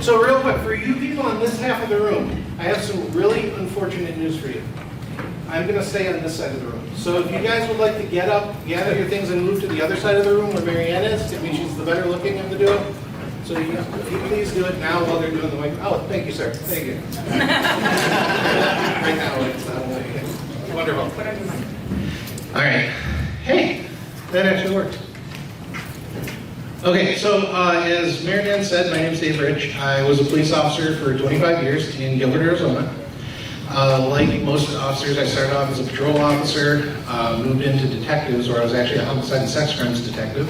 So real quick, for you people on this half of the room, I have some really unfortunate news for you. I'm going to stay on this side of the room. So if you guys would like to get up, gather your things, and move to the other side of the room where Mary Ann is, I mean, she's the better looking of the duo. So if you please do it now while they're doing the mic. Oh, thank you, sir. Thank you. Right now, it's wonderful. All right. Hey, that actually worked. Okay, so as Mary Ann said, my name is Dave Rich. I was a police officer for 25 years in Gilbert, Arizona. Like most officers, I started off as a patrol officer, moved into detectives, where I was actually a homicide and sex crimes detective.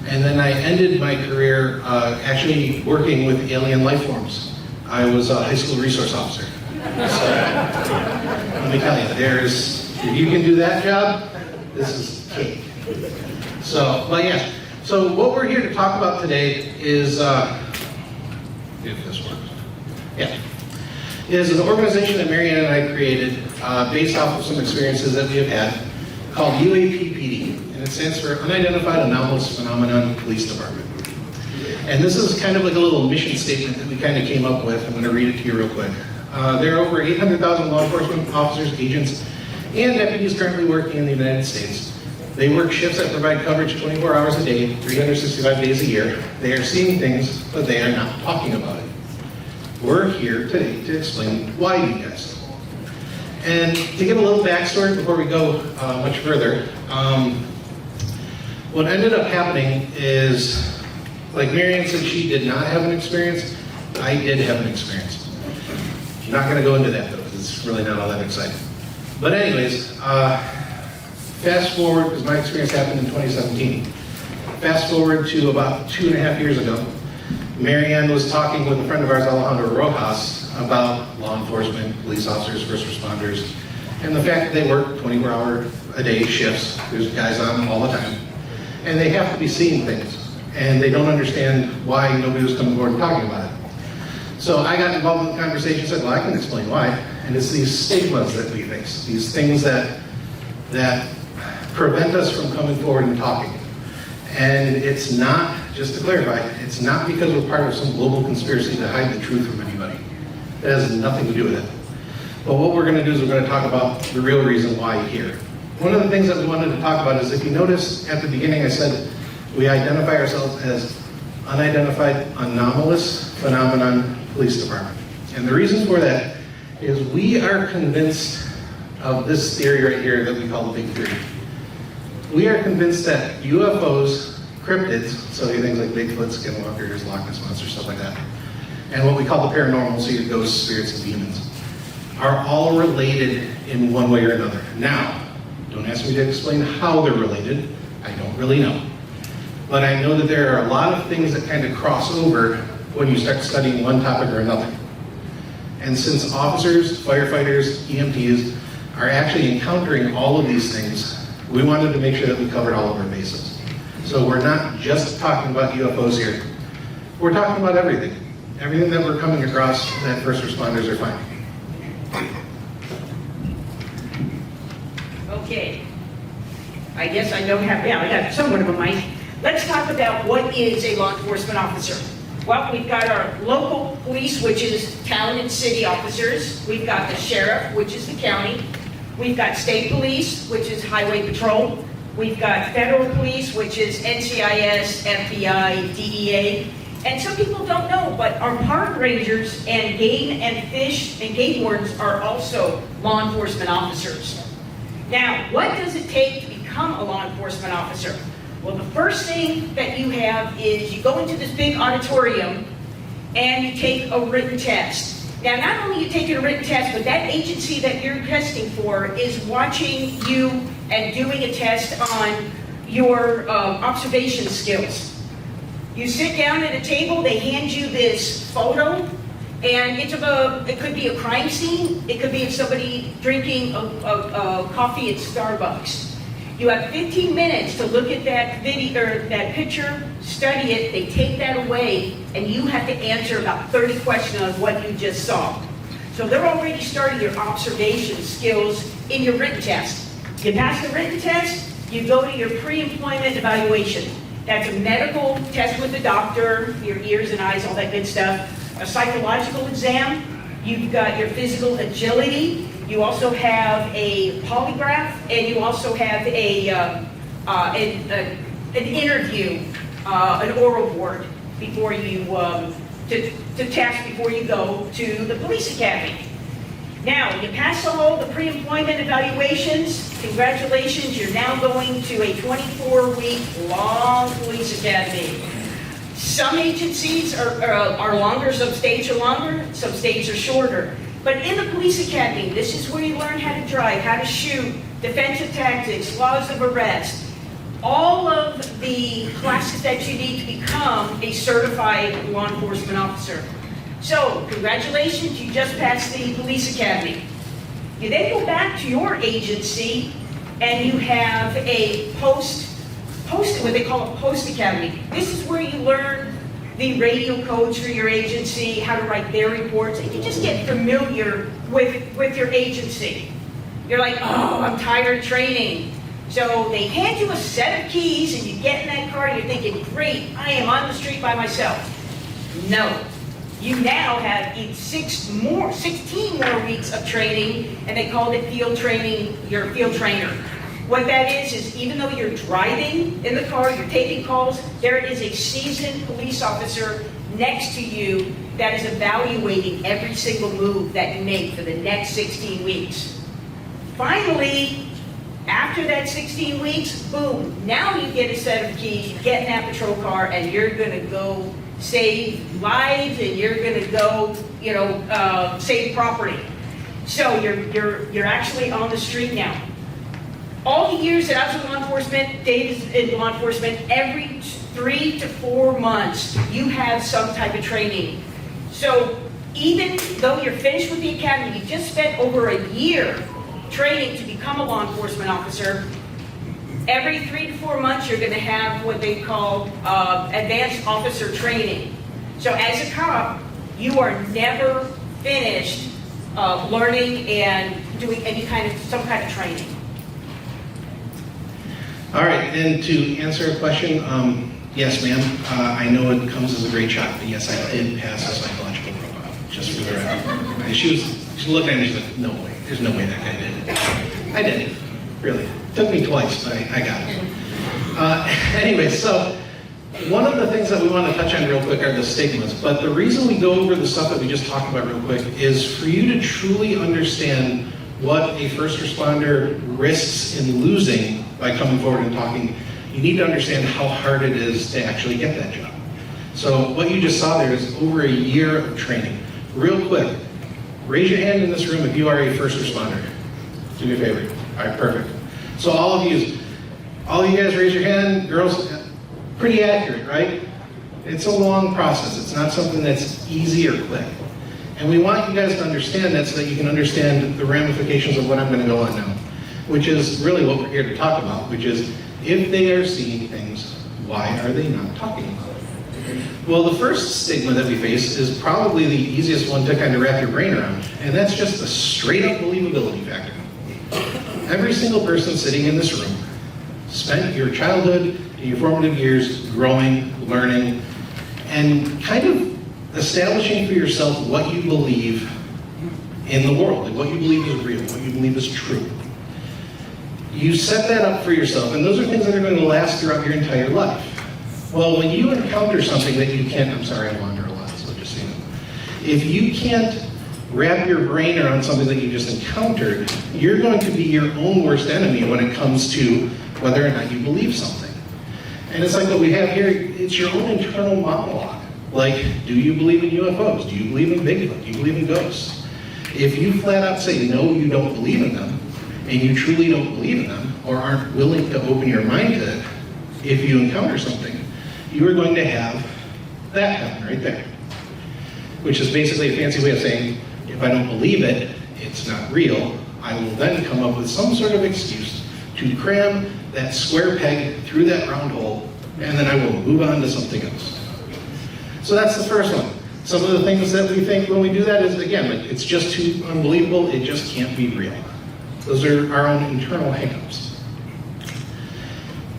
And then I ended my career actually working with alien life forms. I was a high school resource officer. So, let me tell you, if you can do that job, this is cake. So, but yeah. So what we're here to talk about today is, if this works, yeah, is an organization that Mary Ann and I created based off of some experiences that we have had called UAPPD, and it stands for Unidentified Anomalous Phenomenon Police Department. And this is kind of like a little mission statement that we kind of came up with. I'm going to read it to you real quick. There are over 800,000 law enforcement officers, agents, and deputies currently working in the United States. They work shifts that provide coverage 24 hours a day, 365 days a year. They are seeing things, but they are not talking about it. We're here today to explain why, you guys. And to give a little backstory before we go much further, what ended up happening is, like Mary Ann said, she did not have an experience. I did have an experience. I'm not going to go into that though, because it's really not all that exciting. But anyways, fast forward, because my experience happened in 2017. Fast forward to about 2.5 years ago, Mary Ann was talking with a friend of ours, Alejandro Rojas, about law enforcement, police officers, first responders, and the fact that they work 24-hour-a-day shifts. There's guys on all the time, and they have to be seeing things, and they don't understand why nobody was coming forward and talking about it. So I got involved in the conversation, said, well, I can explain why, and it's these stigmas that we face, these things that prevent us from coming forward and talking. And it's not, just to clarify, it's not because we're part of some global conspiracy to hide the truth from anybody. It has nothing to do with it. But what we're going to do is we're going to talk about the real reason why you're here. One of the things that we wanted to talk about is, if you notice at the beginning I said we identify ourselves as Unidentified Anomalous Phenomenon Police Department. And the reason for that is we are convinced of this theory right here that we call the Big Three. We are convinced that UFOs, cryptids, so things like Bigfoot, skinwalkers, Loch Ness Monster, stuff like that, and what we call the paranormal, so your ghosts, spirits, and demons, are all related in one way or another. Now, don't ask me to explain how they're related. I don't really know. But I know that there are a lot of things that kind of cross over when you start studying one topic or another. And since officers, firefighters, EMTs are actually encountering all of these things, we wanted to make sure that we covered all of our bases. So we're not just talking about UFOs here. We're talking about everything. Everything that we're coming across that first responders are finding. Okay. I guess I don't have, I got somewhat of a mic. Let's talk about what is a law enforcement officer. Well, we've got our local police, which is town and city officers. We've got the sheriff, which is the county. We've got state police, which is highway patrol. We've got federal police, which is NCIS, FBI, DEA. And some people don't know, but our park rangers and game and fish and game wardens are also law enforcement officers. Now, what does it take to become a law enforcement officer? Well, the first thing that you have is you go into this big auditorium and you take a written test. Now, not only are you taking a written test, but that agency that you're testing for is watching you and doing a test on your observation skills. You sit down at a table, they hand you this photo, and it could be a crime scene, it could be somebody drinking a coffee at Starbucks. You have 15 minutes to look at that video or that picture, study it, they take that away, and you have to answer about 30 questions on what you just saw. So they're already starting your observation skills in your written test. You pass the written test, you go to your pre-employment evaluation. That's a medical test with the doctor, your ears and eyes, all that good stuff. A psychological exam. You've got your physical agility. You also have a polygraph, and you also have an interview, an oral board before you to test before you go to the police academy. Now, you pass all the pre-employment evaluations. Congratulations, you're now going to a 24-week long police academy. Some agencies are longer, some states are longer, some states are shorter. But in the police academy, this is where you learn how to drive, how to shoot, defensive tactics, laws of arrest, all of the classes that you need to become a certified law enforcement officer. So, congratulations, you just passed the police academy. You then go back to your agency and you have a what they call a post academy. This is where you learn the radio codes for your agency, how to write their reports, and you just get familiar with your agency. You're like, oh, I'm tired of training. So they hand you a set of keys and you get in that car and you're thinking, great, I am on the street by myself. No. You now have 16 more weeks of training, and they call it field training, your field trainer. What that is even though you're driving in the car, you're taking calls, there is a seasoned police officer next to you that is evaluating every single move that you make for the next 16 weeks. Finally, after that 16 weeks, boom, now you get a set of keys, you get in that patrol car, and you're gonna go save lives, and you're gonna go, save property. So you're actually on the street now. All the years that I was in law enforcement, Dave is in law enforcement, every 3 to 4 months, you have some type of training. So even though you're finished with the academy, you just spent over a year training to become a law enforcement officer. Every 3 to 4 months, you're going to have what they call advanced officer training. So as a cop, you are never finished learning and doing some kind of training. All right, and to answer a question, yes, ma'am, I know it comes as a great shock, but yes, I did pass a psychological profile, just for the record. And she looked at me and she's like, no way, there's no way that guy did it. I did it, really. Took me twice, but I got it. Anyway, so one of the things that we want to touch on real quick are the stigmas, but the reason we go over the stuff that we just talked about real quick is for you to truly understand what a first responder risks in losing by coming forward and talking. You need to understand how hard it is to actually get that job. So what you just saw there is over a year of training. Real quick, raise your hand in this room if you are a first responder. Do me a favor. All right, perfect. So all of you guys raise your hand. Girls, pretty accurate, right? It's a long process. It's not something that's easy or quick. And we want you guys to understand that so that you can understand the ramifications of what I'm going to go on now, which is really what we're here to talk about, which is if they are seeing things, why are they not talking about it? Well, the first stigma that we face is probably the easiest one to kind of wrap your brain around, and that's just the straight up believability factor. Every single person sitting in this room spent your childhood and your formative years growing, learning, and kind of establishing for yourself what you believe in the world, and what you believe is real, what you believe is true. You set that up for yourself, and those are things that are going to last throughout your entire life. Well, when you encounter something that you can't, I'm sorry, I wander a lot, so just so you know. If you can't wrap your brain around something that you just encountered, you're going to be your own worst enemy when it comes to whether or not you believe something. And it's like what we have here, it's your own internal monologue. Like, do you believe in UFOs? Do you believe in Bigfoot? Do you believe in ghosts? If you flat out say, no, you don't believe in them, and you truly don't believe in them, or aren't willing to open your mind to it, if you encounter something, you are going to have that happen right there. Which is basically a fancy way of saying, if I don't believe it, it's not real, I will then come up with some sort of excuse to cram that square peg through that round hole, and then I will move on to something else. So that's the first one. Some of the things that we think when we do that is, again, it's just too unbelievable, it just can't be real. Those are our own internal hang-ups.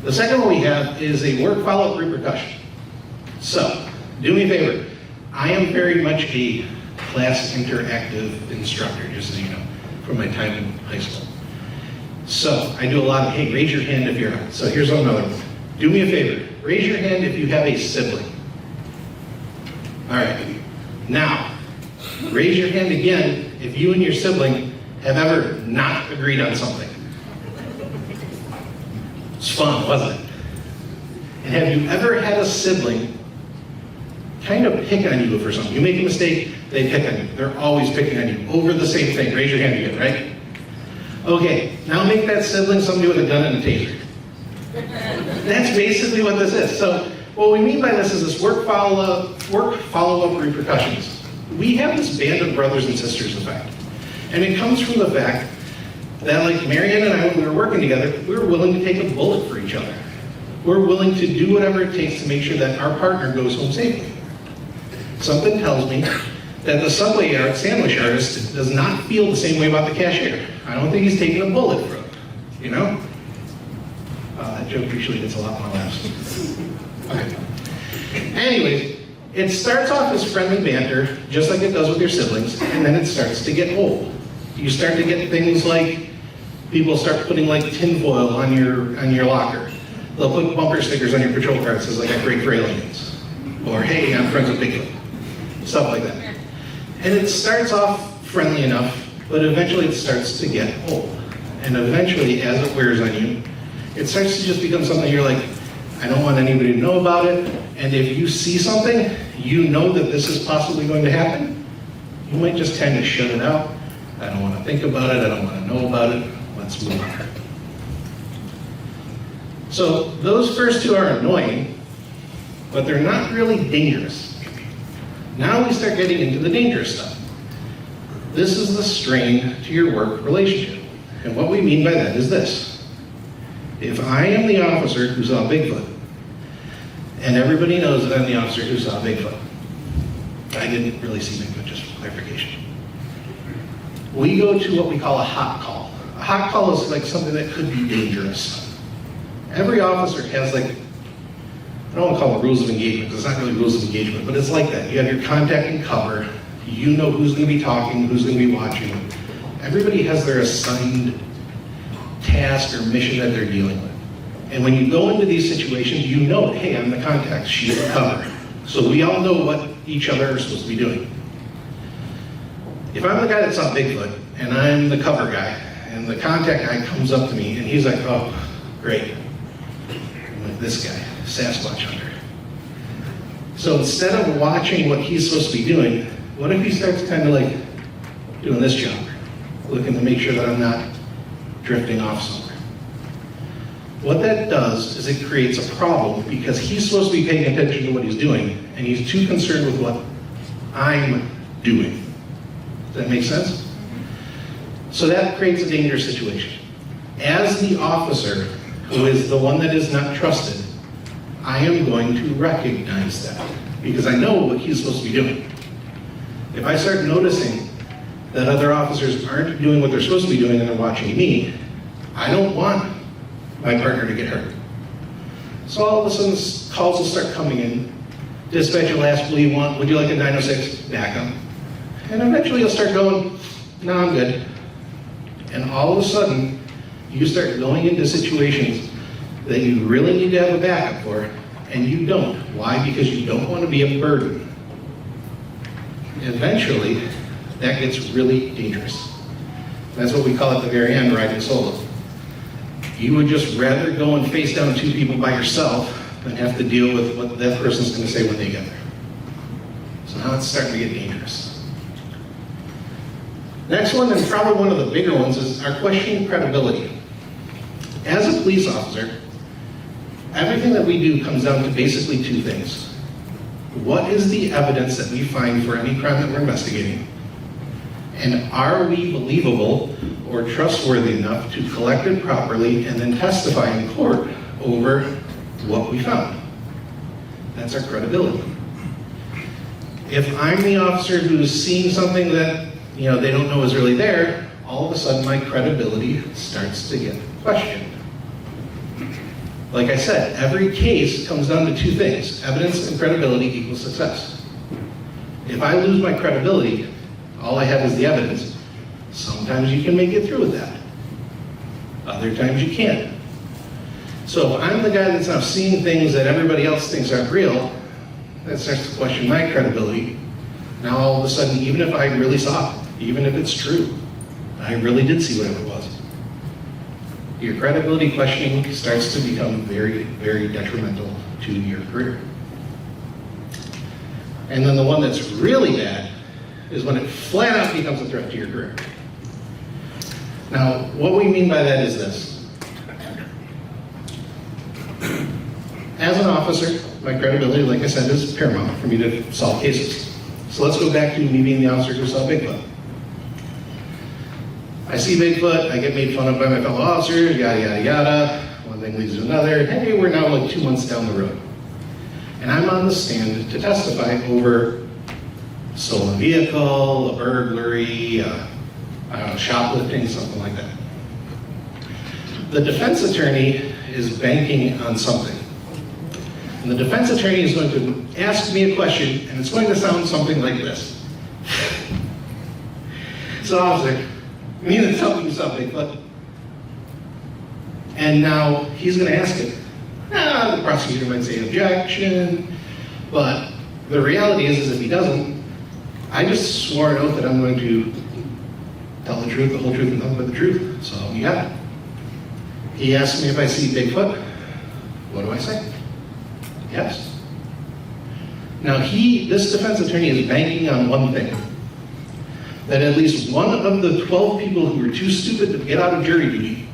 The second one we have is a work follow-up repercussion. So, do me a favor. I am very much a class interactive instructor, just so you know, from my time in high school. So, I do a lot of, hey, raise your hand if you're out. So here's another one. Do me a favor. Raise your hand if you have a sibling. All right. Now, raise your hand again if you and your sibling have ever not agreed on something. It's fun, wasn't it? And have you ever had a sibling kind of pick on you for something? You make a mistake, they pick on you. They're always picking on you over the same thing. Raise your hand again, right? Okay, now make that sibling somebody with a gun and a taser. That's basically what this is. So what we mean by this is this work follow-up repercussions. We have this band of brothers and sisters effect. And it comes from the fact that, like Marianne and I, when we were working together, we were willing to take a bullet for each other. We're willing to do whatever it takes to make sure that our partner goes home safely. Something tells me that the Subway yard sandwich artist does not feel the same way about the cashier. I don't think he's taking a bullet for him, you know? That joke usually gets a lot more laughs. Okay. Anyways, it starts off as friendly banter, just like it does with your siblings, and then it starts to get old. You start to get things like, people start putting like tinfoil on your locker. They'll put bumper stickers on your patrol car that says like, I break for aliens. Or, hey, I'm friends with Bigfoot. Stuff like that. And it starts off friendly enough, but eventually it starts to get old. And eventually, as it wears on you, it starts to just become something you're like, I don't want anybody to know about it. And if you see something, you know that this is possibly going to happen, you might just tend to shut it out. I don't want to think about it. I don't want to know about it. Let's move on. So those first two are annoying, but they're not really dangerous. Now we start getting into the dangerous stuff. This is the strain to your work relationship. And what we mean by that is this. If I am the officer who saw Bigfoot, and everybody knows that I'm the officer who saw Bigfoot, I didn't really see Bigfoot, just for clarification. We go to what we call a hot call. A hot call is like something that could be dangerous. Every officer has like, I don't want to call it rules of engagement, because it's not really rules of engagement, but it's like that. You have your contact and cover. You know who's going to be talking, who's going to be watching. Everybody has their assigned task or mission that they're dealing with. And when you go into these situations, you know, hey, I'm the contact, she's the cover. So we all know what each other are supposed to be doing. If I'm the guy that saw Bigfoot, and I'm the cover guy, and the contact guy comes up to me, and he's like, oh, great. I'm like, this guy, Sasquatch hunter. So instead of watching what he's supposed to be doing, what if he starts kind of like doing this job, looking to make sure that I'm not drifting off somewhere? What that does is it creates a problem because he's supposed to be paying attention to what he's doing, and he's too concerned with what I'm doing. Does that make sense? So that creates a dangerous situation. As the officer, who is the one that is not trusted, I am going to recognize that because I know what he's supposed to be doing. If I start noticing that other officers aren't doing what they're supposed to be doing and they're watching me, I don't want my partner to get hurt. So all of a sudden, calls will start coming in. Dispatch will ask, what do you want? Would you like a 906 backup? And eventually you'll start going, no, I'm good. And all of a sudden, you start going into situations that you really need to have a backup for, and you don't. Why? Because you don't want to be a burden. Eventually, that gets really dangerous. That's what we call at the very end, riding solo. You would just rather go and face down two people by yourself than have to deal with what that person's going to say when they get there. So now it's starting to get dangerous. Next one, and probably one of the bigger ones, is our questioning credibility. As a police officer, everything that we do comes down to basically two things. What is the evidence that we find for any crime that we're investigating? And are we believable or trustworthy enough to collect it properly and then testify in court over what we found? That's our credibility. If I'm the officer who's seeing something that they don't know is really there, all of a sudden my credibility starts to get questioned. Like I said, every case comes down to two things: evidence and credibility equals success. If I lose my credibility, all I have is the evidence. Sometimes you can make it through with that. Other times you can't. So if I'm the guy that's now seeing things that everybody else thinks aren't real, that starts to question my credibility. Now all of a sudden, even if I really saw it, even if it's true, I really did see whatever it was, your credibility questioning starts to become very, very detrimental to your career. And then the one that's really bad is when it flat out becomes a threat to your career. Now, what we mean by that is this. As an officer, my credibility, like I said, is paramount for me to solve cases. So let's go back to me being the officer who saw Bigfoot. I see Bigfoot, I get made fun of by my fellow officers, yada, yada, yada. One thing leads to another. Hey, we're now like 2 months down the road. And I'm on the stand to testify over a stolen vehicle, a burglary, I don't know, shoplifting, something like that. The defense attorney is banking on something. And the defense attorney is going to ask me a question, and it's going to sound something like this. So, officer, you mean to tell me something, but... And now he's going to ask it. The prosecutor might say objection, but the reality is if he doesn't, I just swore an oath that I'm going to tell the truth, the whole truth, and nothing but the truth. So you got it. He asks me if I see Bigfoot. What do I say? Yes. Now this defense attorney is banking on one thing. That at least one of the 12 people who were too stupid to get out of jury duty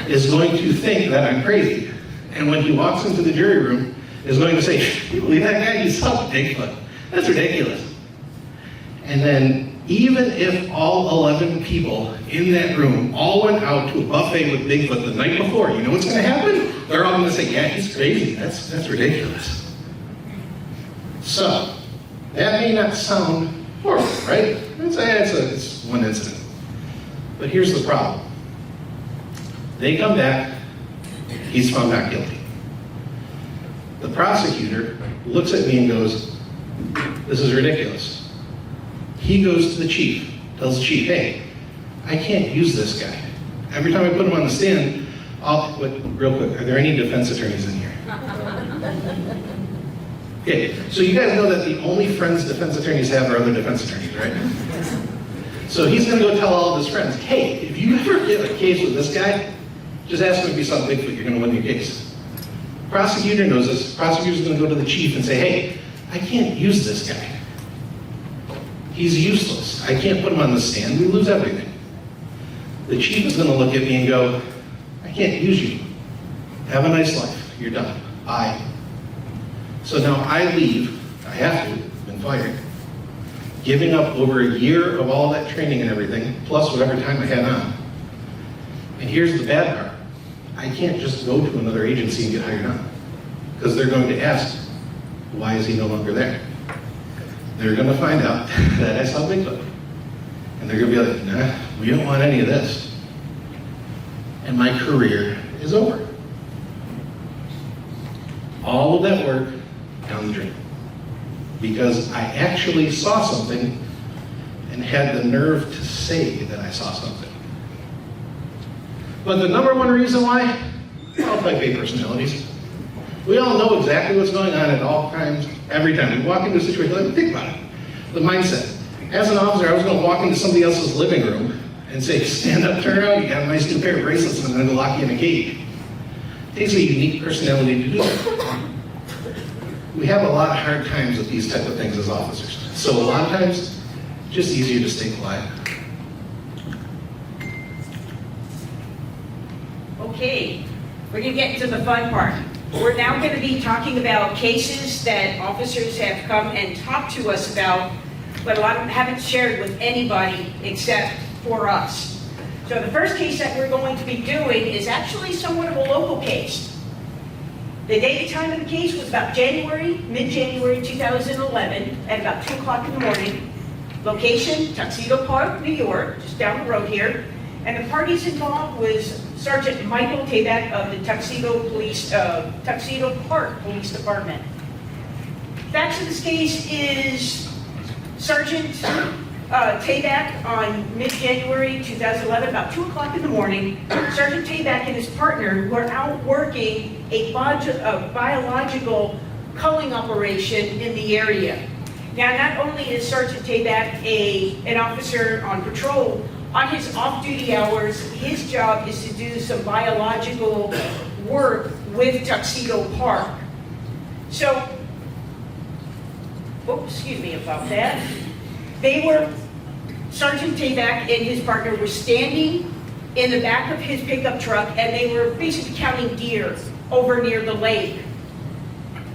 is going to think that I'm crazy. And when he walks into the jury room, is going to say, you believe that guy? You saw Bigfoot. That's ridiculous. And then even if all 11 people in that room all went out to a buffet with Bigfoot the night before, you know what's going to happen? They're all going to say, yeah, he's crazy. That's ridiculous. So, that may not sound horrible, right? It's one incident. But here's the problem. They come back, he's found not guilty. The prosecutor looks at me and goes, this is ridiculous. He goes to the chief, tells the chief, hey, I can't use this guy. Every time I put him on the stand, real quick, are there any defense attorneys in here? Okay, so you guys know that the only friends defense attorneys have are other defense attorneys, right? So he's gonna go tell all of his friends, hey, if you ever get a case with this guy, just ask him if you saw Bigfoot, you're gonna win your case. Prosecutor knows this. Prosecutor's gonna go to the chief and say, hey, I can't use this guy. He's useless. I can't put him on the stand, we lose everything. The chief is gonna look at me and go, I can't use you. Have a nice life, you're done. Bye. So now I leave, I have to, I've been fired, giving up over a year of all that training and everything, plus whatever time I had on. And here's the bad part. I can't just go to another agency and get hired on. Because they're going to ask, why is he no longer there? They're going to find out that I saw Bigfoot. And they're going to be like, nah, we don't want any of this. And my career is over. All of that work down the drain. Because I actually saw something and had the nerve to say that I saw something. But the number one reason why, all type A personalities. We all know exactly what's going on at all times, every time. We walk into a situation, like, think about it. The mindset. As an officer, I was going to walk into somebody else's living room and say, stand up, turn around, you got a nice new pair of bracelets, and I'm going to lock you in a cage. It takes a unique personality to do that. We have a lot of hard times with these type of things as officers. So a lot of times, just easier to stay quiet. Okay, we're going to get into the fun part. We're now going to be talking about cases that officers have come and talked to us about, but a lot of them haven't shared with anybody except for us. So the first case that we're going to be doing is actually somewhat of a local case. The date and time of the case was about mid-January 2011, at about 2 o'clock in the morning. Location, Tuxedo Park, New York, just down the road here. And the parties involved was Sergeant Michael Tabak of the Tuxedo Park Police Department. Facts of this case is Sergeant Tabak on mid-January 2011, about 2 o'clock in the morning, Sergeant Tabak and his partner were out working a biological culling operation in the area. Now, not only is Sergeant Tabak an officer on patrol, on his off-duty hours, his job is to do some biological work with Tuxedo Park. So, excuse me about that. Sergeant Tabak and his partner were standing in the back of his pickup truck, and they were basically counting deer over near the lake.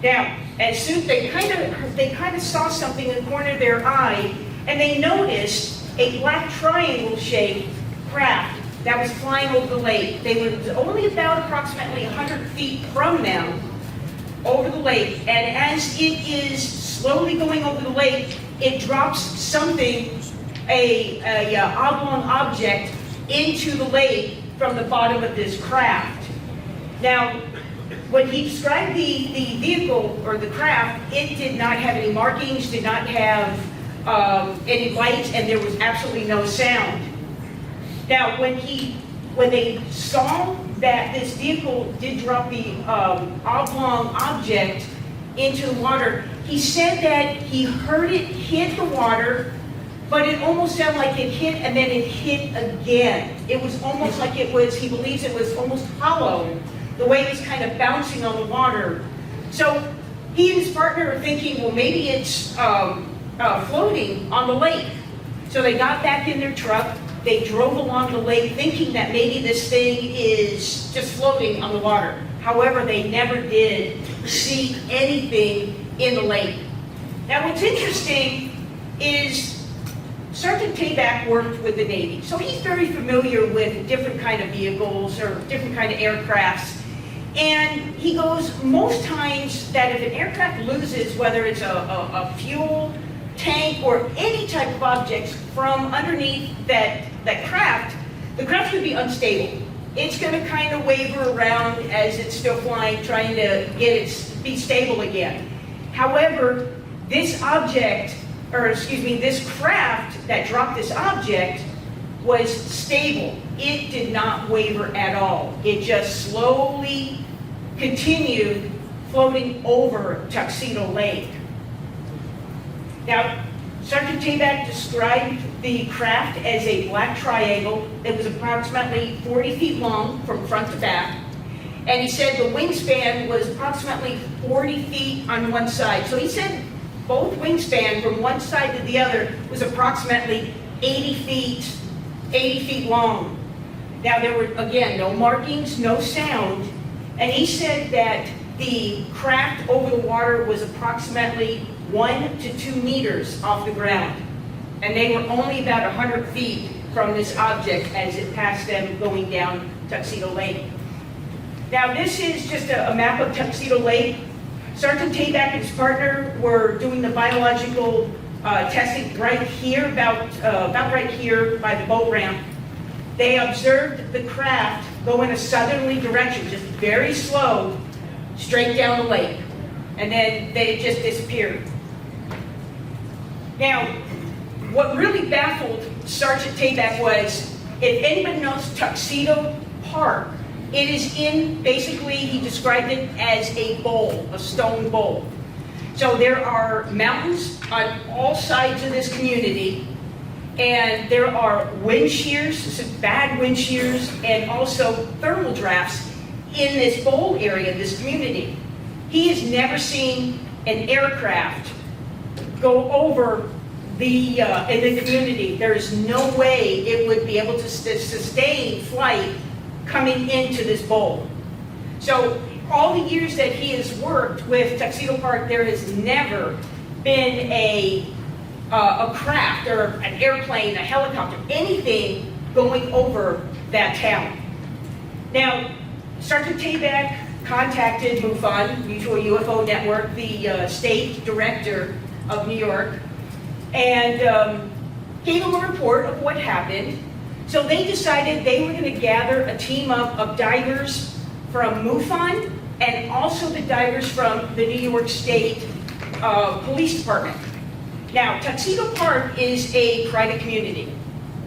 Now, as soon they kind of saw something in the corner of their eye, and they noticed a black triangle-shaped craft that was flying over the lake. They were only about approximately 100 feet from them over the lake, and as it is slowly going over the lake, it drops something, a oblong object, into the lake from the bottom of this craft. Now, when he described the vehicle or the craft, it did not have any markings, did not have any lights, and there was absolutely no sound. Now, when they saw that this vehicle did drop the oblong object into the water, he said that he heard it hit the water, but it almost sounded like it hit and then it hit again. It was almost like he believes it was almost hollow, the way it was kind of bouncing on the water. So he and his partner are thinking, well, maybe it's floating on the lake. So they got back in their truck, they drove along the lake thinking that maybe this thing is just floating on the water. However, they never did see anything in the lake. Now, what's interesting is Sergeant Tabak worked with the Navy, so he's very familiar with different kind of vehicles or different kind of aircrafts. And he goes, most times that if an aircraft loses, whether it's a fuel tank or any type of objects from underneath that craft, the craft could be unstable. It's going to kind of waver around as it's still flying, trying to be stable again. However, this craft that dropped this object was stable. It did not waver at all. It just slowly continued floating over Tuxedo Lake. Now, Sergeant Tabak described the craft as a black triangle that was approximately 40 feet long from front to back. And he said the wingspan was approximately 40 feet on one side. So he said both wingspan from one side to the other was approximately 80 feet long. Now there were, again, no markings, no sound. And he said that the craft over the water was approximately 1 to 2 meters off the ground. And they were only about 100 feet from this object as it passed them going down Tuxedo Lake. Now this is just a map of Tuxedo Lake. Sergeant Tabak and his partner were doing the biological testing right here, about right here by the boat ramp. They observed the craft go in a southerly direction, just very slow, straight down the lake. And then they just disappeared. Now, what really baffled Sergeant Tabak was, if anybody knows Tuxedo Park, it is in, basically, he described it as a bowl, a stone bowl. So there are mountains on all sides of this community, and there are wind shears, some bad wind shears, and also thermal drafts in this bowl area, this community. He has never seen an aircraft go over in the community. There is no way it would be able to sustain flight coming into this bowl. So all the years that he has worked with Tuxedo Park, there has never been a craft or an airplane, a helicopter, anything going over that town. Now, Sergeant Tabak contacted MUFON, Mutual UFO Network, the state director of New York, and gave him a report of what happened. So they decided they were going to gather a team of divers from MUFON and also the divers from the New York State Police Department. Now, Tuxedo Park is a private community.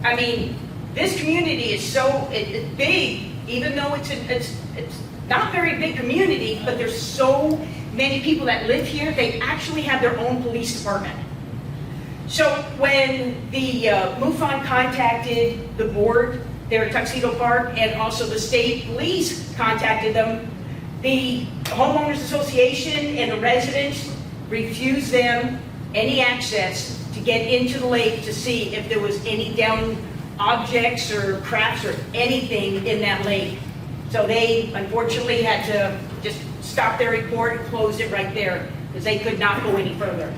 I mean, this community is so big, even though it's not very big community, but there's so many people that live here, they actually have their own police department. So when the MUFON contacted the board there at Tuxedo Park and also the state police contacted them, the homeowners association and the residents refused them any access to get into the lake to see if there was any down objects or crafts or anything in that lake. So they unfortunately had to just stop their report and close it right there because they could not go any further.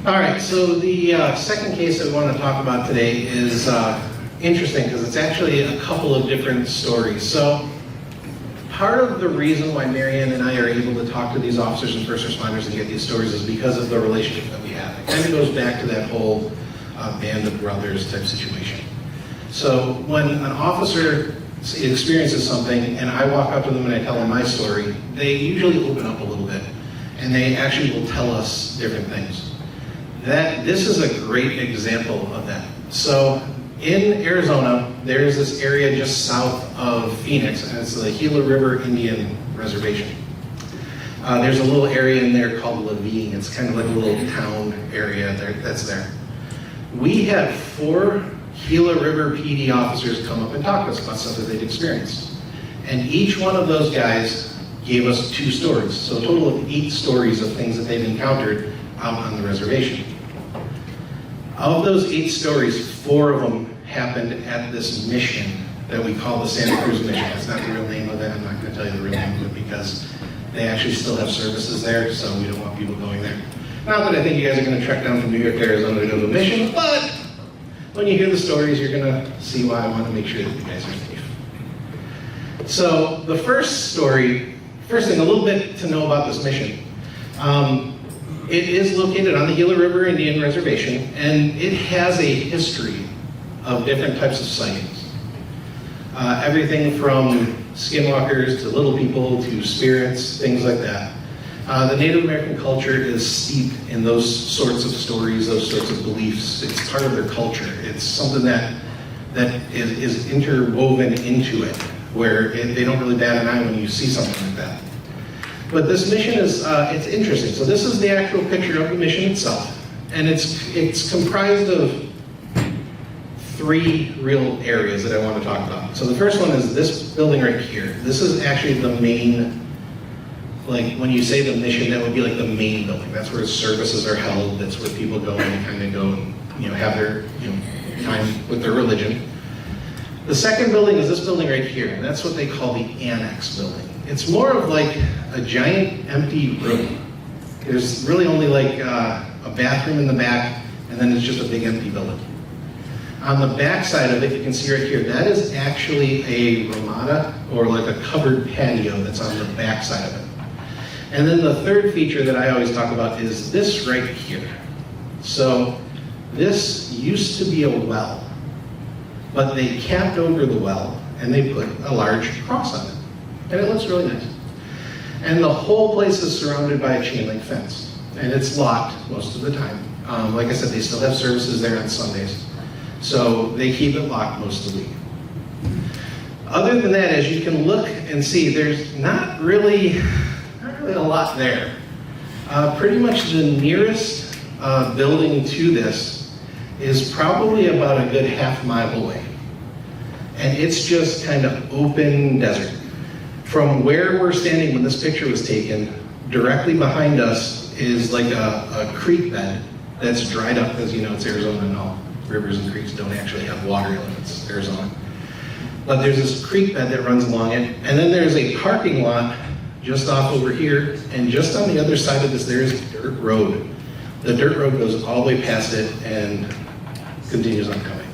All right, so the second case that we want to talk about today is interesting because it's actually a couple of different stories. So part of the reason why Marianne and I are able to talk to these officers and first responders and get these stories is because of the relationship that we have. It kind of goes back to that whole band of brothers type situation. So when an officer experiences something and I walk up to them and I tell them my story, they usually open up a little bit and they actually will tell us different things. This is a great example of that. So in Arizona, there's this area just south of Phoenix, and it's the Gila River Indian Reservation. There's a little area in there called Levine. It's kind of like a little town area that's there. We had 4 Gila River PD officers come up and talk to us about stuff that they'd experienced. And each one of those guys gave us 2 stories. So a total of 8 stories of things that they've encountered out on the reservation. Of those 8 stories, 4 of them happened at this mission that we call the Santa Cruz mission. That's not the real name of it. I'm not going to tell you the real name of it because they actually still have services there, so we don't want people going there. Not that I think you guys are going to trek down from New York to Arizona to go to a mission, but when you hear the stories, you're going to see why I want to make sure that you guys are safe. So the first thing, a little bit to know about this mission. It is located on the Gila River Indian Reservation, and it has a history of different types of sightings. Everything from skinwalkers to little people to spirits, things like that. The Native American culture is steeped in those sorts of stories, those sorts of beliefs. It's part of their culture. It's something that is interwoven into it, where they don't really bat an eye when you see something like that. But this mission is, it's interesting. So this is the actual picture of the mission itself. And it's comprised of 3 real areas that I want to talk about. So the first one is this building right here. This is actually the main, like when you say the mission, that would be like the main building. That's where services are held. That's where people go and kind of go and have their time with their religion. The second building is this building right here. And that's what they call the annex building. It's more of like a giant empty room. There's really only like a bathroom in the back, and then it's just a big empty building. On the back side of it, you can see right here, that is actually a ramada, or like a covered patio that's on the back side of it. And then the third feature that I always talk about is this right here. So this used to be a well, but they capped over the well and they put a large cross on it. And it looks really nice. And the whole place is surrounded by a chain link fence. And it's locked most of the time. Like I said, they still have services there on Sundays. So they keep it locked most of the week. Other than that, as you can look and see, there's not really a lot there. Pretty much the nearest building to this is probably about a good half mile away. And it's just kind of open desert. From where we're standing when this picture was taken, directly behind us is like a creek bed that's dried up, because it's Arizona and all rivers and creeks don't actually have water in them. It's Arizona. But there's this creek bed that runs along it, and then there's a parking lot just off over here, and just on the other side of this there is a dirt road. The dirt road goes all the way past it and continues on coming.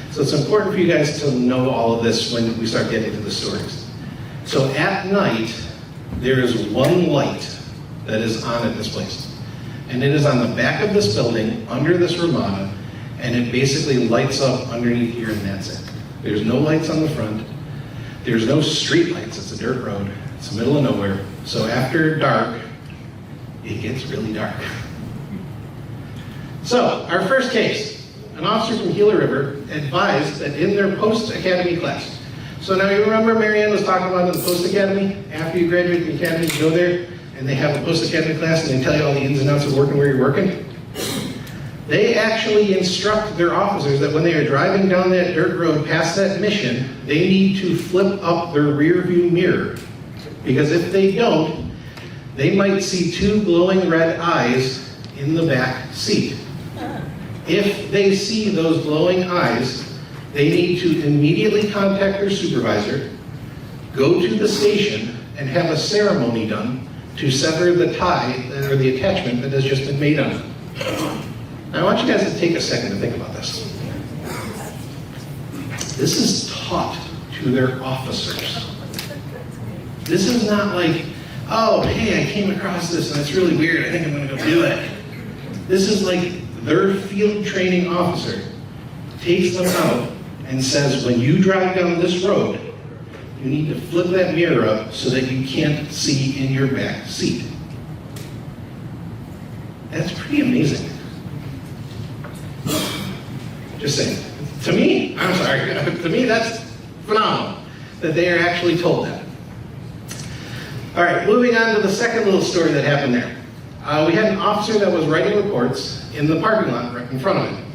So it's important for you guys to know all of this when we start getting into the stories. So at night, there is one light that is on at this place. And it is on the back of this building, under this ramada, and it basically lights up underneath here, and that's it. There's no lights on the front. There's no street lights. It's a dirt road. It's the middle of nowhere. So after dark, it gets really dark. So our first case, an officer from Gila River advised that in their post-academy class. So now you remember Marianne was talking about in the post-academy? After you graduate from the academy, you go there, and they have a post-academy class, and they tell you all the ins and outs of working where you're working. They actually instruct their officers that when they are driving down that dirt road past that mission, they need to flip up their rear view mirror. Because if they don't, they might see two glowing red eyes in the back seat. If they see those glowing eyes, they need to immediately contact their supervisor, go to the station, and have a ceremony done to sever the tie or the attachment that has just been made on them. Now I want you guys to take a second to think about this. This is taught to their officers. This is not like, oh, hey, I came across this and it's really weird, I think I'm going to go do it. This is like their field training officer takes them out and says, when you drive down this road, you need to flip that mirror up so that you can't see in your back seat. That's pretty amazing. Just saying. To me, I'm sorry, to me that's phenomenal that they are actually told that. All right, moving on to the second little story that happened there. We had an officer that was writing reports in the parking lot right in front of him.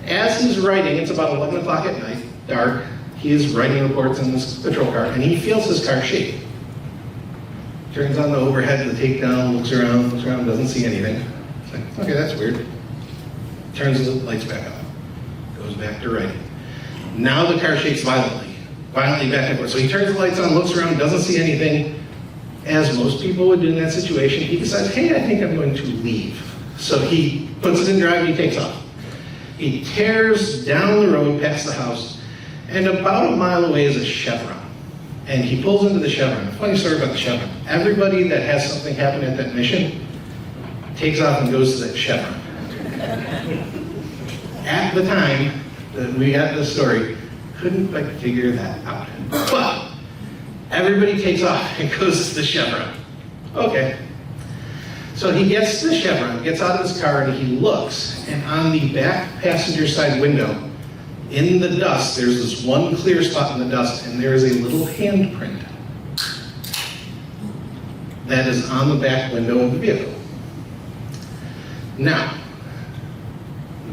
As he's writing, it's about 11 o'clock at night, dark, he is writing reports in this patrol car, and he feels his car shake. Turns on the overhead, the takedown, looks around, doesn't see anything. It's like, okay, that's weird. Turns the lights back on, goes back to writing. Now the car shakes violently back and forth. So he turns the lights on, looks around, doesn't see anything. As most people would do in that situation, he decides, hey, I think I'm going to leave. So he puts it in drive and he takes off. He tears down the road past the house, and about a mile away is a Chevron. And he pulls into the Chevron. A funny story about the Chevron. Everybody that has something happen at that mission takes off and goes to that Chevron. At the time that we got this story, couldn't quite figure that out. But everybody takes off and goes to the Chevron. Okay. So he gets to the Chevron, gets out of his car, and he looks, and on the back passenger side window, in the dust, there's this one clear spot in the dust, and there is a little handprint that is on the back window of the vehicle. Now,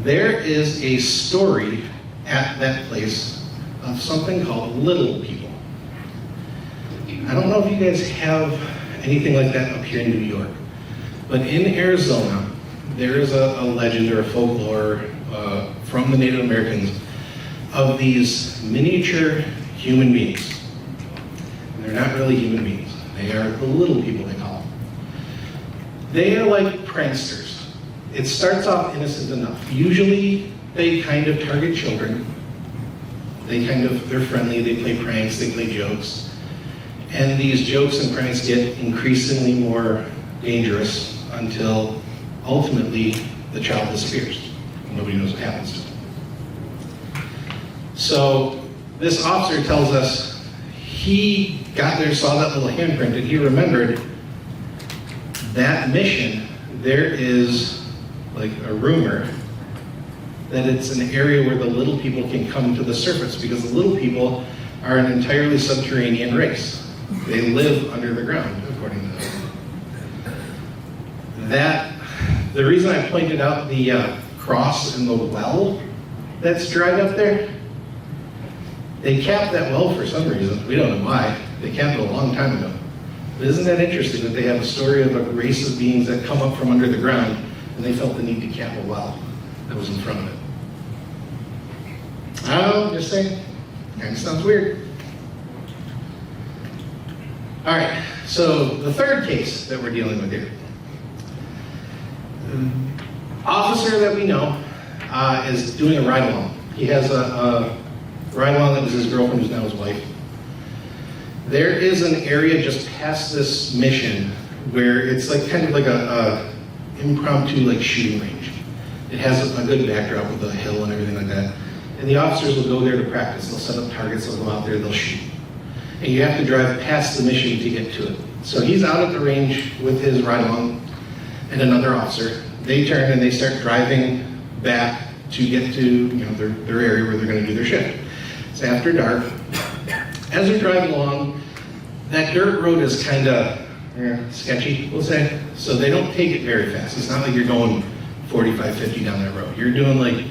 there is a story at that place of something called little people. I don't know if you guys have anything like that up here in New York, but in Arizona, there is a legend or a folklore from the Native Americans of these miniature human beings. And they're not really human beings. They are the little people, they call them. They are like pranksters. It starts off innocent enough. Usually, they kind of target children. They're friendly, they play pranks, they play jokes. And these jokes and pranks get increasingly more dangerous until ultimately the child disappears. Nobody knows what happens to him. So this officer tells us he got there, saw that little handprint, and he remembered that mission. There is like a rumor that it's an area where the little people can come to the surface, because the little people are an entirely subterranean race. They live under the ground, according to that. The reason I pointed out the cross in the well that's dried up there, they capped that well for some reason. We don't know why. They capped it a long time ago. But isn't that interesting that they have a story of a race of beings that come up from under the ground, and they felt the need to cap a well that was in front of it? I don't know, just saying. Kind of sounds weird. All right, so the third case that we're dealing with here. Officer that we know is doing a ride-along. He has a ride-along that was his girlfriend, who's now his wife. There is an area just past this mission where it's like kind of like a impromptu like shooting range. It has a good backdrop with a hill and everything like that. And the officers will go there to practice. They'll set up targets, they'll go out there, they'll shoot. And you have to drive past the mission to get to it. So he's out at the range with his ride-along and another officer. They turn and they start driving back to get to their area where they're going to do their shift. It's after dark. As they're driving along, that dirt road is kind of sketchy, we'll say. So they don't take it very fast. It's not like you're going 45, 50 down that road. You're doing like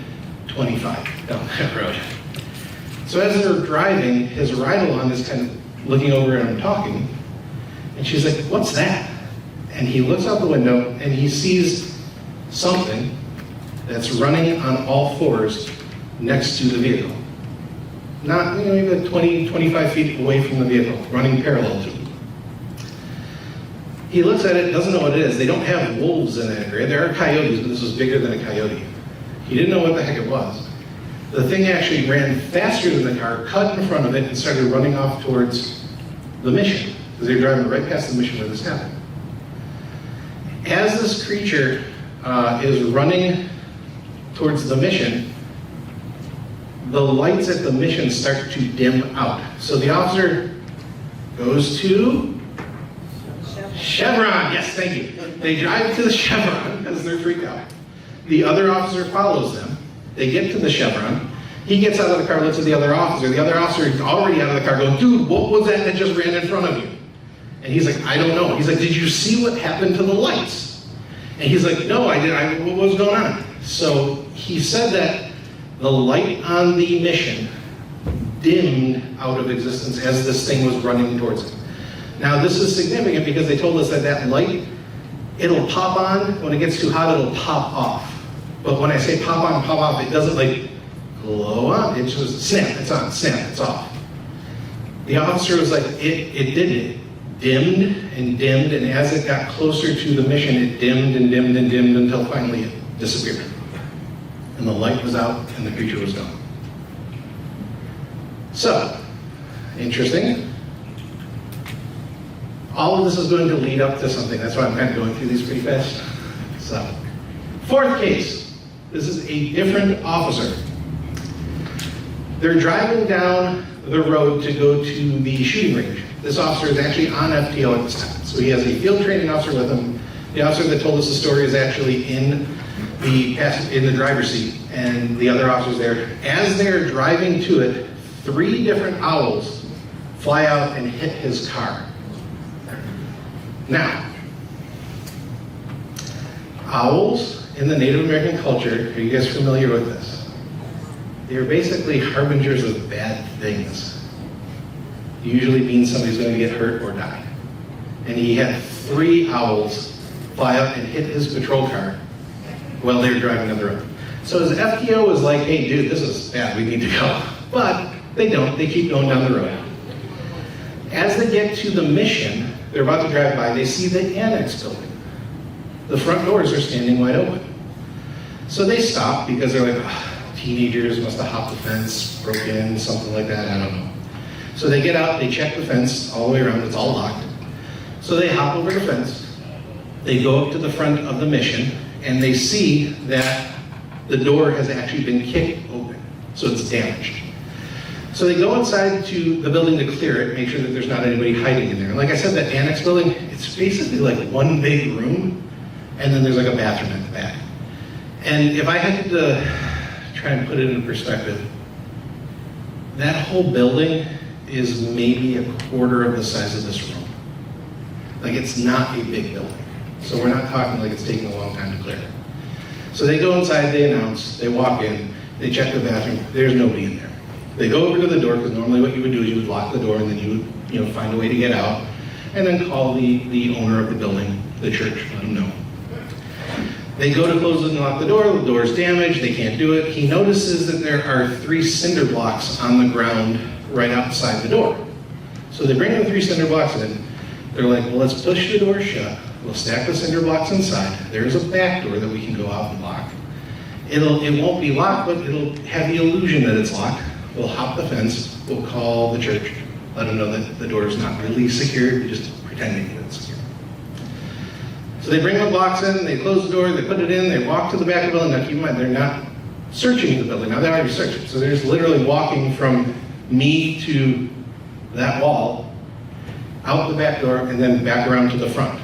25 down that road. So as they're driving, his ride-along is kind of looking over at him talking. And she's like, "What's that?" And he looks out the window and he sees something that's running on all fours next to the vehicle. Not, even 20, 25 feet away from the vehicle, running parallel to him. He looks at it, doesn't know what it is. They don't have wolves in that area. There are coyotes, but this was bigger than a coyote. He didn't know what the heck it was. The thing actually ran faster than the car, cut in front of it, and started running off towards the mission, because they were driving right past the mission where this happened. As this creature is running towards the mission, the lights at the mission start to dim out. So the officer goes to Chevron. Yes, thank you. They drive to the Chevron because they're freaked out. The other officer follows them. They get to the Chevron. He gets out of the car, looks at the other officer. The other officer is already out of the car going, "Dude, what was that just ran in front of you?" And he's like, "I don't know." He's like, "Did you see what happened to the lights?" And he's like, "No, I didn't. What was going on?" So he said that the light on the mission dimmed out of existence as this thing was running towards him. Now this is significant because they told us that that light, it'll pop on, when it gets too hot it'll pop off. But when I say pop on, pop off, it doesn't like glow on, it's just snap, it's on, snap, it's off. The officer was like, it did it. Dimmed, and as it got closer to the mission, it dimmed and dimmed and dimmed until finally it disappeared. And the light was out and the creature was gone. So, interesting. All of this is going to lead up to something. That's why I'm kind of going through these pretty fast. So, fourth case. This is a different officer. They're driving down the road to go to the shooting range. This officer is actually on FTO at this time. So he has a field training officer with him. The officer that told us the story is actually in the driver's seat, and the other officer's there. As they're driving to it, 3 different owls fly out and hit his car. Now, owls in the Native American culture, are you guys familiar with this? They're basically harbingers of bad things. Usually means somebody's going to get hurt or die. And he had 3 owls fly out and hit his patrol car while they were driving on the road. So his FTO was like, "Hey dude, this is bad, we need to go." But they don't, they keep going down the road. As they get to the mission, they're about to drive by, they see the annex building. The front doors are standing wide open. So they stop because they're like, teenagers must have hopped the fence, broke in, something like that, I don't know. So they get out, they check the fence all the way around, it's all locked. So they hop over the fence, they go up to the front of the mission, and they see that the door has actually been kicked open, so it's damaged. So they go inside to the building to clear it, make sure that there's not anybody hiding in there. And like I said, that annex building, it's basically like one big room, and then there's like a bathroom at the back. And if I had to try and put it in perspective, that whole building is maybe a quarter of the size of this room. Like, it's not a big building. So we're not talking like it's taking a long time to clear. So they go inside, they announce, they walk in, they check the bathroom, there's nobody in there. They go over to the door, because normally what you would do is you would lock the door and then you would find a way to get out, and then call the owner of the building, the church, let them know. They go to close and lock the door's damaged, they can't do it. He notices that there are 3 cinder blocks on the ground right outside the door. So they bring the 3 cinder blocks in. They're like, well, let's push the door shut. We'll stack the cinder blocks inside. There's a back door that we can go out and lock. It won't be locked, but it'll have the illusion that it's locked. We'll hop the fence. We'll call the church. Let them know that the door is not really secure. We're just pretending that it's secure. So they bring the blocks in, they close the door, they put it in, they walk to the back of the building. Now keep in mind, they're not searching the building. Now they already searched. So they're just literally walking from me to that wall, out the back door, and then back around to the front.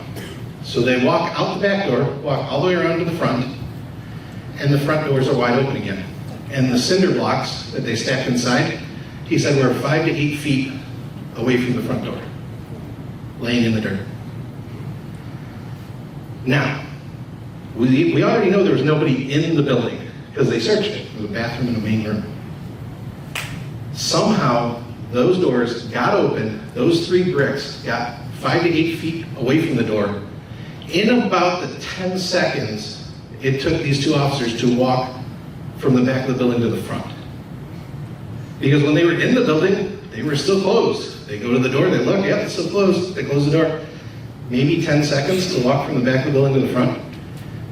So they walk out the back door, walk all the way around to the front, and the front doors are wide open again. And the cinder blocks that they stacked inside, he said were 5 to 8 feet away from the front door, laying in the dirt. Now, we already know there was nobody in the building because they searched it. There was a bathroom and a main room. Somehow, those doors got open, those 3 bricks got 5 to 8 feet away from the door. In about the 10 seconds, it took these 2 officers to walk from the back of the building to the front. Because when they were in the building, they were still closed. They go to the door, they look, yeah, it's still closed. They close the door. Maybe 10 seconds to walk from the back of the building to the front.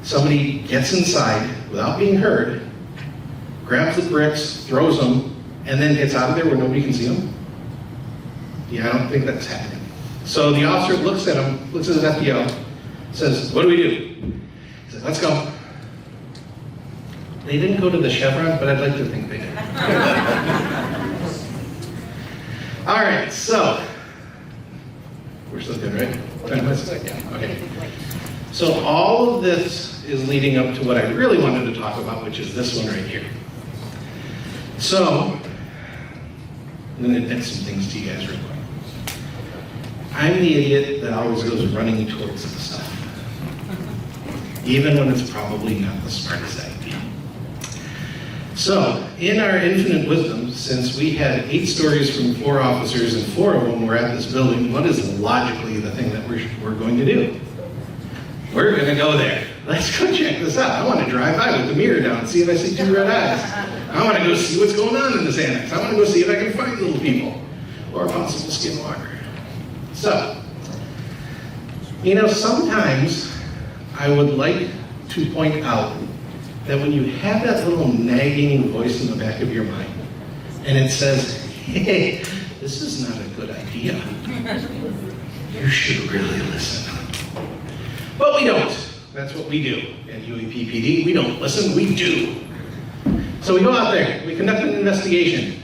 Somebody gets inside without being heard, grabs the bricks, throws them, and then gets out of there where nobody can see them. Yeah, I don't think that's happening. So the officer looks at him, looks at his FDO, says, what do we do? He says, let's go. They didn't go to the Chevron, but I'd like to think they did. All right, so we're still good, right? 10 minutes? Yeah, okay. So all of this is leading up to what I really wanted to talk about, which is this one right here. So I'm going to admit some things to you guys real quick. I'm the idiot that always goes running towards the stuff, even when it's probably not the smartest idea. So, in our infinite wisdom, since we had 8 stories from 4 officers and 4 of them were at this building, what is logically the thing that we're going to do? We're going to go there. Let's go check this out. I want to drive by with the mirror down and see if I see 2 red eyes. I want to go see what's going on in this annex. I want to go see if I can find little people or a possible skinwalker. So, sometimes I would like to point out that when you have that little nagging voice in the back of your mind, and it says, hey, this is not a good idea. You should really listen. But we don't. That's what we do at UAPPD. We don't listen, we do. So we go out there, we conduct an investigation.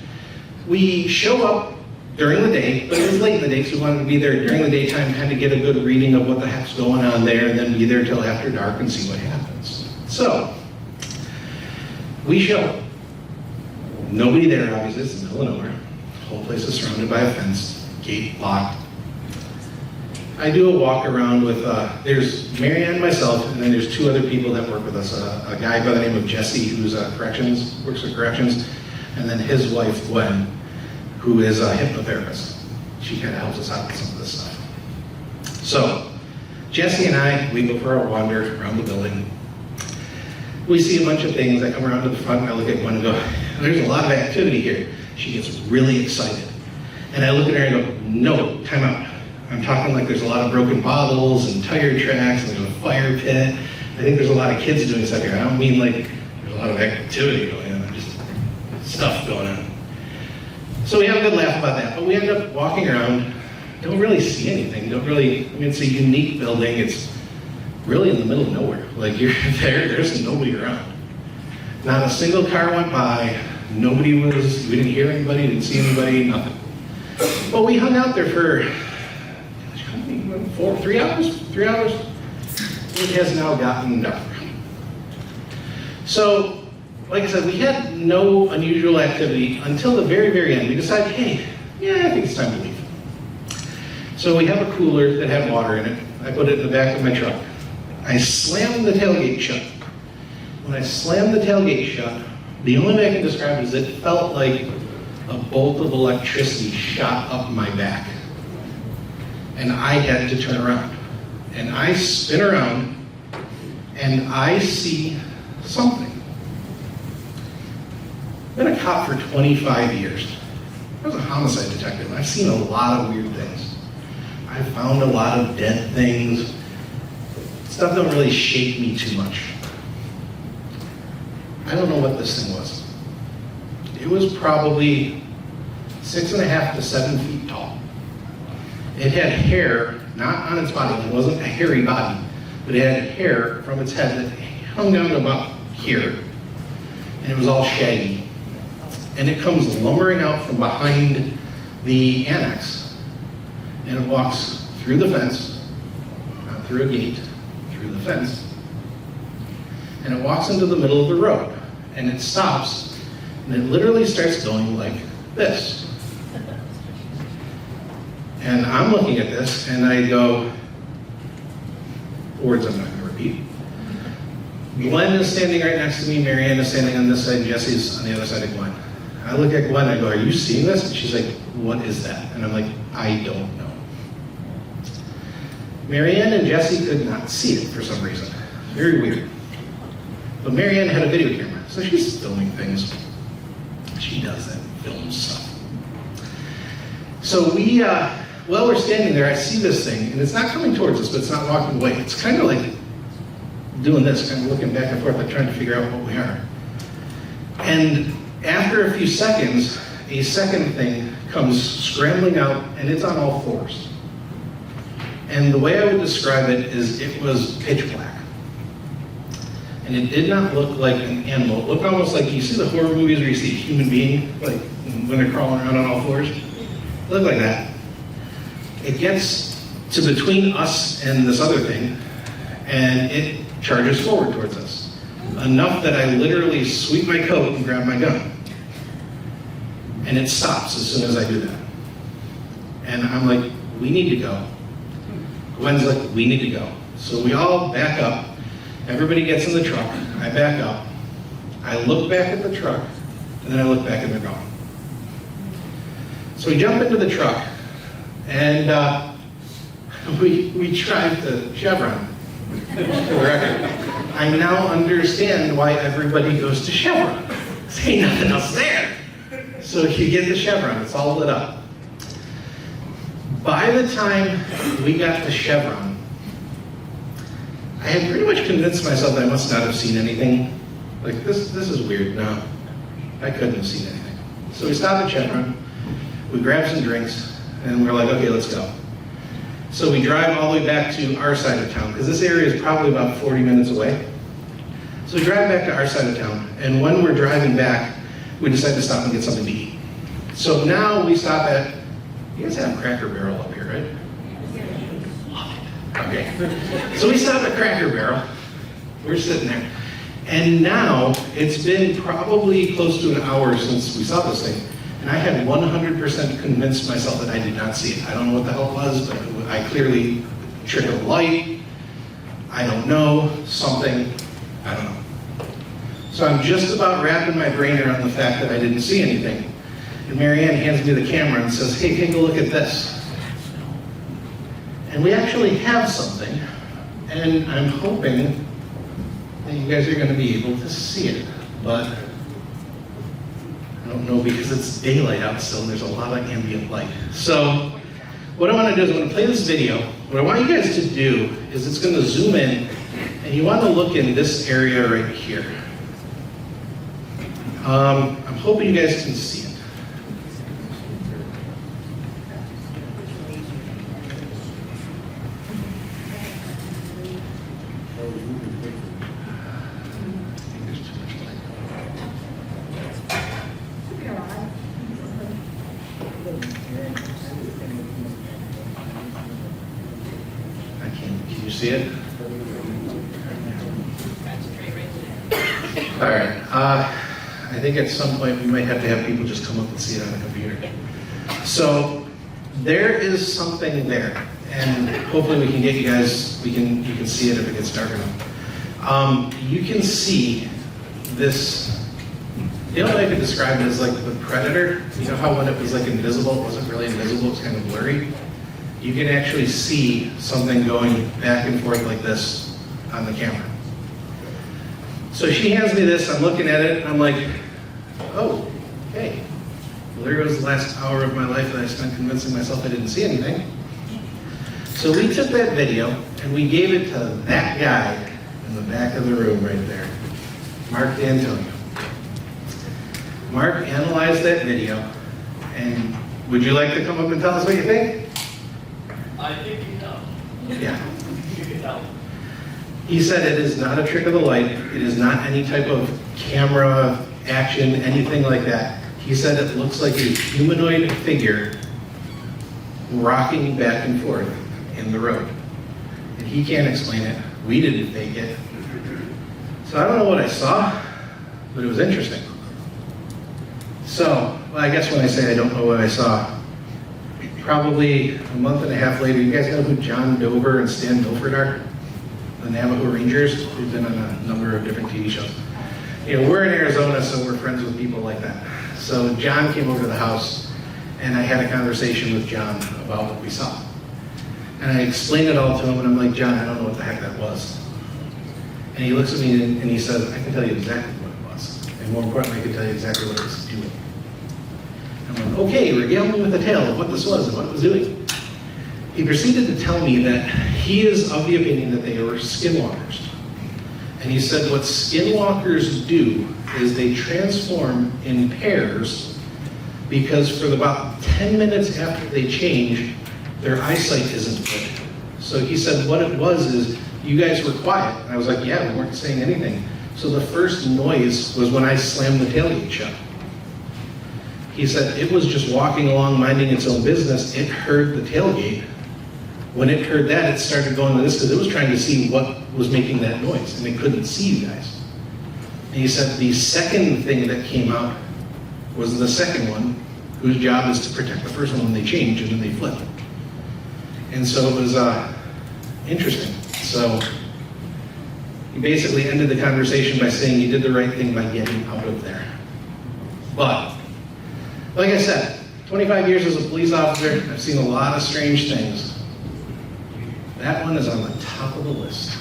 We show up during the day, but it was late in the day, so we wanted to be there during the daytime, kind of get a good reading of what the heck's going on there, and then be there till after dark and see what happens. So, we show up. Nobody there, obviously, it's in the middle of nowhere. The whole place is surrounded by a fence, gate locked. I do a walk around with, there's Mary Ann and myself, and then there's 2 other people that work with us. A guy by the name of Jesse, who's works at corrections, and then his wife, Gwen, who is a hypnotherapist. She kind of helps us out with some of this stuff. So, Jesse and I, we go for our wander around the building. We see a bunch of things. I come around to the front and I look at Gwen and go, there's a lot of activity here. She gets really excited. And I look at her and go, no, time out. I'm talking like there's a lot of broken bottles and tire tracks and there's a fire pit. I think there's a lot of kids doing stuff here. I don't mean like there's a lot of activity going on, just stuff going on. So we have a good laugh about that, but we end up walking around, don't really see anything, it's a unique building, it's really in the middle of nowhere. Like you're there's nobody around. Not a single car went by, we didn't hear anybody, didn't see anybody, nothing. But we hung out there for 3 hours? 3 hours? It has now gotten dark. So, like I said, we had no unusual activity until the very, very end. We decided, hey, yeah, I think it's time to leave. So we have a cooler that had water in it. I put it in the back of my truck. I slammed the tailgate shut. When I slammed the tailgate shut, the only way I can describe it is it felt like a bolt of electricity shot up my back. And I had to turn around. And I spin around, and I see something. I've been a cop for 25 years. I was a homicide detective, and I've seen a lot of weird things. I've found a lot of dead things. Stuff don't really shake me too much. I don't know what this thing was. It was probably 6.5 to 7 feet tall. It had hair, not on its body. It wasn't a hairy body, but it had hair from its head that hung down to about here, and it was all shaggy. And it comes lumbering out from behind the annex, and it walks through the fence, not through a gate, through the fence, and it walks into the middle of the road, and it stops, and it literally starts going like this. And I'm looking at this, and I go, words I'm not going to repeat. Glenn is standing right next to me, Marianne is standing on this side, Jesse's on the other side of Glenn. I look at Glenn, I go, are you seeing this? And she's like, what is that? And I'm like, I don't know. Marianne and Jesse could not see it for some reason. Very weird. But Marianne had a video camera, so she's filming things. She does that, film stuff. So while we're standing there, I see this thing, and it's not coming towards us, but it's not walking away. It's kind of like doing this, kind of looking back and forth, like trying to figure out what we are. And after a few seconds, a second thing comes scrambling out, and it's on all fours. And the way I would describe it is it was pitch black. And it did not look like an animal. It looked almost like, you see the horror movies where you see a human being, like when they're crawling around on all fours? It looked like that. It gets to between us and this other thing, and it charges forward towards us. Enough that I literally sweep my coat and grab my gun. And it stops as soon as I do that. And I'm like, we need to go. Gwen's like, we need to go. So we all back up. Everybody gets in the truck. I back up. I look back at the truck, and then I look back and they're gone. So we jump into the truck, and we drive to Chevron. For the record. I now understand why everybody goes to Chevron. There ain't nothing else there. So you get to Chevron, it's all lit up. By the time we got to Chevron, I had pretty much convinced myself that I must not have seen anything. Like, this is weird. No, I couldn't have seen anything. So we stopped at Chevron, we grabbed some drinks, and we're like, okay, let's go. So we drive all the way back to our side of town, because this area is probably about 40 minutes away. So we drive back to our side of town, and when we're driving back, we decide to stop and get something to eat. So now we stop at, you guys have Cracker Barrel up here, right? Love it. Okay. So we stop at Cracker Barrel. We're sitting there. And now it's been probably close to an hour since we saw this thing. And I had 100% convinced myself that I did not see it. I don't know what the hell it was, but I clearly triggered a light. I don't know, something, I don't know. So I'm just about wrapping my brain around the fact that I didn't see anything. And Marianne hands me the camera and says, hey, take a look at this. And we actually have something, and I'm hoping that you guys are going to be able to see it. But I don't know, because it's daylight out still, and there's a lot of ambient light. So what I want to do is I'm going to play this video. What I want you guys to do is it's going to zoom in, and you want to look in this area right here. I'm hoping you guys can see it. Can you see it? All right. I think at some point we might have to have people just come up and see it on the computer. So there is something there, and hopefully we can get you guys, you can see it if it gets dark enough. You can see this, you know what I could describe it as like the Predator? You know how when it was like invisible, it wasn't really invisible, it was kind of blurry? You can actually see something going back and forth like this on the camera. So she hands me this, I'm looking at it, and I'm like, oh, hey. Well, there goes the last hour of my life that I spent convincing myself I didn't see anything. So we took that video, and we gave it to that guy in the back of the room right there, Mark D'Antonio. Mark analyzed that video, and would you like to come up and tell us what you think? I think you know. Yeah. You can tell. He said it is not a trick of the light. It is not any type of camera action, anything like that. He said it looks like a humanoid figure rocking back and forth in the road. And he can't explain it. We didn't fake it. So I don't know what I saw, but it was interesting. So, well, I guess when I say I don't know what I saw, probably a month and a half later, you guys know who John Dover and Stan Milford are? The Navajo Rangers, who've been on a number of different TV shows. You know, we're in Arizona, so we're friends with people like that. So John came over to the house, and I had a conversation with John about what we saw. And I explained it all to him, and I'm like, John, I don't know what the heck that was. And he looks at me and he says, I can tell you exactly what it was. And more importantly, I can tell you exactly what it was doing. I'm like, okay, regale me with the tale of what this was and what it was doing. He proceeded to tell me that he is of the opinion that they were skinwalkers. And he said what skinwalkers do is they transform in pairs because for about 10 minutes after they change, their eyesight isn't good. So he said what it was is, you guys were quiet. And I was like, yeah, we weren't saying anything. So the first noise was when I slammed the tailgate shut. He said it was just walking along, minding its own business. It heard the tailgate. When it heard that, it started going to this because it was trying to see what was making that noise, and it couldn't see you guys. And he said the second thing that came out was the second one, whose job is to protect the first one when they change and then they flip. And so it was interesting. So he basically ended the conversation by saying you did the right thing by getting out of there. But, like I said, 25 years as a police officer, I've seen a lot of strange things. That one is on the top of the list.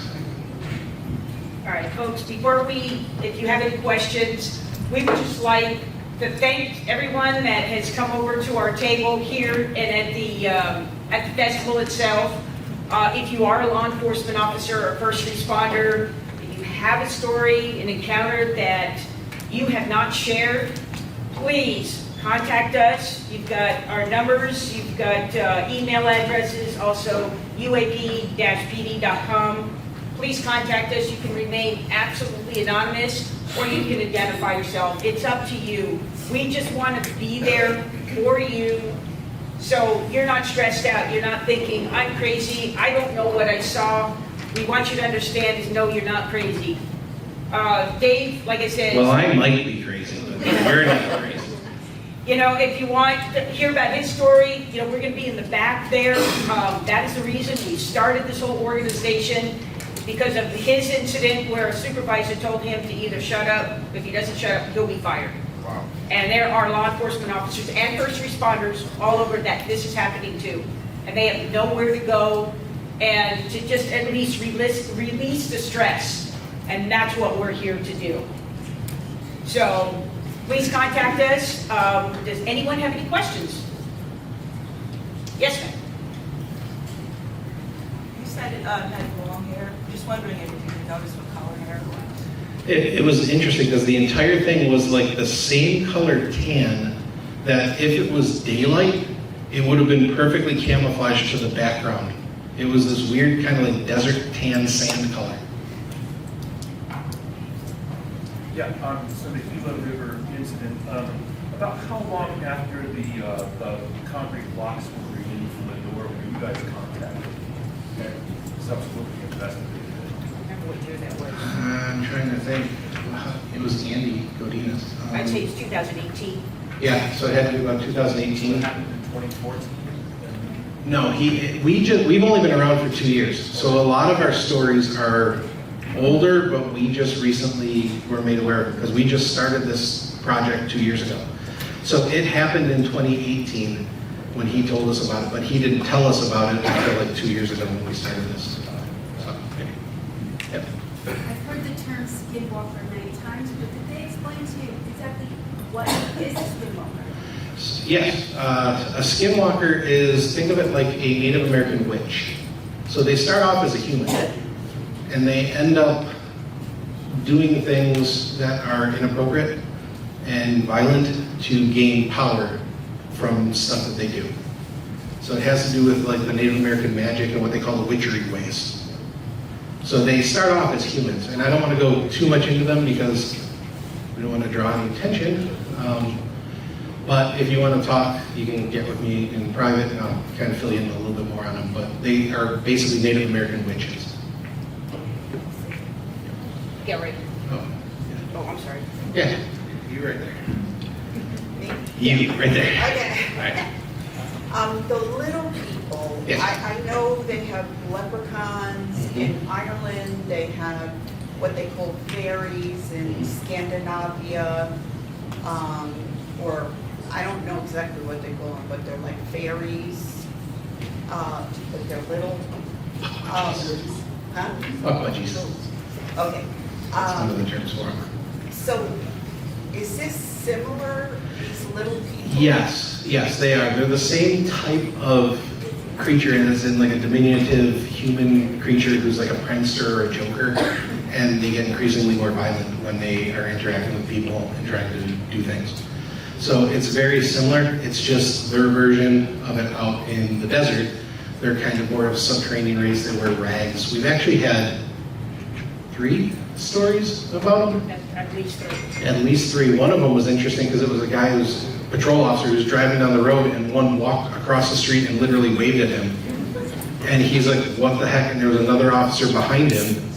All right, folks, if you have any questions, we would just like to thank everyone that has come over to our table here and at the festival itself. If you are a law enforcement officer or first responder, if you have a story, an encounter that you have not shared, please contact us. You've got our numbers, you've got email addresses, also uap-pd.com. Please contact us. You can remain absolutely anonymous or you can identify yourself. It's up to you. We just want to be there for you so you're not stressed out. You're not thinking, I'm crazy, I don't know what I saw. We want you to understand is no, you're not crazy. Dave, like I said... Well, I might be crazy, but we're not crazy. You know, if you want to hear about his story, you know, we're going to be in the back there. That is the reason we started this whole organization, because of his incident where a supervisor told him to either shut up. If he doesn't shut up, he'll be fired. Wow. And there are law enforcement officers and first responders all over that this is happening to. And they have nowhere to go and to just at least release the stress. And that's what we're here to do. So please contact us. Does anyone have any questions? Yes, ma'am. You said it had long hair. Just wondering if you could notice what color hair it was. It was interesting because the entire thing was like the same color tan that if it was daylight, it would have been perfectly camouflaged to the background. It was this weird kind of like desert tan sand color. Yeah, so the Gila River incident, about how long after the concrete blocks were removed from the door were you guys contacted and subsequently investigated? Remember what year that was? I'm trying to think. It was Andy Godinez. I'd say it's 2018. Yeah, so it had to be about So it 2018. happened in 2014? No, we've only been around for 2 years. So a lot of our stories are older, but we just recently were made aware of it because we just started this project 2 years ago. So it happened in 2018 when he told us about it, but he didn't tell us about it until like 2 years ago when we started this. So, yep. I've heard the term skinwalker many times, but did they explain to you exactly what is a skinwalker? Yes, a skinwalker is, think of it like a Native American witch. So they start off as a human, and they end up doing things that are inappropriate and violent to gain power from stuff that they do. So it has to do with like the Native American magic and what they call the witchery ways. So they start off as humans, and I don't want to go too much into them because we don't want to draw any attention. But if you want to talk, you can get with me in private, and I'll kind of fill you in a little bit more on them. But they are basically Native American witches. Gary. Oh, Oh, I'm sorry. yeah, you right there. You right there. Okay. Right. The little people, Yes. I know they have leprechauns in Ireland, they have what they call fairies in Scandinavia, or I don't know exactly what they call them, but they're like fairies, but they're little. Huh? Fuck budgies. Okay. That's one of the terms for them. So, is this similar, these little people? Yes, they are. They're the same type of creature as in like a diminutive human creature who's like a prankster or a joker, and they get increasingly more violent when they are interacting with people and trying to do things. So it's very similar. It's just their version of it out in the desert. They're kind of more of a subterranean race. They wear rags. We've actually had 3 stories about them. At least 3. At least 3. One of them was interesting because it was a guy who's a patrol officer who's driving down the road, and one walked across the street and literally waved at him. And he's like, what the heck? And there was another officer behind him.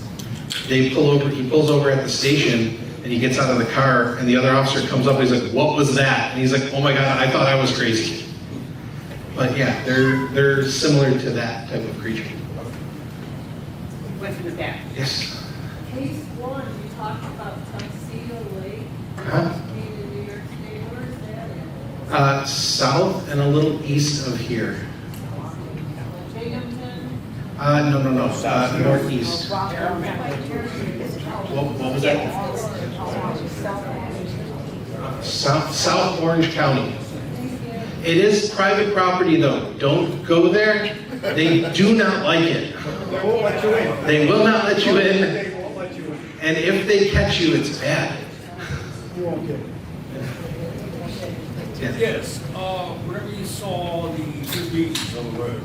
They pull over, he pulls over at the station, and he gets out of the car, and the other officer comes up and he's like, what was that? And he's like, oh my God, I thought I was crazy. But yeah, they're similar to that type of creature. Went from the back. Yes. Case 1, you talked about Tuxedo Lake, Huh? in New York State. Where is that at? South and a little east of here. Binghamton? No, northeast. What was that? South Orange County. It is private property though. Don't go there. They do not like it. They won't let you in. They will not let you in. They won't let you in. And if they catch you, it's bad. You won't get it. Yeah. Yes, whenever you saw the 2 bees on the road,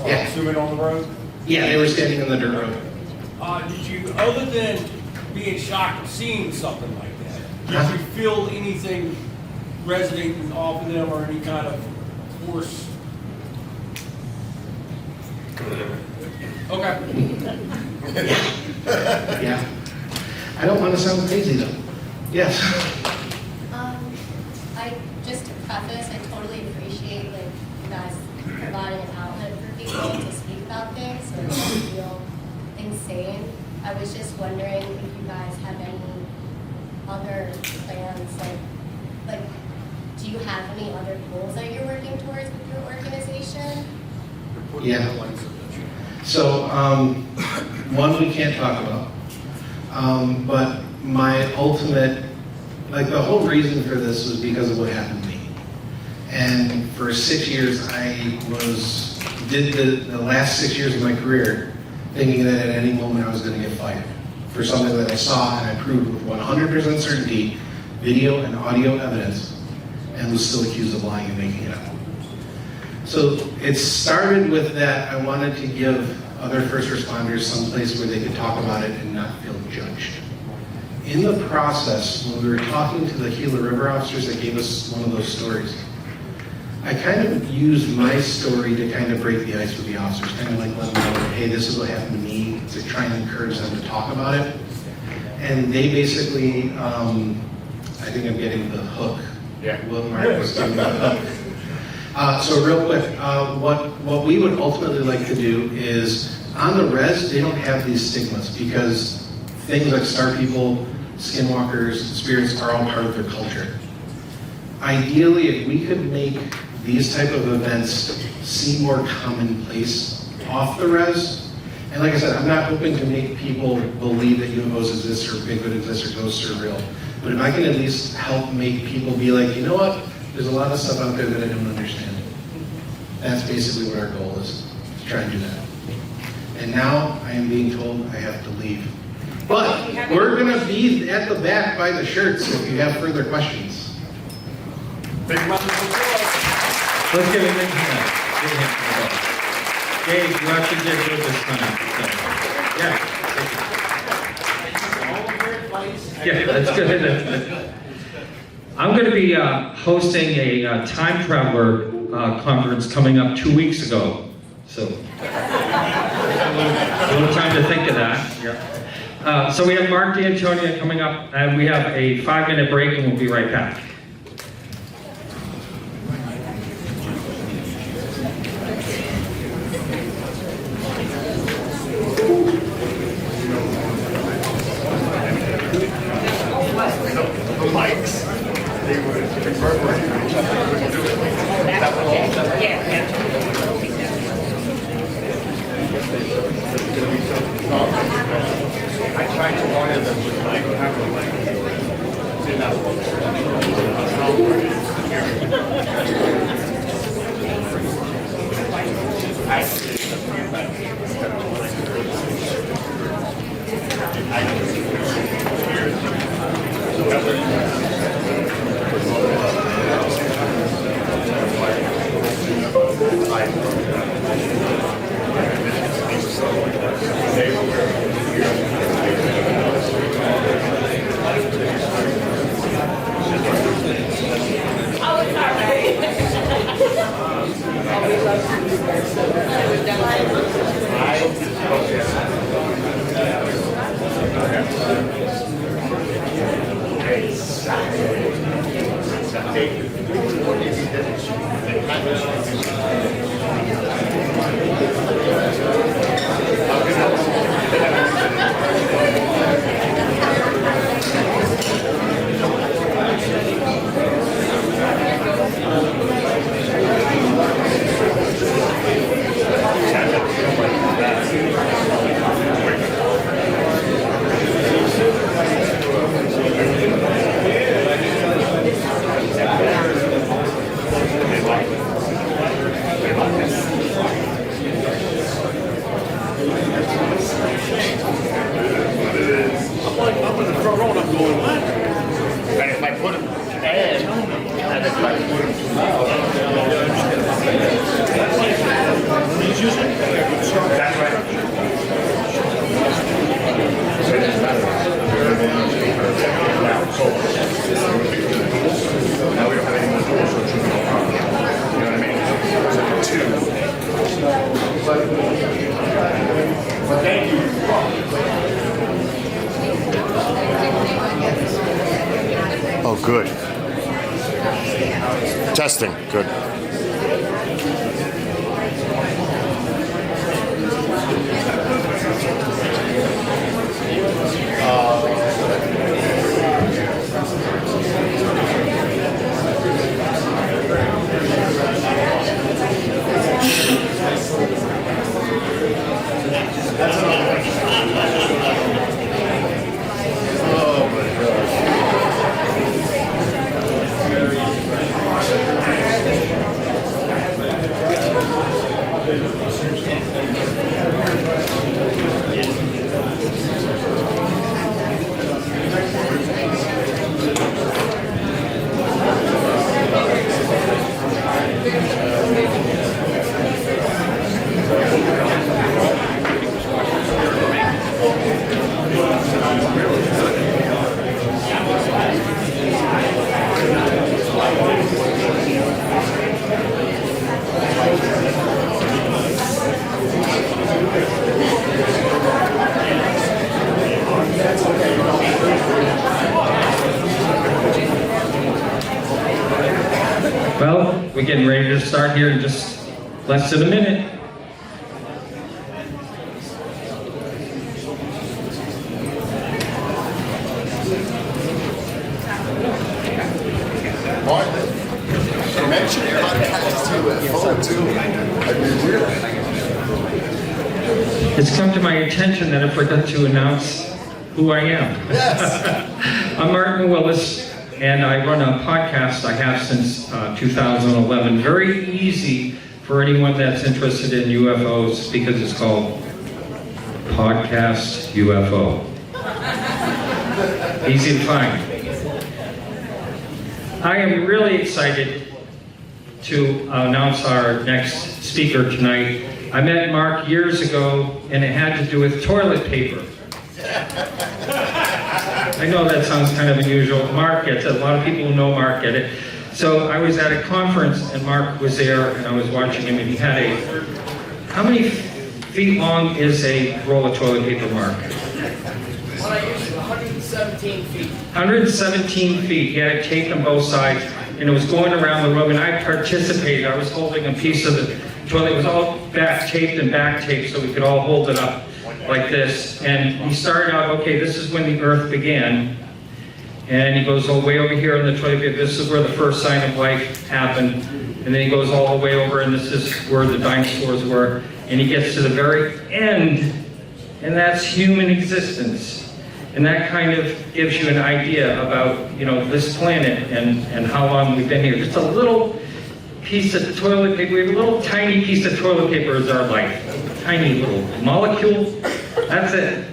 Yeah. Swimming on the road? Yeah, they were standing on the dirt road. did you, other than being shocked of seeing something like that, Huh? did you feel anything resonating off of them or any kind of force? Okay. Yeah. I don't want to sound crazy though. Yes. Just to preface, I totally appreciate like you guys providing an outlet for people to speak about things so it doesn't feel insane. I was just wondering if you guys have any other plans, like do you have any other goals that you're working towards with your organization? Yeah. So, one we can't talk about. But my ultimate, like the whole reason for this was because of what happened to me. And for 6 years, I did the last 6 years of my career thinking that at any moment I was going to get fired for something that I saw and I proved with 100% certainty, video and audio evidence, and was still accused of lying and making it up. So it started with that I wanted to give other first responders some place where they could talk about it and not feel judged. In the process, when we were talking to the Gila River officers that gave us one of those stories, I kind of used my story to kind of break the ice with the officers, kind of like let them know, hey, this is what happened to me, to try and encourage them to talk about it. And they basically, I think I'm getting the hook. Yeah. Will Mark was giving me the hook. So real quick, what we would ultimately like to do is, on the res, they don't have these stigmas because things like star people, skinwalkers, spirits are all part of their culture. Ideally, if we could make these type of events seem more commonplace off the res, and like I said, I'm not hoping to make people believe that UFOs exist or Bigfoot exists or ghosts are real, but if I can at least help make people be like, you know what, there's a lot of stuff out there that I don't understand. That's basically what our goal is, to try and do that. And now I am being told I have to leave. But we're gonna be at the back by the shirts if you have further questions. Big round of applause. Let's give a big hand. Big hand for the boss. Dave, you actually did good this time. So, yeah. Yeah, that's good. That's good. I'm going to be hosting a time traveler conference coming up 2 weeks ago. So, a little time to think of that. Yeah. So we have Mark D'Antonio coming up, and we have a 5-minute break, and we'll be right back. The mics, they would reverberate each other. They would do it. That's okay. Yeah. I tried to wire them with my camera mic. Did not work. Oh, good. Testing, good. Well, we're getting ready to start here in just less than a minute. Mention podcast UFO too. I mean, really. It's come to my attention that I forgot to announce who I am. Yes. I'm Martin Willis, and I run a podcast I have since 2011. Very easy for anyone that's interested in UFOs because it's called Podcast UFO. Easy to find. I am really excited to announce our next speaker tonight. I met Mark years ago, and it had to do with toilet paper. I know that sounds kind of unusual. Mark gets it. A lot of people who know Mark get it. So I was at a conference and Mark was there and I was watching him and he had a, how many feet long is a roll of toilet paper, Mark? What I used 117 feet. 117 feet. He had it taped on both sides and it was going around the room and I participated. I was holding a piece of the toilet. It was all back taped and back taped so we could all hold it up like this. And he started out, okay, this is when the earth began. And he goes all the way over here in the toilet paper. This is where the first sign of life happened. And then he goes all the way over and this is where the dinosaurs were. And he gets to the very end and that's human existence. And that kind of gives you an idea about, you know, this planet and how long we've been here. Just a little piece of toilet paper, we have a little tiny piece of toilet paper is our life. A tiny little molecule, that's it.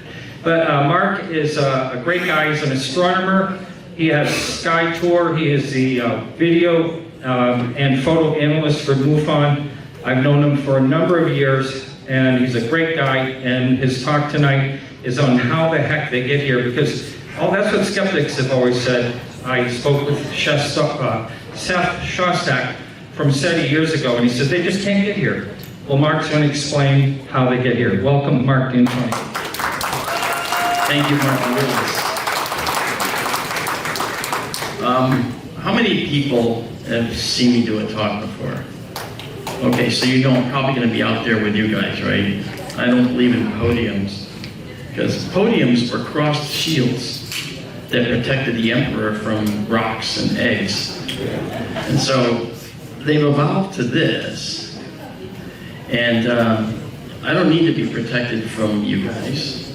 But Mark is a great guy, he's an astronomer. He has Sky Tour, he is the video and photo analyst for MUFON. I've known him for a number of years and he's a great guy and his talk tonight is on how the heck they get here because that's what skeptics have always said. I spoke with Seth Shostak from SETI years ago and he said they just can't get here. Well, Mark's going to explain how they get here. Welcome, Mark D'Antoni. Thank you, Mark, for doing this. How many people have seen me do a talk before? Okay, so you know I'm probably going to be out there with you guys, right? I don't believe in podiums, because podiums were crossed shields that protected the emperor from rocks and eggs. And so they've evolved to this, and I don't need to be protected from you guys.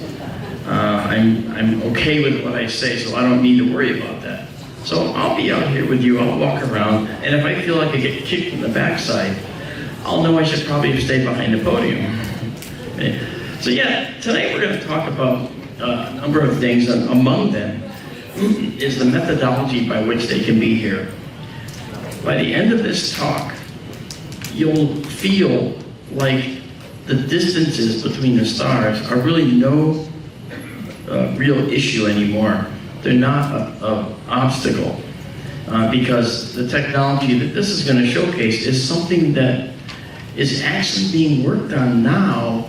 I'm okay with what I say, so I don't need to worry about that. So I'll be out here with you, I'll walk around, and if I feel like I get kicked in the backside, I'll know I should probably stay behind the podium. Okay. So yeah, tonight we're going to talk about a number of things, and among them is the methodology by which they can be here. By the end of this talk, you'll feel like the distances between the stars are really no real issue anymore. They're not an obstacle because the technology that this is going to showcase is something that is actually being worked on now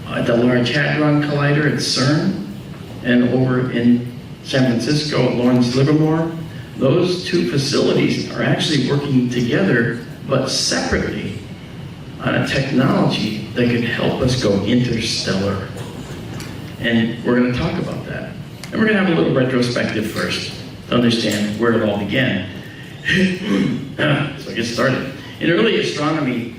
at the Large Hadron Collider at CERN and over in San Francisco at Lawrence Livermore. Those two facilities are actually working together but separately on a technology that could help us go interstellar. And we're going to talk about that. And we're going to have a little retrospective first to understand where it all began. So I get started. In early astronomy,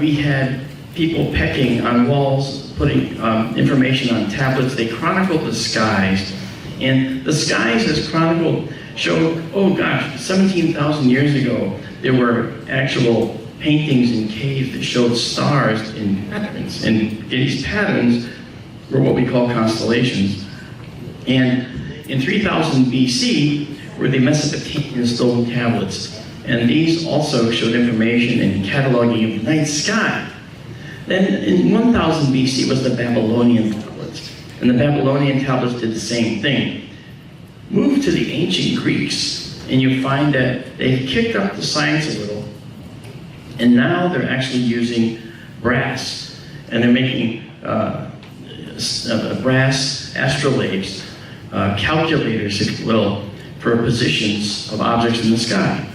we had people pecking on walls, putting information on tablets. They chronicled the skies. And the skies, as chronicled, show, oh gosh, 17,000 years ago, there were actual paintings in caves that showed stars in patterns. And these patterns were what we call constellations. And in 3000 BC were the Mesopotamian stone tablets. And these also showed information and cataloging of the night sky. Then in 1000 BC was the Babylonian tablets. And the Babylonian tablets did the same thing. Move to the ancient Greeks, and you find that they've kicked up the science a little. And now they're actually using brass. And they're making brass astrolabes, calculators, if you will, for positions of objects in the sky.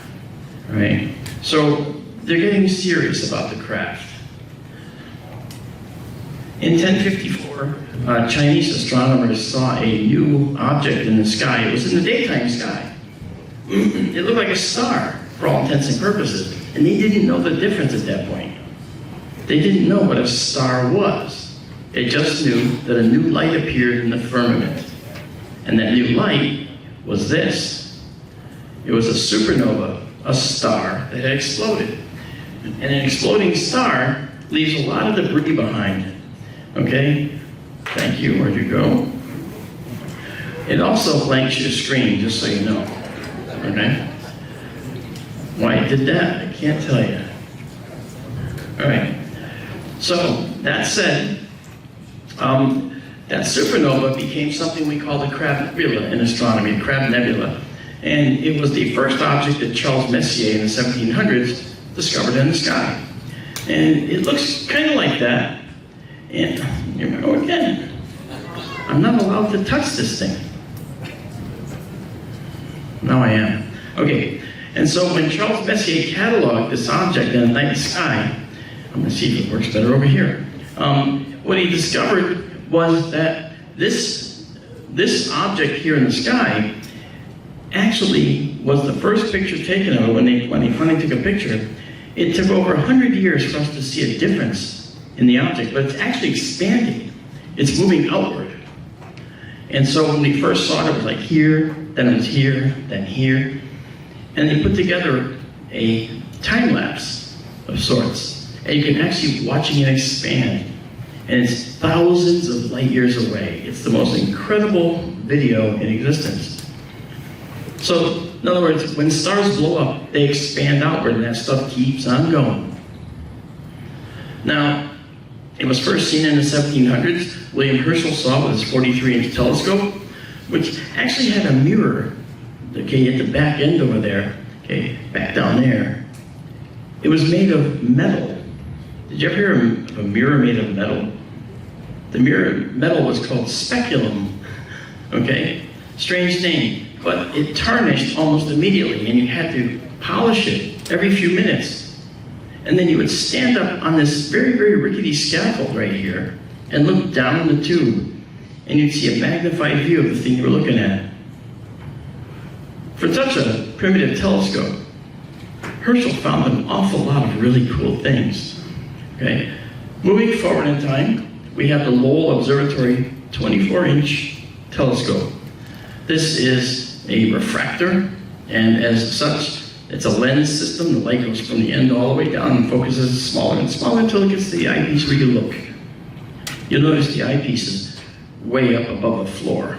Right? So they're getting serious about the craft. In 1054, Chinese astronomers saw a new object in the sky. It was in the daytime sky. It looked like a star for all intents and purposes. And they didn't know the difference at that point. They didn't know what a star was. They just knew that a new light appeared in the firmament. And that new light was this. It was a supernova, a star that had exploded. And an exploding star leaves a lot of debris behind. Okay? Thank you. Where'd you go? It also blanks your screen, just so you know. Okay? Why it did that, I can't tell you. All right. So, that said, that supernova became something we call the Crab Nebula in astronomy, Crab Nebula. And it was the first object that Charles Messier in the 1700s discovered in the sky. And it looks kind of like that. And here we go again. I'm not allowed to touch this thing. Now I am. Okay, and so when Charles Messier cataloged this object in the night sky, I'm going to see if it works better over here. What he discovered was that this object here in the sky actually was the first picture taken of it when they finally took a picture. It took over 100 years for us to see a difference in the object, but it's actually expanding. It's moving outward. And so when we first saw it, it was like here, then it was here, then here. And they put together a time lapse of sorts. And you can actually watching it expand. And it's thousands of light years away. It's the most incredible video in existence. So, in other words, when stars blow up, they expand outward and that stuff keeps on going. Now, it was first seen in the 1700s. William Herschel saw it with his 43-inch telescope, which actually had a mirror, okay, at the back end over there, okay, back down there. It was made of metal. Did you ever hear of a mirror made of metal? The metal was called speculum, okay? Strange name, but it tarnished almost immediately, and you had to polish it every few minutes. And then you would stand up on this very, very rickety scaffold right here and look down the tube, and you'd see a magnified view of the thing you were looking at. For such a primitive telescope, Herschel found an awful lot of really cool things. Okay? Moving forward in time, we have the Lowell Observatory 24-inch telescope. This is a refractor, and as such, it's a lens system. The light goes from the end all the way down and focuses smaller and smaller until it gets to the eyepiece where you look. You'll notice the eyepiece is way up above the floor.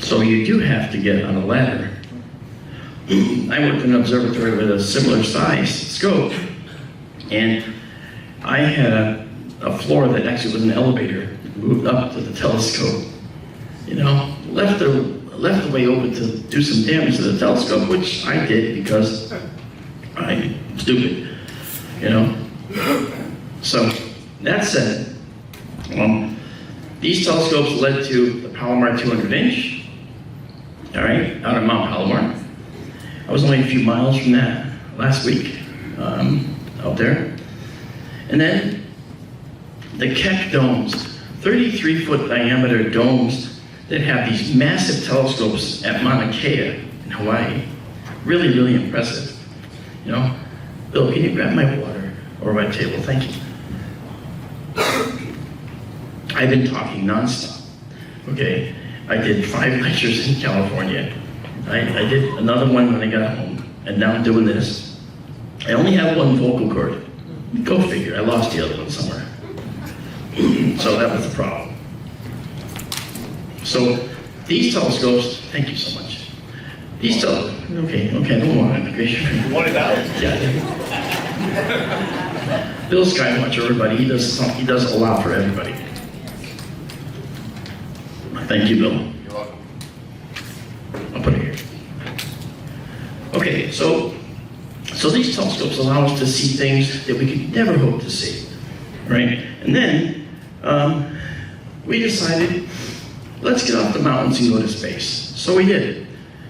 So you do have to get on a ladder. I worked in an observatory with a similar size scope, and I had a floor that actually was an elevator, moved up to the telescope. You know, left the way over to do some damage to the telescope, which I did because I'm stupid, you know. So, that said, these telescopes led to the Palomar 200-inch, all right, out of Mount Palomar. I was only a few miles from that last week, out there. And then the Keck domes, 33-foot diameter domes that have these massive telescopes at Mauna Kea in Hawaii. Really, really impressive. You know, Bill, can you grab my water over my table? Thank you. I've been talking nonstop. Okay, I did 5 lectures in California. I did another one when I got home, and now I'm doing this. I only have one vocal cord. Go figure, I lost the other one somewhere. So that was the problem. So these telescopes, thank you so much. These telescopes, okay, I don't want it. You want it out? Yeah. Bill's kind of much everybody. He does a lot for everybody. Thank you, Bill. You're welcome. I'll put it here. Okay, so these telescopes allow us to see things that we could never hope to see, right? And then we decided, let's get off the mountains and go to space. So we did.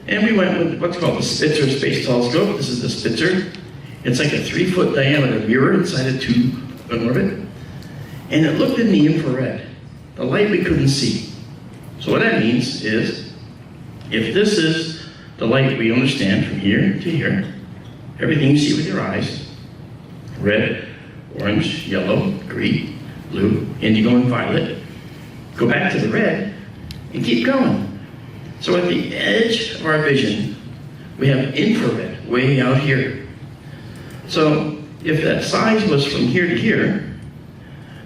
And we went with what's called the Spitzer Space Telescope. This is the Spitzer. It's like a 3-foot diameter mirror inside a tube in orbit. And it looked in the infrared, the light we couldn't see. So what that means is, if this is the light we understand from here to here, everything you see with your eyes, red, orange, yellow, green, blue, indigo, and violet, go back to the red and keep going. So at the edge of our vision, we have infrared way out here. So if that size was from here to here,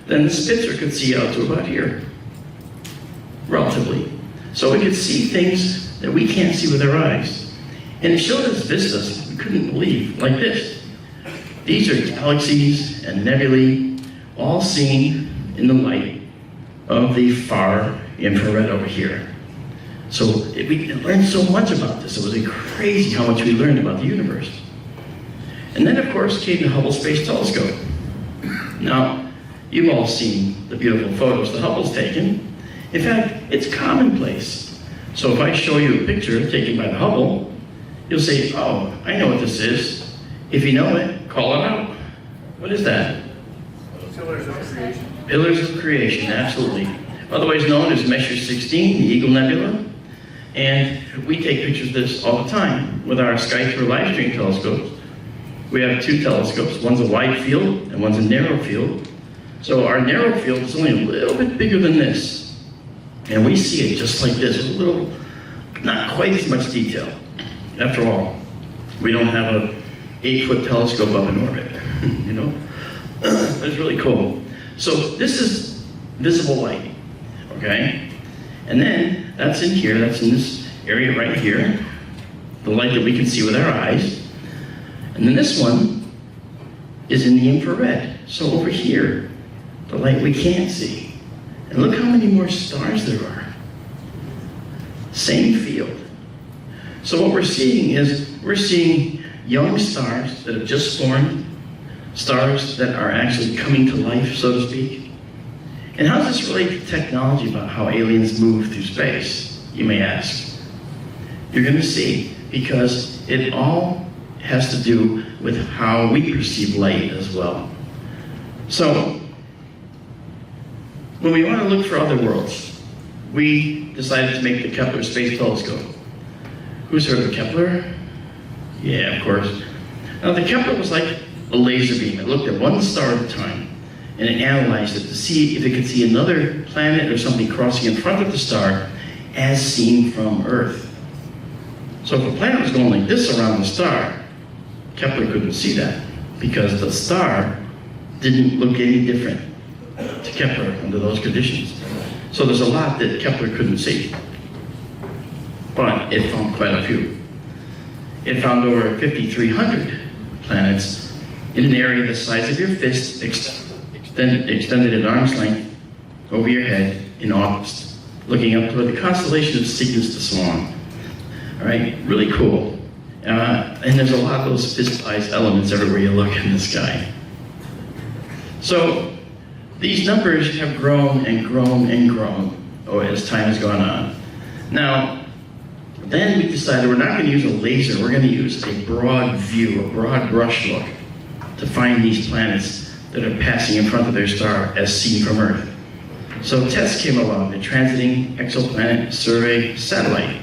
then the Spitzer could see out to about here, relatively. So we could see things that we can't see with our eyes. And it showed us vistas we couldn't believe, like this. These are galaxies and nebulae, all seen in the light of the far infrared over here. So we learned so much about this. It was crazy how much we learned about the universe. And then, of course, came the Hubble Space Telescope. Now, you've all seen the beautiful photos that Hubble's taken. In fact, it's commonplace. So if I show you a picture taken by the Hubble, you'll say, oh, I know what this is. If you know it, call it out. What is that? Pillars of creation. Pillars of creation, absolutely. Otherwise known as Measure 16, the Eagle Nebula. And we take pictures of this all the time with our Sky-Through live stream telescopes. We have two telescopes. One's a wide field and one's a narrow field. So our narrow field is only a little bit bigger than this. And we see it just like this, a little, not quite as much detail. After all, we don't have a 8-foot telescope up in orbit, you know? It's really cool. So this is visible light, okay? And then that's in here, that's in this area right here, the light that we can see with our eyes. And then this one is in the infrared. So over here, the light we can't see. And look how many more stars there are. Same field. So what we're seeing is, we're seeing young stars that have just formed, stars that are actually coming to life, so to speak. And how does this relate to technology about how aliens move through space, you may ask? You're going to see, because it all has to do with how we perceive light as well. So, when we want to look for other worlds, we decided to make the Kepler Space Telescope. Who's heard of Kepler? Yeah, of course. Now, the Kepler was like a laser beam. It looked at one star at a time, and it analyzed it to see if it could see another planet or something crossing in front of the star as seen from Earth. So if a planet was going like this around the star, Kepler couldn't see that because the star didn't look any different to Kepler under those conditions. So there's a lot that Kepler couldn't see, but it found quite a few. It found over 5,300 planets in an area the size of your fist, extended at arm's length over your head in August, looking up toward the constellation of Cygnus the Swan. All right, really cool. And there's a lot of those fist-sized elements everywhere you look in the sky. So these numbers have grown and grown and grown as time has gone on. Now, then we decided we're not going to use a laser, we're going to use a broad view, a broad brush look to find these planets that are passing in front of their star as seen from Earth. So TESS came along, the Transiting Exoplanet Survey Satellite.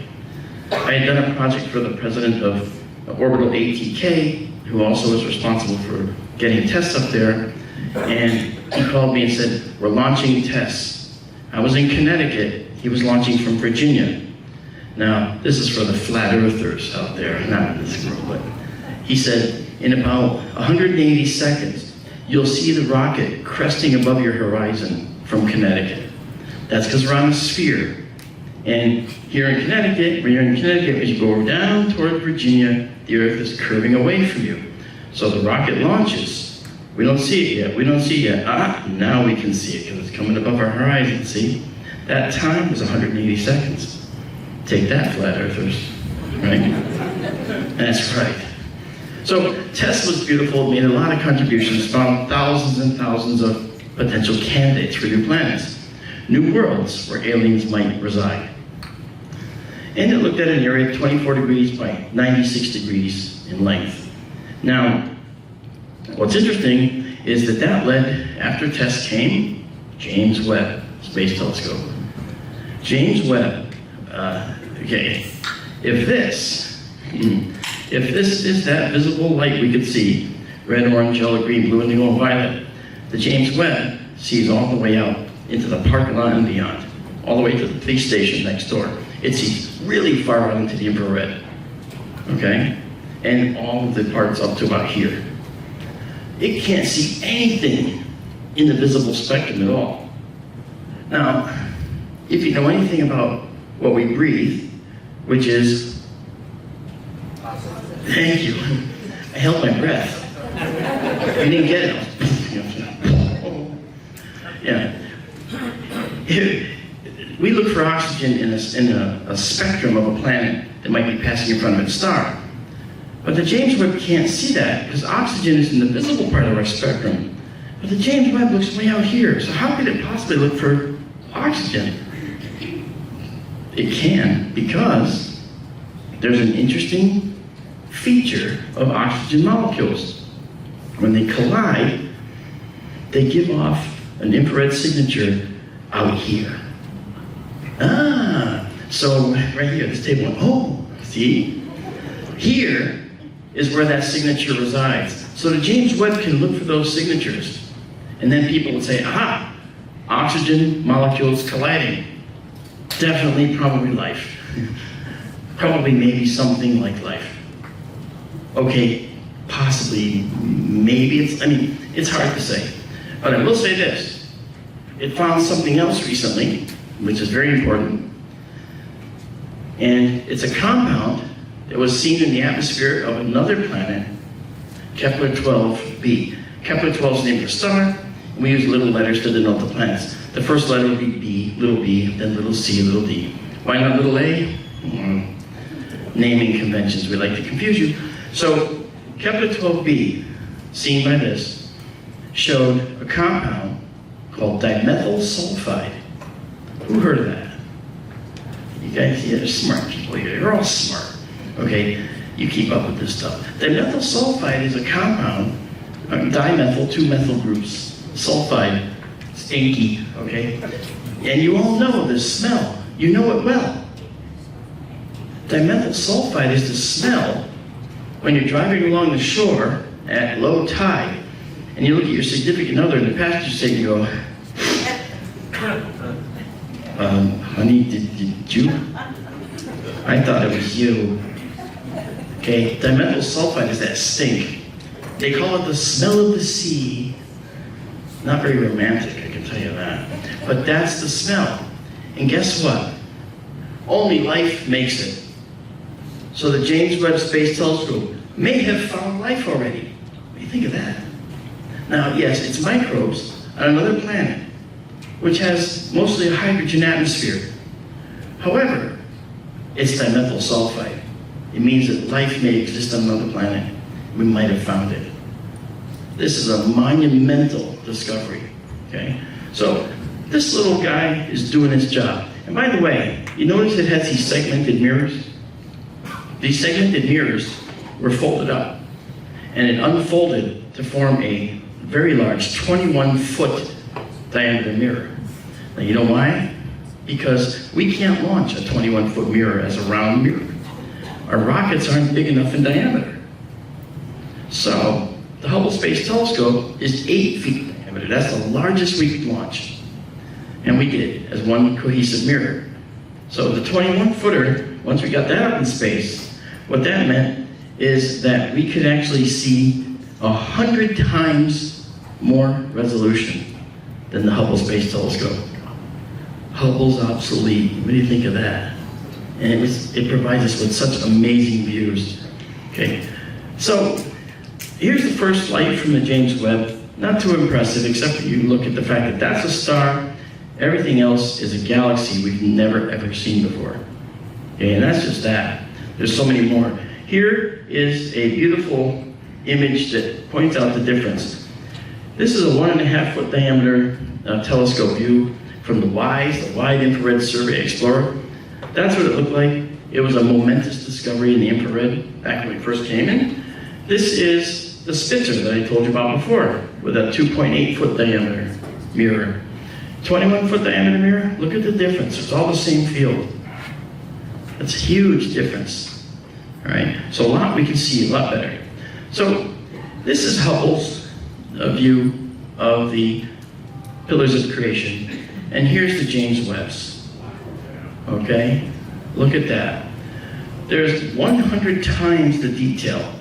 I had done a project for the president of Orbital ATK, who also was responsible for getting TESS up there, and he called me and said, we're launching TESS. I was in Connecticut, he was launching from Virginia. Now, this is for the flat earthers out there, not in this group, but he said, in about 180 seconds, you'll see the rocket cresting above your horizon from Connecticut. That's because we're on a sphere. And here in Connecticut, when you're in Connecticut, as you go down toward Virginia, the Earth is curving away from you. So the rocket launches. We don't see it yet. We don't see it yet. Now we can see it because it's coming above our horizon, see? That time was 180 seconds. Take that, flat earthers, right? That's right. So TESS was beautiful, made a lot of contributions, found thousands and thousands of potential candidates for new planets, new worlds where aliens might reside. And it looked at an area 24 degrees by 96 degrees in length. Now, what's interesting is that led, after TESS came, James Webb Space Telescope. James Webb, okay, if this is that visible light we could see, red, orange, yellow, green, blue, indigo, and violet, the James Webb sees all the way out into the parking lot and beyond, all the way to the police station next door. It sees really far out into the infrared, okay? And all of the parts up to about here. It can't see anything in the visible spectrum at all. Now, if you know anything about what we breathe, which is, thank you, I held my breath. You didn't get it. Yeah. we look for oxygen in a spectrum of a planet that might be passing in front of its star. But the James Webb can't see that because oxygen is in the visible part of our spectrum. But the James Webb looks way out here, so how could it possibly look for oxygen? It can, because there's an interesting feature of oxygen molecules. When they collide, they give off an infrared signature out here. So right here, this table, oh, see? Here is where that signature resides. So the James Webb can look for those signatures. And then people would say, aha, oxygen molecules colliding. Definitely, probably life. Probably maybe something like life. Okay, possibly, maybe it's hard to say. But I will say this. It found something else recently, which is very important. And it's a compound that was seen in the atmosphere of another planet, Kepler-12b. Kepler-12 is named for star, and we use little letters to denote the planets. The first letter would be B, then little c, little d. Why not little a? Naming conventions, we like to confuse you. So Kepler-12b, seen by this, showed a compound called dimethyl sulfide. Who heard of that? You guys, yeah, they're smart people here. You're all smart. Okay, you keep up with this stuff. Dimethyl sulfide is a compound, dimethyl, two methyl groups, sulfide, stinky, okay? And you all know this smell. You know it well. Dimethyl sulfide is the smell when you're driving along the shore at low tide, and you look at your significant other in the passenger seat and you go, honey, did you? I thought it was you. Okay, dimethyl sulfide is that stink. They call it the smell of the sea. Not very romantic, I can tell you that. But that's the smell. And guess what? Only life makes it. So the James Webb Space Telescope may have found life already. What do you think of that? Now, yes, it's microbes on another planet, which has mostly a hydrogen atmosphere. However, it's dimethyl sulfide. It means that life may exist on another planet. We might have found it. This is a monumental discovery, okay? So this little guy is doing his job. And by the way, you notice it has these segmented mirrors? These segmented mirrors were folded up, and it unfolded to form a very large 21-foot diameter mirror. Now you know why? Because we can't launch a 21-foot mirror as a round mirror. Our rockets aren't big enough in diameter. So the Hubble Space Telescope is 8 feet in diameter. That's the largest we could launch. And we did it as one cohesive mirror. So the 21-footer, once we got that up in space, what that meant is that we could actually see 100 times more resolution than the Hubble Space Telescope. Hubble's obsolete. What do you think of that? And it provides us with such amazing views. Okay, so here's the first light from the James Webb. Not too impressive, except that you look at the fact that that's a star. Everything else is a galaxy we've never ever seen before. Okay, and that's just that. There's so many more. Here is a beautiful image that points out the difference. This is a 1.5-foot diameter telescope view from the WISE, the Wide Infrared Survey Explorer. That's what it looked like. It was a momentous discovery in the infrared back when we first came in. This is the Spitzer that I told you about before, with a 2.8-foot diameter mirror. 21-foot diameter mirror, look at the difference. It's all the same field. That's a huge difference. All right, so a lot we can see a lot better. So this is Hubble's view of the pillars of creation. And here's the James Webb's. Okay, look at that. There's 100 times the detail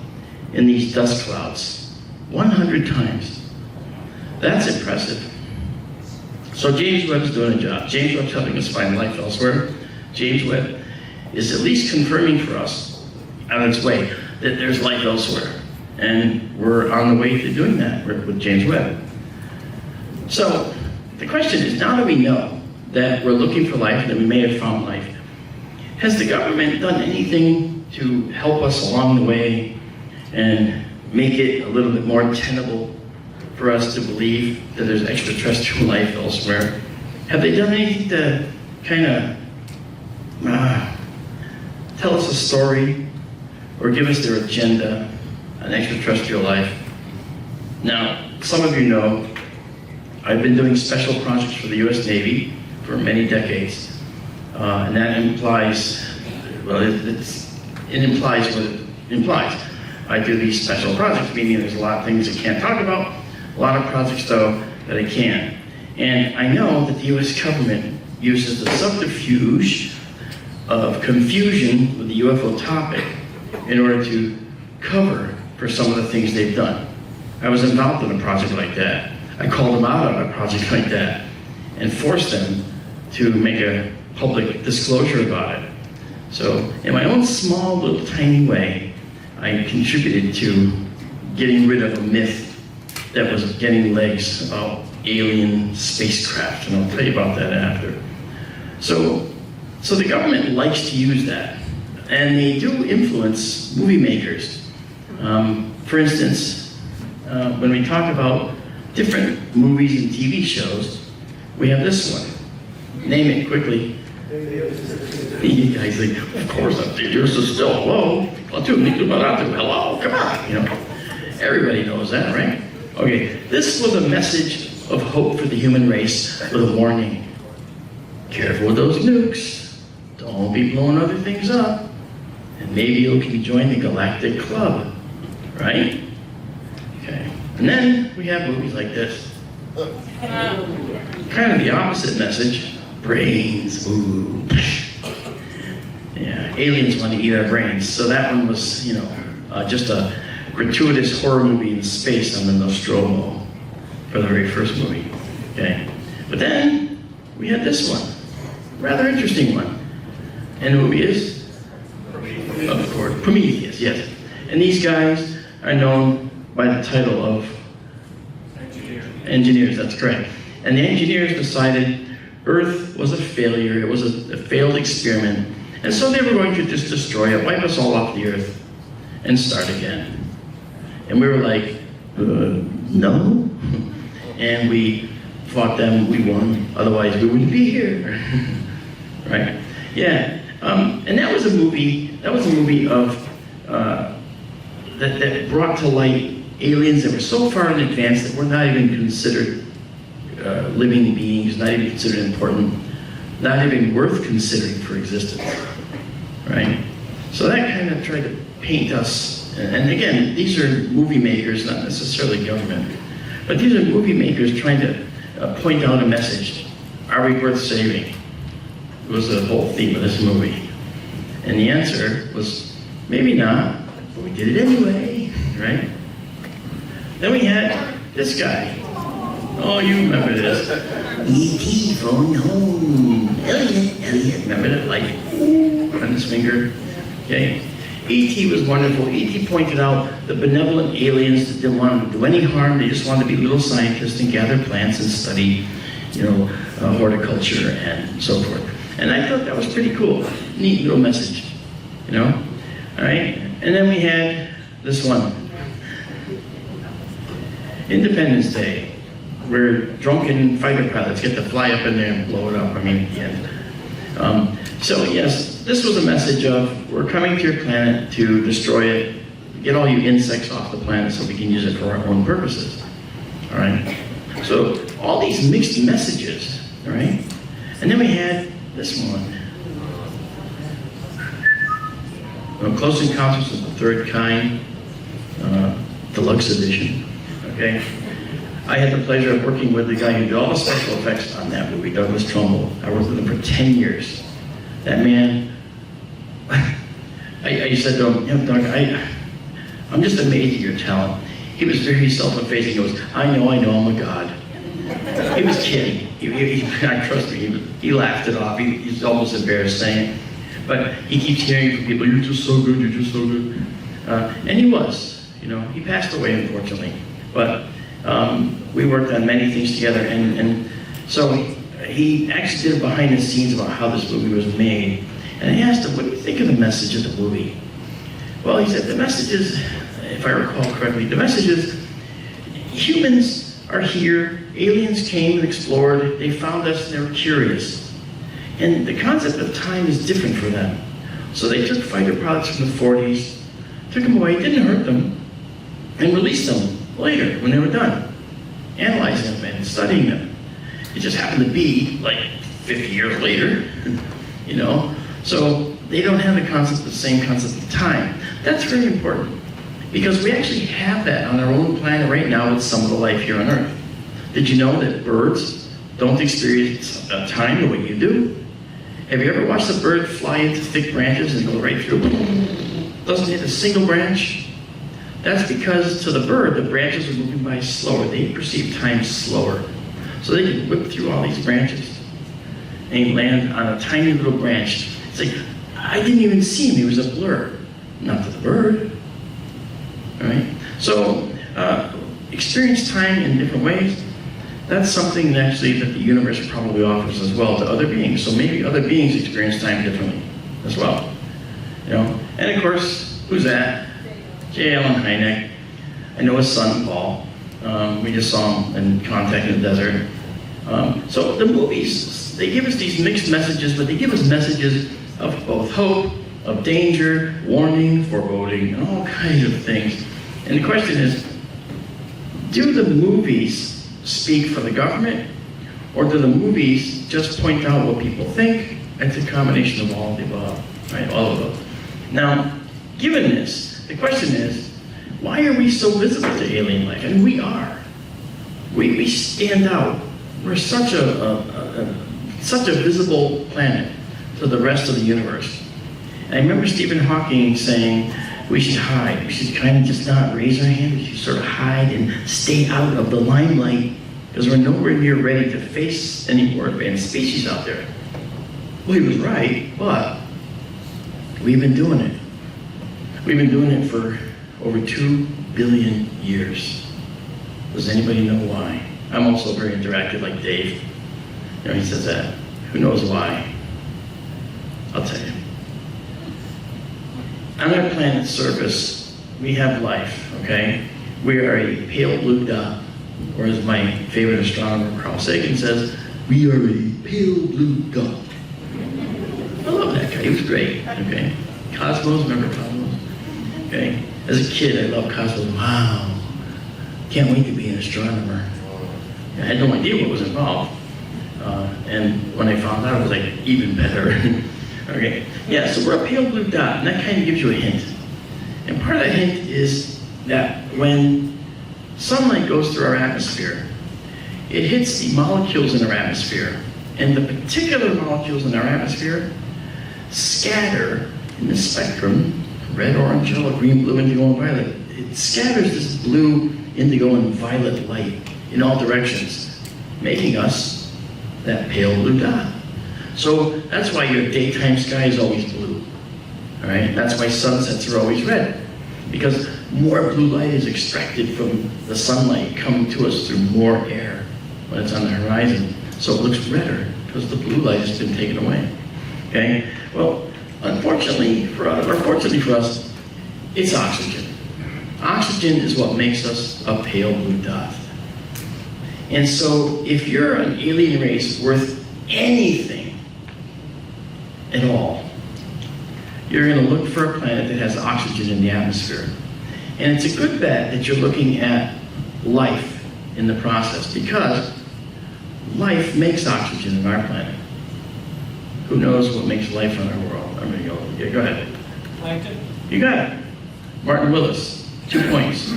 in these dust clouds. 100 times. That's impressive. So James Webb's doing a job. James Webb's helping us find life elsewhere. James Webb is at least confirming for us on its way that there's life elsewhere. And we're on the way to doing that with James Webb. So the question is, now that we know that we're looking for life and that we may have found life. Has the government done anything to help us along the way and make it a little bit more tenable for us to believe that there's extraterrestrial life elsewhere? Have they done anything to kind of tell us a story or give us their agenda on extraterrestrial life? Now, some of you know I've been doing special projects for the U.S. Navy for many decades. And that implies, well, it implies what it implies. I do these special projects, meaning there's a lot of things I can't talk about, a lot of projects, though, that I can. And I know that the U.S. government uses the subterfuge of confusion with the UFO topic in order to cover for some of the things they've done. I was involved in a project like that. I called them out on a project like that and forced them to make a public disclosure about it. So in my own small little tiny way, I contributed to getting rid of a myth that was getting legs about alien spacecraft, and I'll tell you about that after. So the government likes to use that, and they do influence movie makers. For instance, when we talk about different movies and TV shows, we have this one. Name it quickly. You guys think, of course, yours is still hello. Hello, come on. You know, everybody knows that, right? Okay, this was a message of hope for the human race with a warning. Careful with those nukes. Don't be blowing other things up. And maybe you can join the Galactic Club, right? Okay. And then we have movies like this. Kind of the opposite message. Brains, ooh. Yeah, aliens want to eat our brains. So that one was, you know, just a gratuitous horror movie in space on the Nostromo for the very first movie. Okay, but then we had this one, rather interesting one, and the movie is, of course, Prometheus. Yes, and these guys are known by the title of engineers. That's correct. And the engineers decided Earth was a failure. It was a failed experiment. And so they were going to just destroy it, wipe us all off the Earth, and start again. And we were like, no. And we fought them, we won, otherwise we wouldn't be here. Right? Yeah. And that was a movie of, that brought to light aliens that were so far in advance that were not even considered living beings, not even considered important, not even worth considering for existence, right? So that kind of tried to paint us, and again, these are movie makers, not necessarily government, but these are movie makers trying to point out a message. Are we worth saving? It was the whole theme of this movie. And the answer was, maybe not, but we did it anyway, right? Then we had this guy. Oh, you remember this. E.T. phone home. Elliot. Remember that light on his finger? Okay. E.T. was wonderful. E.T. pointed out the benevolent aliens that didn't want to do any harm. They just wanted to be little scientists and gather plants and study, you know, horticulture and so forth. And I thought that was pretty cool. Neat little message, you know? All right. And then we had this one. Independence Day, where drunken fighter pilots get to fly up in there and blow it up. I mean, at the end. So yes, this was a message of, we're coming to your planet to destroy it, get all you insects off the planet so we can use it for our own purposes. All right? So all these mixed messages, all right? And then we had this one. Close Encounters of the Third Kind, Deluxe Edition. Okay? I had the pleasure of working with the guy who did all the special effects on that movie, Douglas Trumbull. I worked with him for 10 years. That man, I said to him, you know, Doug, I'm just amazed at your talent. He was very self-effacing. He goes, I know, I'm a god. He was kidding. I trust me, he laughed it off. He's almost embarrassed saying it. But he keeps hearing from people, you're just so good, you're just so good. And he was, you know, he passed away, unfortunately. But we worked on many things together, and so he actually did behind the scenes about how this movie was made. And I asked him, what do you think of the message of the movie? Well, he said the message is, if I recall correctly, the message is humans are here, aliens came and explored, they found us and they were curious. And the concept of time is different for them. So they took fighter pilots from the 40s, took them away, didn't hurt them, and released them later when they were done, analyzing them and studying them. It just happened to be like 50 years later, you know? So they don't have the same concept of time. That's very important because we actually have that on our own planet right now with some of the life here on Earth. Did you know that birds don't experience time the way you do? Have you ever watched a bird fly into thick branches and go right through? Doesn't hit a single branch? That's because to the bird, the branches are moving by slower. They perceive time slower. So they can whip through all these branches and land on a tiny little branch. It's like, I didn't even see him, he was a blur. Not to the bird. All right? So, experience time in different ways. That's something actually that the universe probably offers as well to other beings. So maybe other beings experience time differently as well. You know? And of course, who's that? J. Allen Hynek. I know his son, Paul. We just saw him in Contact in the Desert. So the movies, they give us these mixed messages, but they give us messages of both hope, of danger, warning, foreboding, and all kinds of things. And the question is, do the movies speak for the government, or do the movies just point out what people think? It's a combination of all of the above, right? All of them. Now, given this, the question is, why are we so visible to alien life? And we are. We stand out. We're such a visible planet to the rest of the universe. And I remember Stephen Hawking saying, we should hide. We should kind of just not raise our hand. We should sort of hide and stay out of the limelight because we're nowhere near ready to face any more advanced species out there. Well, he was right, but we've been doing it. We've been doing it for over 2 billion years. Does anybody know why? I'm also very interactive like Dave. You know, he says that. Who knows why? I'll tell you. On our planet's surface, we have life, okay? We are a pale blue dot, or as my favorite astronomer, Carl Sagan, says, we are a pale blue dot. I love that guy, he was great, okay? Cosmos, remember Cosmos? Okay? As a kid, I loved Cosmos. Wow, can't wait to be an astronomer. I had no idea what was involved. And when I found out, it was like even better. Okay, yeah, so we're a pale blue dot, and that kind of gives you a hint. And part of that hint is that when sunlight goes through our atmosphere, it hits the molecules in our atmosphere, and the particular molecules in our atmosphere scatter in the spectrum, red, orange, yellow, green, blue, indigo, and violet. It scatters this blue, indigo, and violet light in all directions, making us that pale blue dot. So that's why your daytime sky is always blue, all right? That's why sunsets are always red, because more blue light is extracted from the sunlight coming to us through more air when it's on the horizon. So it looks redder because the blue light has been taken away, okay? Well, unfortunately for us, or fortunately for us, it's oxygen. Oxygen is what makes us a pale blue dot. And so if you're an alien race worth anything at all, you're going to look for a planet that has oxygen in the atmosphere. And it's a good bet that you're looking at life in the process, because life makes oxygen in our planet. Who knows what makes life on our world? I'm going to go. Yeah, go ahead. Plankton? You got it. Martin Willis, 2 points.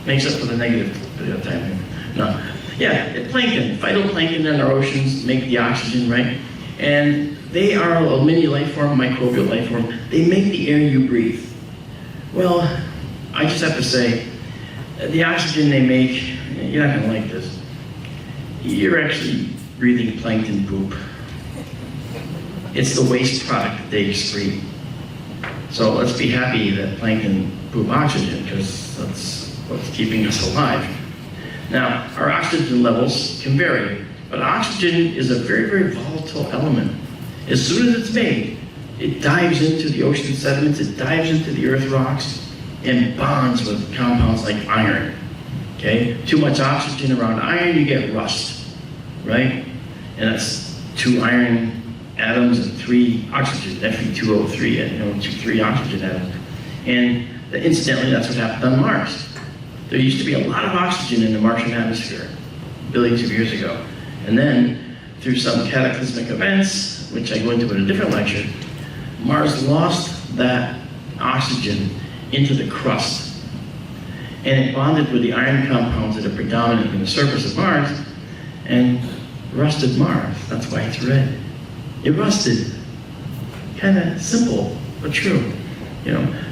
Makes up for the negative time. No. Yeah, plankton, phytoplankton in our oceans make the oxygen, right? And they are a mini life form, microbial life form. They make the air you breathe. Well, I just have to say, the oxygen they make, you're not gonna like this. You're actually breathing plankton poop. It's the waste product that they excrete. So let's be happy that plankton poop oxygen, because that's what's keeping us alive. Now, our oxygen levels can vary But oxygen is a very, very volatile element. As soon as it's made, it dives into the ocean sediments, it dives into the earth rocks, and bonds with compounds like iron. Okay? Too much oxygen around iron, you get rust, right? And that's 2 iron atoms and 3 oxygen, Fe2O3, 3 oxygen atoms. And incidentally, that's what happened on Mars. There used to be a lot of oxygen in the Martian atmosphere billions of years ago. And then, through some cataclysmic events, which I go into in a different lecture, Mars lost that oxygen into the crust. And it bonded with the iron compounds that are predominant in the surface of Mars and rusted Mars. That's why it's red. It rusted. Kind of simple, but true.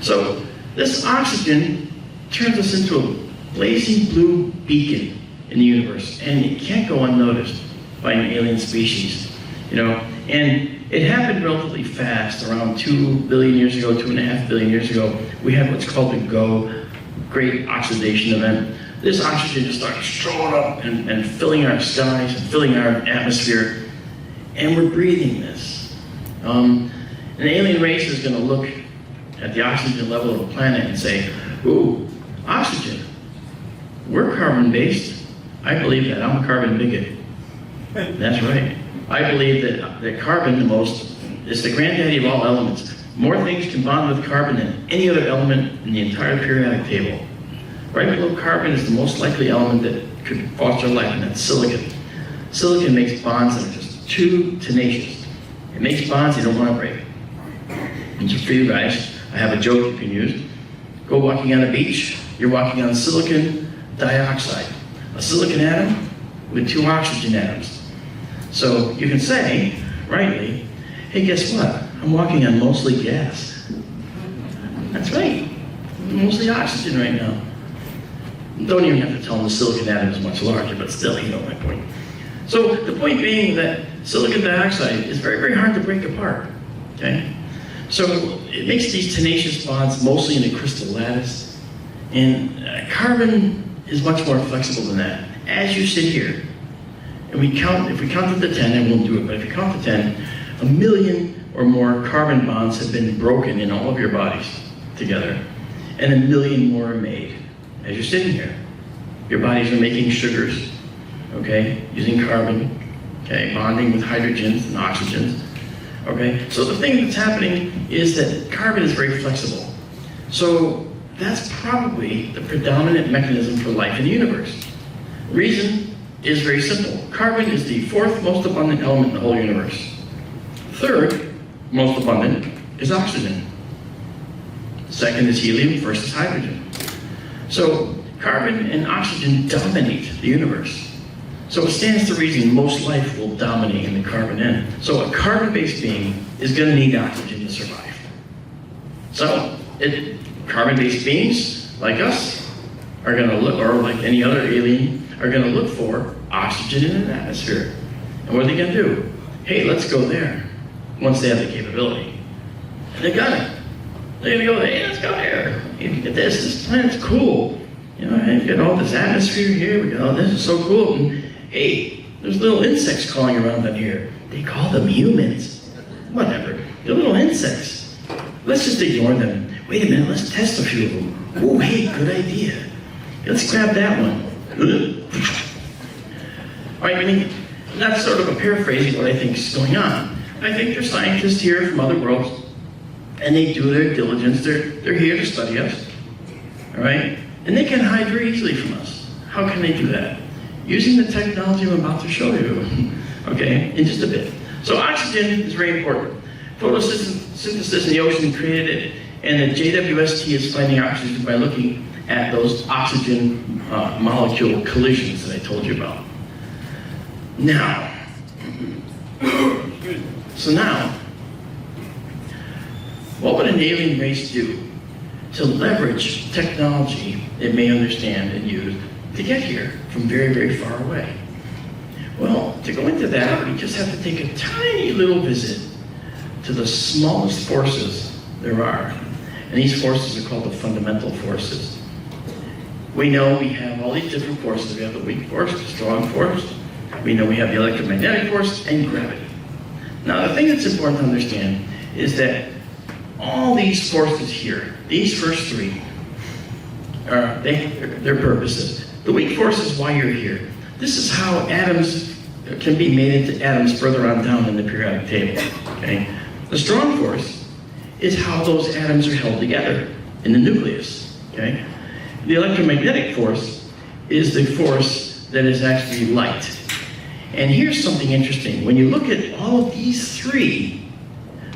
So this oxygen turns us into a blazing blue beacon in the universe, and it can't go unnoticed by an alien species. And it happened relatively fast, around 2 billion years ago, 2.5 billion years ago. We had what's called the Great Oxidation Event. This oxygen just started showing up and filling our skies and filling our atmosphere, and we're breathing this. An alien race is going to look at the oxygen level of a planet and say, ooh, oxygen. We're carbon-based. I believe that. I'm a carbon bigot. That's right. I believe that carbon is the granddaddy of all elements. More things can bond with carbon than any other element in the entire periodic table. Right below carbon is the most likely element that could foster life, and that's silicon. Silicon makes bonds that are just too tenacious. It makes bonds you don't want to break. And just for you guys, I have a joke you can use. Go walking on a beach, you're walking on silicon dioxide. A silicon atom with 2 oxygen atoms. So you can say, rightly, hey, guess what? I'm walking on mostly gas. That's right. Mostly oxygen right now. Don't even have to tell them the silicon atom is much larger, but still, you know my point. So the point being that silicon dioxide is very, very hard to break apart. Okay? So it makes these tenacious bonds mostly in the crystal lattice. And carbon is much more flexible than that. As you sit here, and if we count to 10, I won't do it, but if you count to 10, 1 million or more carbon bonds have been broken in all of your bodies together, and 1 million more are made. As you're sitting here, your bodies are making sugars, okay, using carbon, okay, bonding with hydrogens and oxygens, okay? So the thing that's happening is that carbon is very flexible. So that's probably the predominant mechanism for life in the universe. Reason is very simple. Carbon is the 4th most abundant element in the whole universe. 3rd most abundant is oxygen. 2nd is helium, 1st is hydrogen. So carbon and oxygen dominate the universe. So it stands to reason most life will dominate in the carbon end. So a carbon-based being is going to need oxygen to survive. So carbon-based beings like us are going to look, or like any other alien, are going to look for oxygen in an atmosphere. And what are they going to do? Hey, let's go there, once they have the capability. And they're gonna. They're going to go, hey, let's go there. You get this planet's cool. You got all this atmosphere here, we got all this, is so cool. And hey, there's little insects crawling around on here. They call them humans. Whatever, they're little insects. Let's just ignore them. Wait a minute, let's test a few of them. Oh, hey, good idea. Let's grab that one. All right, I mean, that's sort of a paraphrasing what I think is going on. I think there's scientists here from other worlds, and they do their diligence. They're here to study us, all right? And they can hide very easily from us. How can they do that? Using the technology I'm about to show you, okay, in just a bit. So oxygen is very important. Photosynthesis in the ocean created it, and the JWST is finding oxygen by looking at those oxygen molecule collisions that I told you about. Now, what would an alien race do to leverage technology it may understand and use to get here from very, very far away? Well, to go into that, we just have to take a tiny little visit to the smallest forces there are. And these forces are called the fundamental forces. We know we have all these different forces. We have the weak force, the strong force, We know we have the electromagnetic force and gravity. Now, the thing that's important to understand is that all these forces here, these first three, their purposes. The weak force is why you're here. This is how atoms can be made into atoms further on down in the periodic table. Okay? The strong force is how those atoms are held together in the nucleus. Okay? The electromagnetic force is the force that is actually light. And here's something interesting. When you look at all of these three,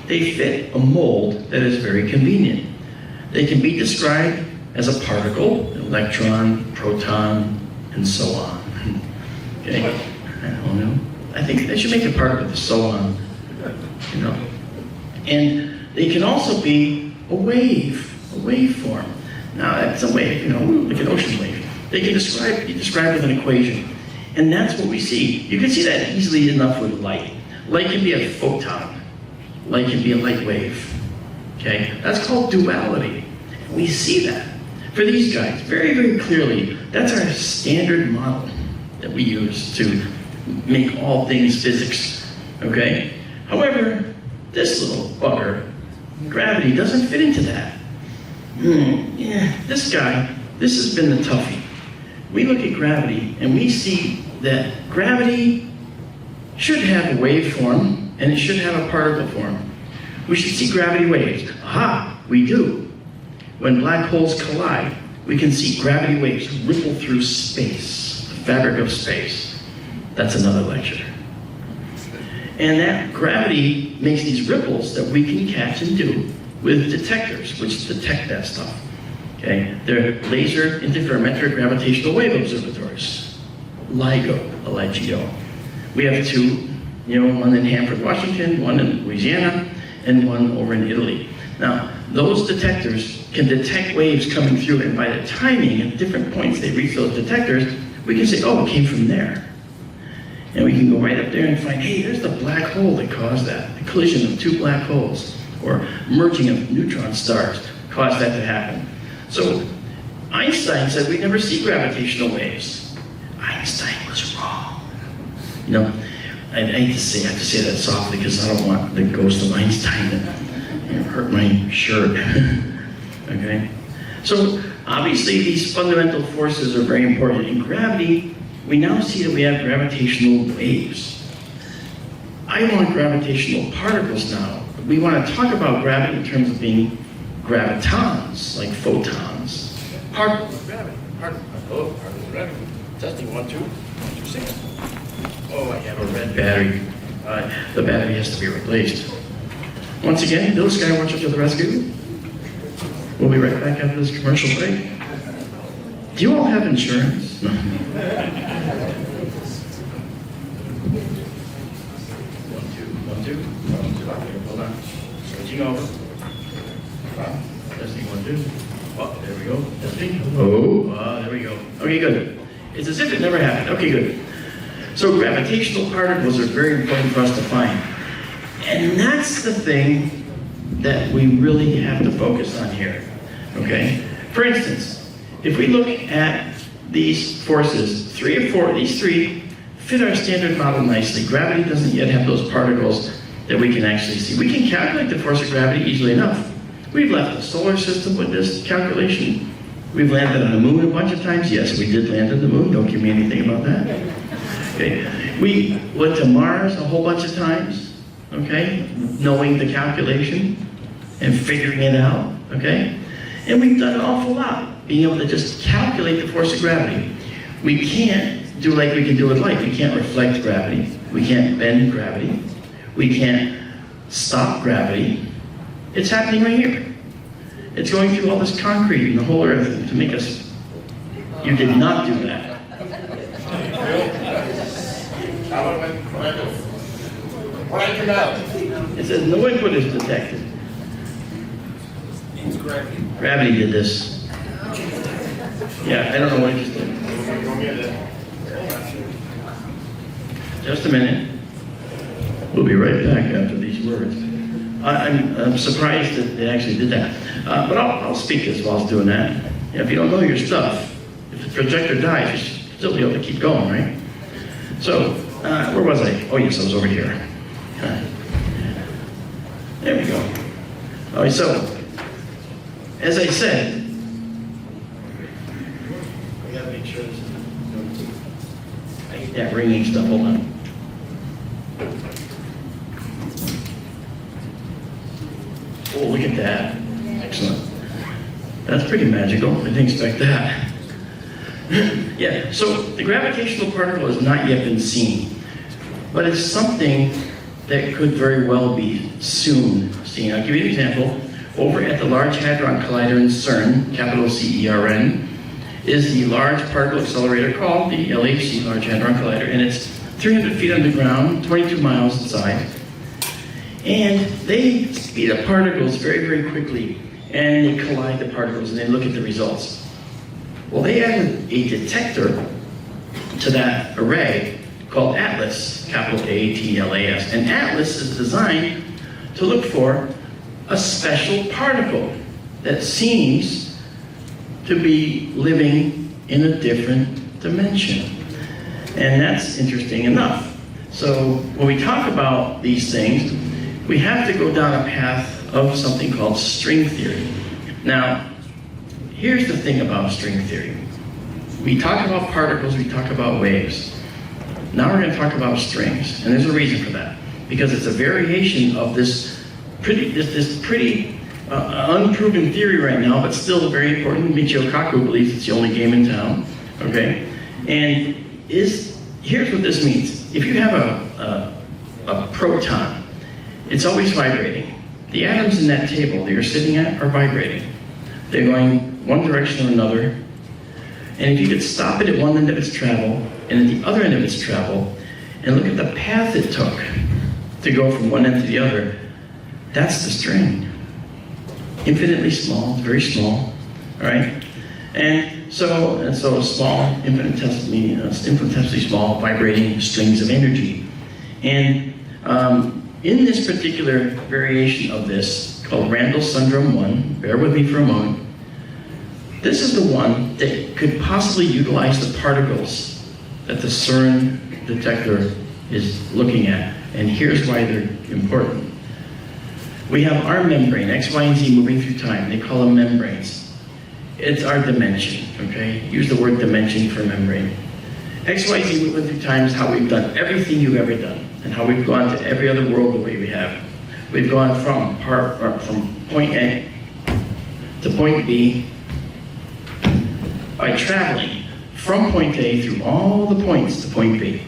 they fit a mold that is very convenient. They can be described as a particle, an electron, proton, and so on. Okay? I don't know. I think they should make a particle with so on. You know? And they can also be a waveform. Now that's a wave, you know, like an ocean wave. They can be described with an equation. And that's what we see. You can see that easily enough with light. Light can be a photon. Light can be a light wave. Okay? That's called duality. We see that for these guys very, very clearly. That's our standard model that we use to make all things physics. Okay? However, this little bugger, gravity, doesn't fit into that. This guy, this has been the toughie. We look at gravity and we see that gravity should have a waveform and it should have a particle form. We should see gravity waves. Aha, we do. When black holes collide, we can see gravity waves ripple through space, the fabric of space. That's another lecture. And that gravity makes these ripples that we can catch and do with detectors, which detect that stuff. Okay? They're laser interferometric gravitational wave observatories. LIGO, L-I-G-O. We have two, one in Hanford, Washington, one in Louisiana, and one over in Italy. Now, those detectors can detect waves coming through, and by the timing at different points they reach those detectors, we can say, oh, it came from there. And we can go right up there and find, hey, there's the black hole that caused that. The collision of two black holes, or merging of neutron stars caused that to happen. So Einstein said we never see gravitational waves. Einstein was wrong. I have to say that softly because I don't want the ghost of Einstein to hurt my shirt. Okay? So obviously these fundamental forces are very important. In gravity, we now see that we have gravitational waves. I want gravitational particles now. We want to talk about gravity in terms of being gravitons, like photons. Particles of gravity. Particles of gravity. Testing 1, 2, 1, 2, 6. Oh, I have a red battery. The battery has to be replaced. Once again, Bill Skywatcher to the rescue. We'll be right back after this commercial break. Do you all have insurance? No. 1, 2, 1, 2. Hold on. Switching over. Testing 1, 2. Oh, there we go. Testing. Oh, there we go. Okay, good. It's as if it never happened. Okay, good. So gravitational particles are very important for us to find. And that's the thing that we really have to focus on here. Okay? For instance, if we look at these forces, 3 or 4, these three fit our standard model nicely. Gravity doesn't yet have those particles that we can actually see. We can calculate the force of gravity easily enough. We've left the solar system with this calculation. We've landed on the moon a bunch of times. Yes, we did land on the moon. Don't give me anything about that. Okay. We went to Mars a whole bunch of times, okay, knowing the calculation and figuring it out, okay? And we've done an awful lot, being able to just calculate the force of gravity. We can't do like we can do with light. We can't reflect gravity. We can't bend gravity. We can't stop gravity. It's happening right here. It's going through all this concrete in the whole earth to make us. You did not do that. It says no input is detected. It's gravity. Gravity did this. Yeah, I don't know what it just did. Just a minute. We'll be right back after these words. I'm surprised that they actually did that. But I'll speak as well as doing that. If you don't know your stuff, if the projector dies, you should still be able to keep going, right? So, where was I? Oh yes, I was over here. There we go. All right, so, as I said, I gotta make sure this is, I hate that ringing stuff, hold on. Oh, look at that. Excellent. That's pretty magical. I didn't expect that. Yeah, so the gravitational particle has not yet been seen, but it's something that could very well be soon seen. I'll give you an example. Over at the Large Hadron Collider in CERN, capital CERN, is the Large Particle Accelerator called the LHC, Large Hadron Collider, and it's 300 feet underground, 22 miles inside. And they speed up particles very, very quickly, and they collide the particles, and they look at the results. Well, they added a detector to that array called ATLAS, capital A-T-L-A-S. And ATLAS is designed to look for a special particle that seems to be living in a different dimension. And that's interesting enough. So when we talk about these things, we have to go down a path of something called string theory. Now, here's the thing about string theory. We talk about particles, we talk about waves. Now we're going to talk about strings, and there's a reason for that. Because it's a variation of this pretty unproven theory right now, but still very important. Michio Kaku believes it's the only game in town, okay? And here's what this means. If you have a proton, it's always vibrating. The atoms in that table that you're sitting at are vibrating. They're going one direction or another. And if you could stop it at one end of its travel and at the other end of its travel and look at the path it took to go from one end to the other, that's the string. Infinitely small, very small, all right? And so small, infinitesimally small, vibrating strings of energy. And in this particular variation of this, called Randall-Sundrum 1, bear with me for a moment, this is the one that could possibly utilize the particles that the CERN detector is looking at. And here's why they're important. We have our membrane, X, Y, and Z moving through time. They call them membranes. It's our dimension, okay? Use the word dimension for membrane. X, Y, Z moving through time is how we've done everything you've ever done and how we've gone to every other world the way we have. We've gone from point A to point B by traveling from point A through all the points to point B.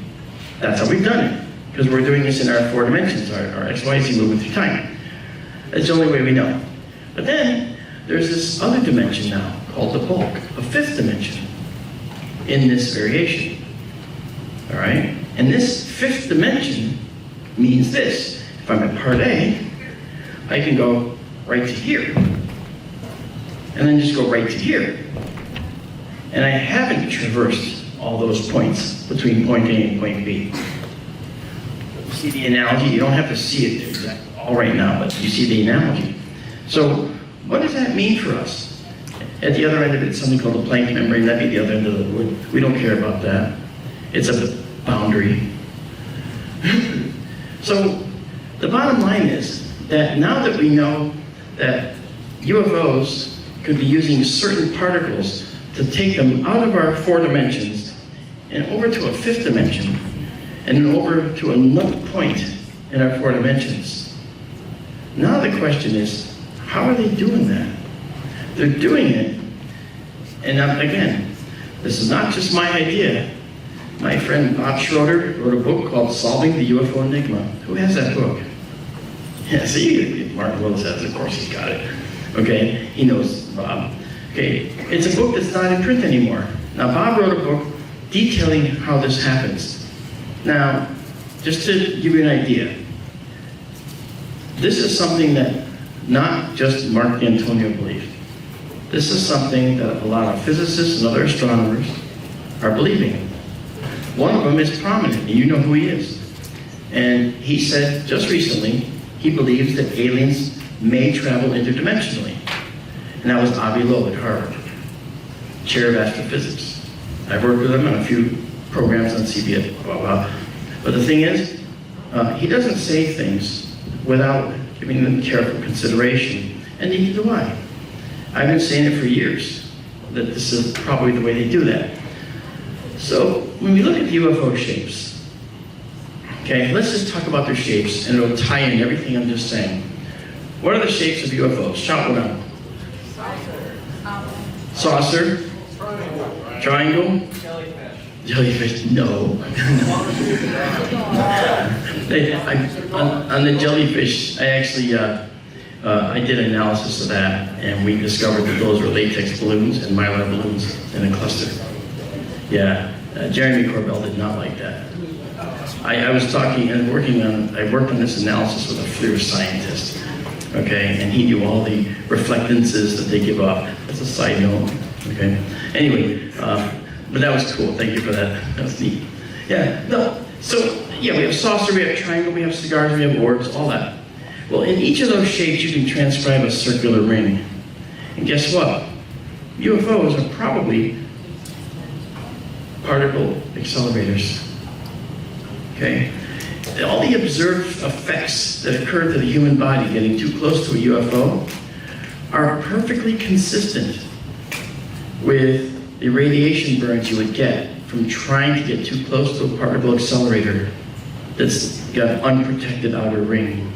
That's how we've done it, because we're doing this in our 4 dimensions, our X, Y, Z moving through time. That's the only way we know. But then, there's this other dimension now, called the bulk, a 5th dimension in this variation. All right? And this 5th dimension means this. If I'm at part A, I can go right to here, and then just go right to here. And I haven't traversed all those points between point A and point B. You see the analogy? You don't have to see it exactly all right now, but you see the analogy. So what does that mean for us? At the other end of it, something called the Planck membrane. That'd be the other end of the wood. We don't care about that. It's a boundary. So the bottom line is that now that we know that UFOs could be using certain particles to take them out of our 4 dimensions and over to a 5th dimension and then over to another point in our 4 dimensions. Now the question is, how are they doing that? They're doing it, and again, this is not just my idea. My friend Bob Schroeder wrote a book called Solving the UFO Enigma. Who has that book? Yeah, see, Martin Willis has it, of course he's got it. Okay, he knows Bob. Okay, it's a book that's not in print anymore. Now, Bob wrote a book detailing how this happens. Now, just to give you an idea, this is something that not just Mark D'Antonio believed. This is something that a lot of physicists and other astronomers are believing. One of them is prominent, and you know who he is. And he said just recently, he believes that aliens may travel interdimensionally. And that was Avi Loeb at Harvard, chair of astrophysics. I've worked with him on a few programs on CBS, blah, blah, blah. But the thing is, he doesn't say things without giving them careful consideration, and neither do I. I've been saying it for years, that this is probably the way they do that. So, when we look at UFO shapes, okay, let's just talk about their shapes, and it'll tie in everything I'm just saying. What are the shapes of UFOs? Shout one out. Saucer. Triangle. Jellyfish. No. On the jellyfish, I actually I did analysis of that, and we discovered that those were latex balloons and mylar balloons in a cluster. Yeah, Jeremy Corbell did not like that. I was talking and I worked on this analysis with a FLIR scientist, okay, and he knew all the reflectances that they give off. That's a side note, okay. Anyway, but that was cool. Thank you for that. That was neat. Yeah, no. So yeah, we have saucer, we have triangle, we have cigars, we have orbs, all that. Well, in each of those shapes, you can transcribe a circular ring. And guess what? UFOs are probably particle accelerators. Okay? All the observed effects that occur to the human body getting too close to a UFO are perfectly consistent with the radiation burns you would get from trying to get too close to a particle accelerator that's got an unprotected outer ring.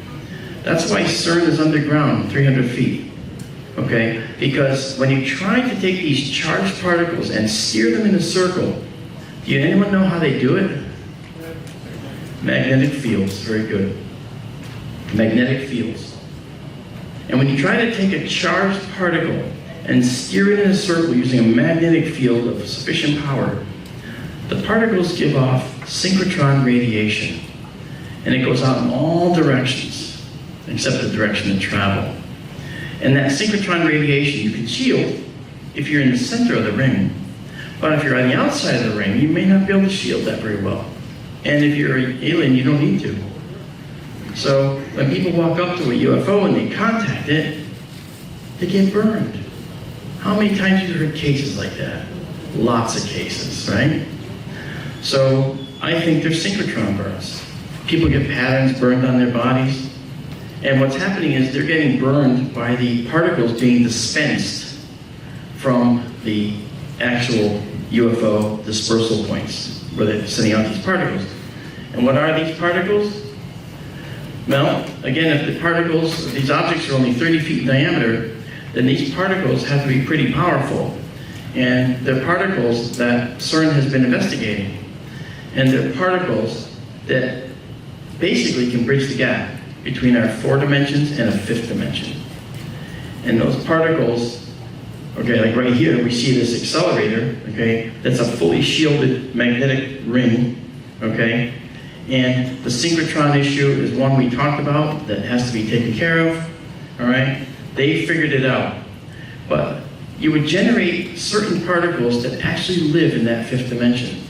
That's why CERN is underground, 300 feet, okay? Because when you try to take these charged particles and steer them in a circle, do anyone know how they do it? Magnetic fields, very good. Magnetic fields. And when you try to take a charged particle and steer it in a circle using a magnetic field of sufficient power, the particles give off synchrotron radiation. And it goes out in all directions, except the direction of travel. And that synchrotron radiation you can shield if you're in the center of the ring. But if you're on the outside of the ring, you may not be able to shield that very well. And if you're an alien, you don't need to. So when people walk up to a UFO and they contact it, they get burned. How many times have you heard cases like that? Lots of cases, right? So I think they're synchrotron burns. People get patterns burned on their bodies. And what's happening is they're getting burned by the particles being dispensed from the actual UFO dispersal points where they're sending out these particles. And what are these particles? Well, again, if the particles, these objects are only 30 feet in diameter, then these particles have to be pretty powerful. And they're particles that CERN has been investigating. And they're particles that basically can bridge the gap between our 4 dimensions and a 5th dimension. And those particles, okay, like right here, we see this accelerator, okay, that's a fully shielded magnetic ring, okay? And the synchrotron issue is one we talked about that has to be taken care of, all right? They figured it out. But you would generate certain particles that actually live in that 5th dimension.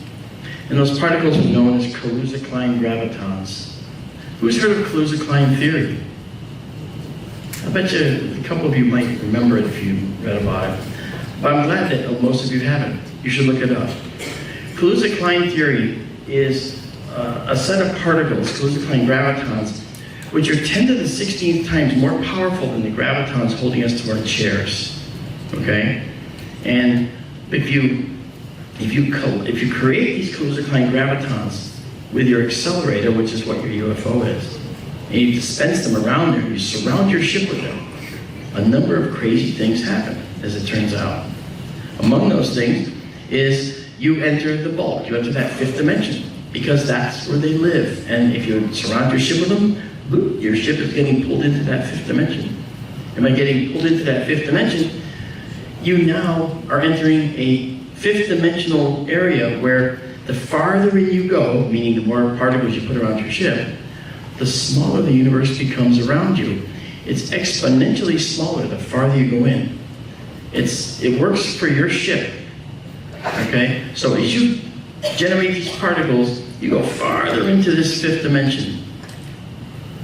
And those particles are known as Kaluza-Klein gravitons. Who's heard of Kaluza-Klein theory? I bet you a couple of you might remember it if you read about it. But I'm glad that most of you haven't. You should look it up. Kaluza-Klein theory is a set of particles, Kaluza-Klein gravitons, which are 10 to the 16th times more powerful than the gravitons holding us to our chairs. Okay? And if you create these Kaluza-Klein gravitons with your accelerator, which is what your UFO is, and you dispense them around there, you surround your ship with them, a number of crazy things happen, as it turns out. Among those things is you enter the bulk, you enter that 5th dimension, because that's where they live. And if you surround your ship with them, boop, your ship is getting pulled into that 5th dimension. And by getting pulled into that 5th dimension, you now are entering a 5th dimensional area where the farther in you go, meaning the more particles you put around your ship, the smaller the universe becomes around you. It's exponentially smaller the farther you go in. It works for your ship, okay? So as you generate these particles, you go farther into this 5th dimension.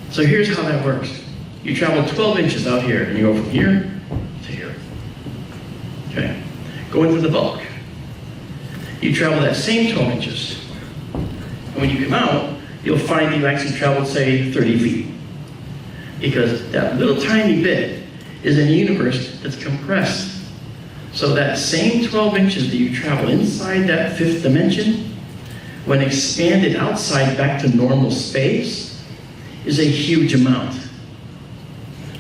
So here's how that works. You travel 12 inches out here, and you go from here to here. Okay? Go into the bulk. You travel that same 12 inches. And when you come out, you'll find you've actually traveled, say, 30 feet. Because that little tiny bit is in a universe that's compressed. So that same 12 inches that you travel inside that fifth dimension, when expanded outside back to normal space, is a huge amount.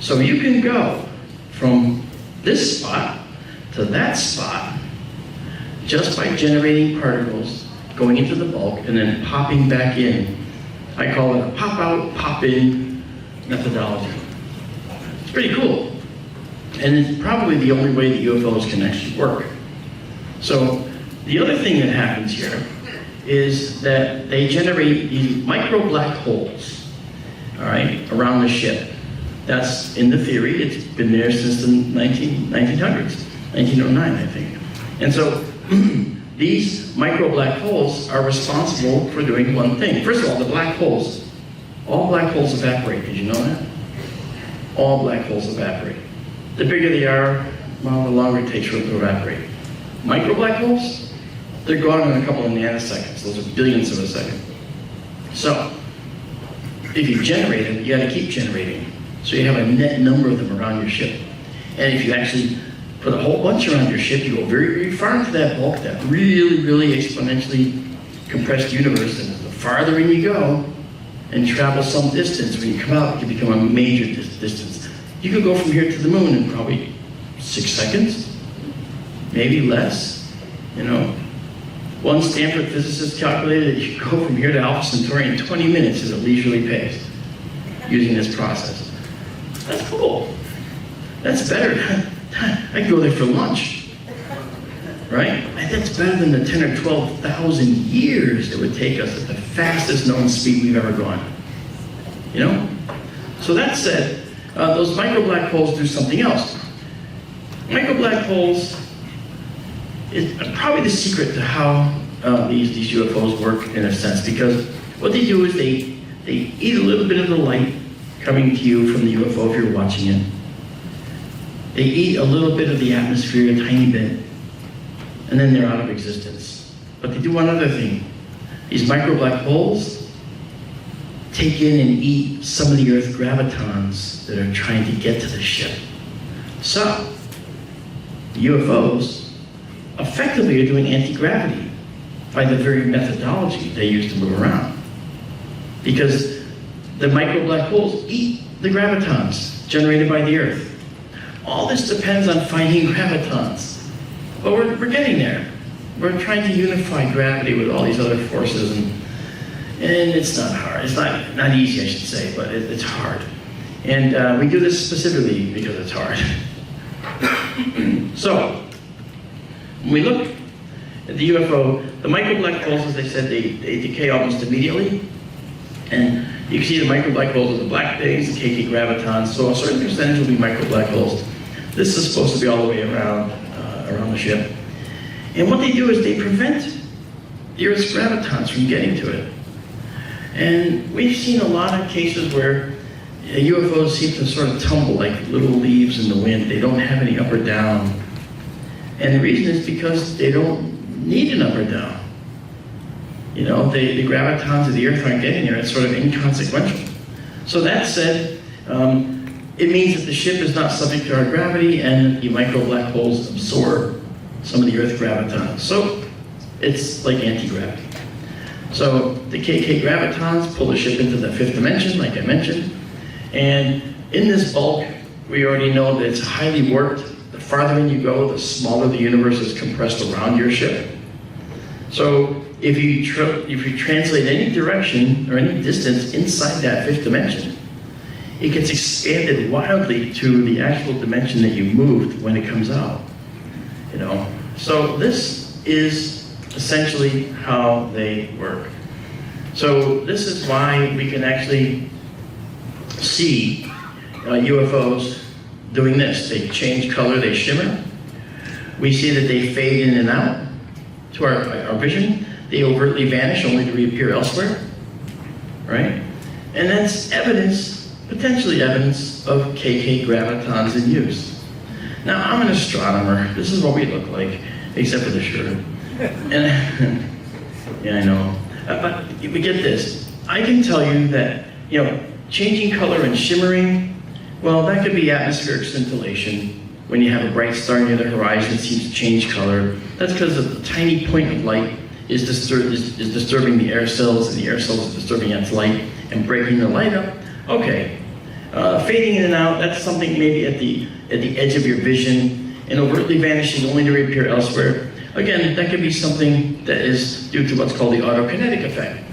So you can go from this spot to that spot just by generating particles, going into the bulk, and then popping back in. I call it a pop-out, pop-in methodology. It's pretty cool. And it's probably the only way that UFOs can actually work. So the other thing that happens here is that they generate these micro black holes, all right, around the ship. That's in the theory. It's been there since the 1900s, 1909, I think. And so these micro black holes are responsible for doing one thing. First of all, the black holes, all black holes evaporate. Did you know that? All black holes evaporate. The bigger they are, well, the longer it takes for them to evaporate. Micro black holes, they're gone in a couple of nanoseconds. Those are billions of a second. So, if you generate them, you gotta keep generating. So you have a net number of them around your ship. And if you actually put a whole bunch around your ship, you go very, very far into that bulk, that really, really exponentially compressed universe, and the farther in you go, and travel some distance, when you come out, it can become a major distance. You could go from here to the moon in probably 6 seconds, maybe less, you know. One Stanford physicist calculated that you could go from here to Alpha Centauri in 20 minutes at a leisurely pace using this process. That's cool. That's better. I could go there for lunch, right? That's better than the 10 or 12,000 years it would take us at the fastest known speed we've ever gone. You know? So that said, those micro black holes do something else. Micro black holes is probably the secret to how these UFOs work in a sense, because what they do is they eat a little bit of the light coming to you from the UFO if you're watching it. They eat a little bit of the atmosphere, a tiny bit, and then they're out of existence. But they do one other thing. These micro black holes take in and eat some of the Earth gravitons that are trying to get to the ship. So, the UFOs effectively are doing anti-gravity by the very methodology they use to move around. Because the micro black holes eat the gravitons generated by the Earth. All this depends on finding gravitons. But we're getting there. We're trying to unify gravity with all these other forces, and it's not hard. It's not easy, I should say, but it's hard. And we do this specifically because it's hard. So, when we look at the UFO, the micro black holes, as I said, they decay almost immediately. And you can see the micro black holes are the black things, the KK gravitons, so a certain percentage will be micro black holes. This is supposed to be all the way around the ship. And what they do is they prevent the Earth's gravitons from getting to it. And we've seen a lot of cases where UFOs seem to sort of tumble like little leaves in the wind. They don't have any up or down. And the reason is because they don't need an up or down. You know, the gravitons of the Earth aren't getting there. It's sort of inconsequential. So that said, it means that the ship is not subject to our gravity, and the micro black holes absorb some of the Earth gravitons. So it's like anti-gravity. So the KK gravitons pull the ship into the fifth dimension, like I mentioned. And in this bulk, we already know that it's highly warped. The farther in you go, the smaller the universe is compressed around your ship. So if you translate any direction or any distance inside that fifth dimension, it gets expanded wildly to the actual dimension that you moved when it comes out. You know, so this is essentially how they work. So this is why we can actually see UFOs doing this. They change color, they shimmer. We see that they fade in and out to our vision. They overtly vanish only to reappear elsewhere, right? And that's evidence, potentially evidence, of KK gravitons in use. Now, I'm an astronomer. This is what we look like, except for the shirt. And yeah, I know. But we get this. I can tell you that, changing color and shimmering, well, that could be atmospheric scintillation. When you have a bright star near the horizon, it seems to change color. That's because a tiny point of light is disturbing the air cells, and the air cells are disturbing its light and breaking the light up. Okay. Fading in and out, that's something maybe at the edge of your vision, and overtly vanishing only to reappear elsewhere. Again, that could be something that is due to what's called the autokinetic effect.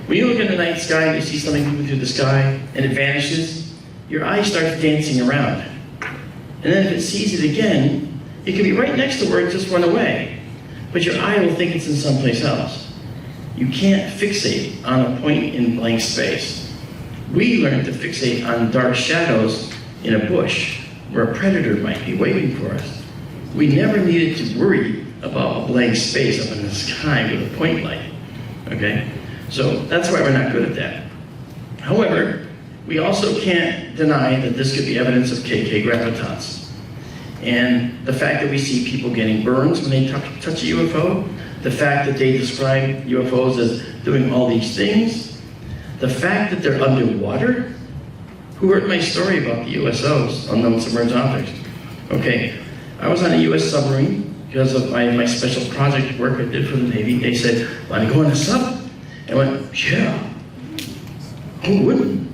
When you look in the night sky and you see something moving through the sky and it vanishes, your eye starts dancing around. And then if it sees it again, it can be right next to where it just went away. But your eye will think it's in someplace else. You can't fixate on a point in blank space. We learned to fixate on dark shadows in a bush where a predator might be waiting for us. We never needed to worry about a blank space up in the sky with a point light. Okay? So that's why we're not good at that. However, we also can't deny that this could be evidence of KK gravitas. And the fact that we see people getting burns when they touch a UFO, the fact that they describe UFOs as doing all these things, the fact that they're underwater. Who heard my story about the USOs, unknown submerged objects? Okay, I was on a US submarine because of my special project work I did for the Navy. They said, "Want to go on a sub?" I went, "Yeah." Who wouldn't?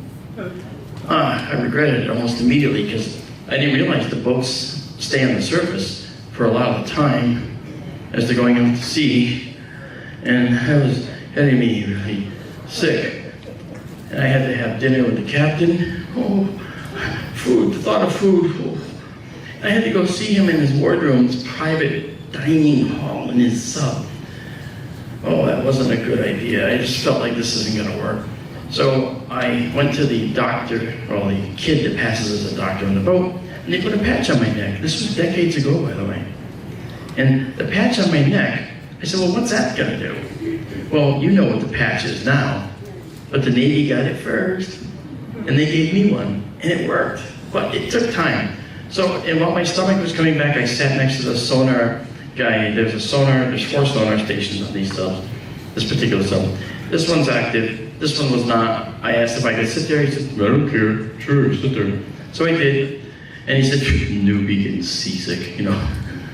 I regretted it almost immediately because I didn't realize the boats stay on the surface for a lot of the time as they're going out to sea, and that was getting me really sick. And I had to have dinner with the captain. Oh, food, the thought of food. Oh. I had to go see him in his wardroom, his private dining hall in his sub. Oh, that wasn't a good idea. I just felt like this isn't going to work. So I went to the doctor, or the kid that passes as a doctor on the boat, and they put a patch on my neck. This was decades ago, by the way. And the patch on my neck, I said, well, what's that going to do? Well, you know what the patch is now. But the Navy got it first, and they gave me one, and it worked. But it took time. So, and while my stomach was coming back, I sat next to the sonar guy. There's 4 sonar stations on these subs, this particular sub. This one's active, this one was not. I asked if I could sit there, he said, I don't care, sure, sit there. So I did, and he said, newbie getting seasick,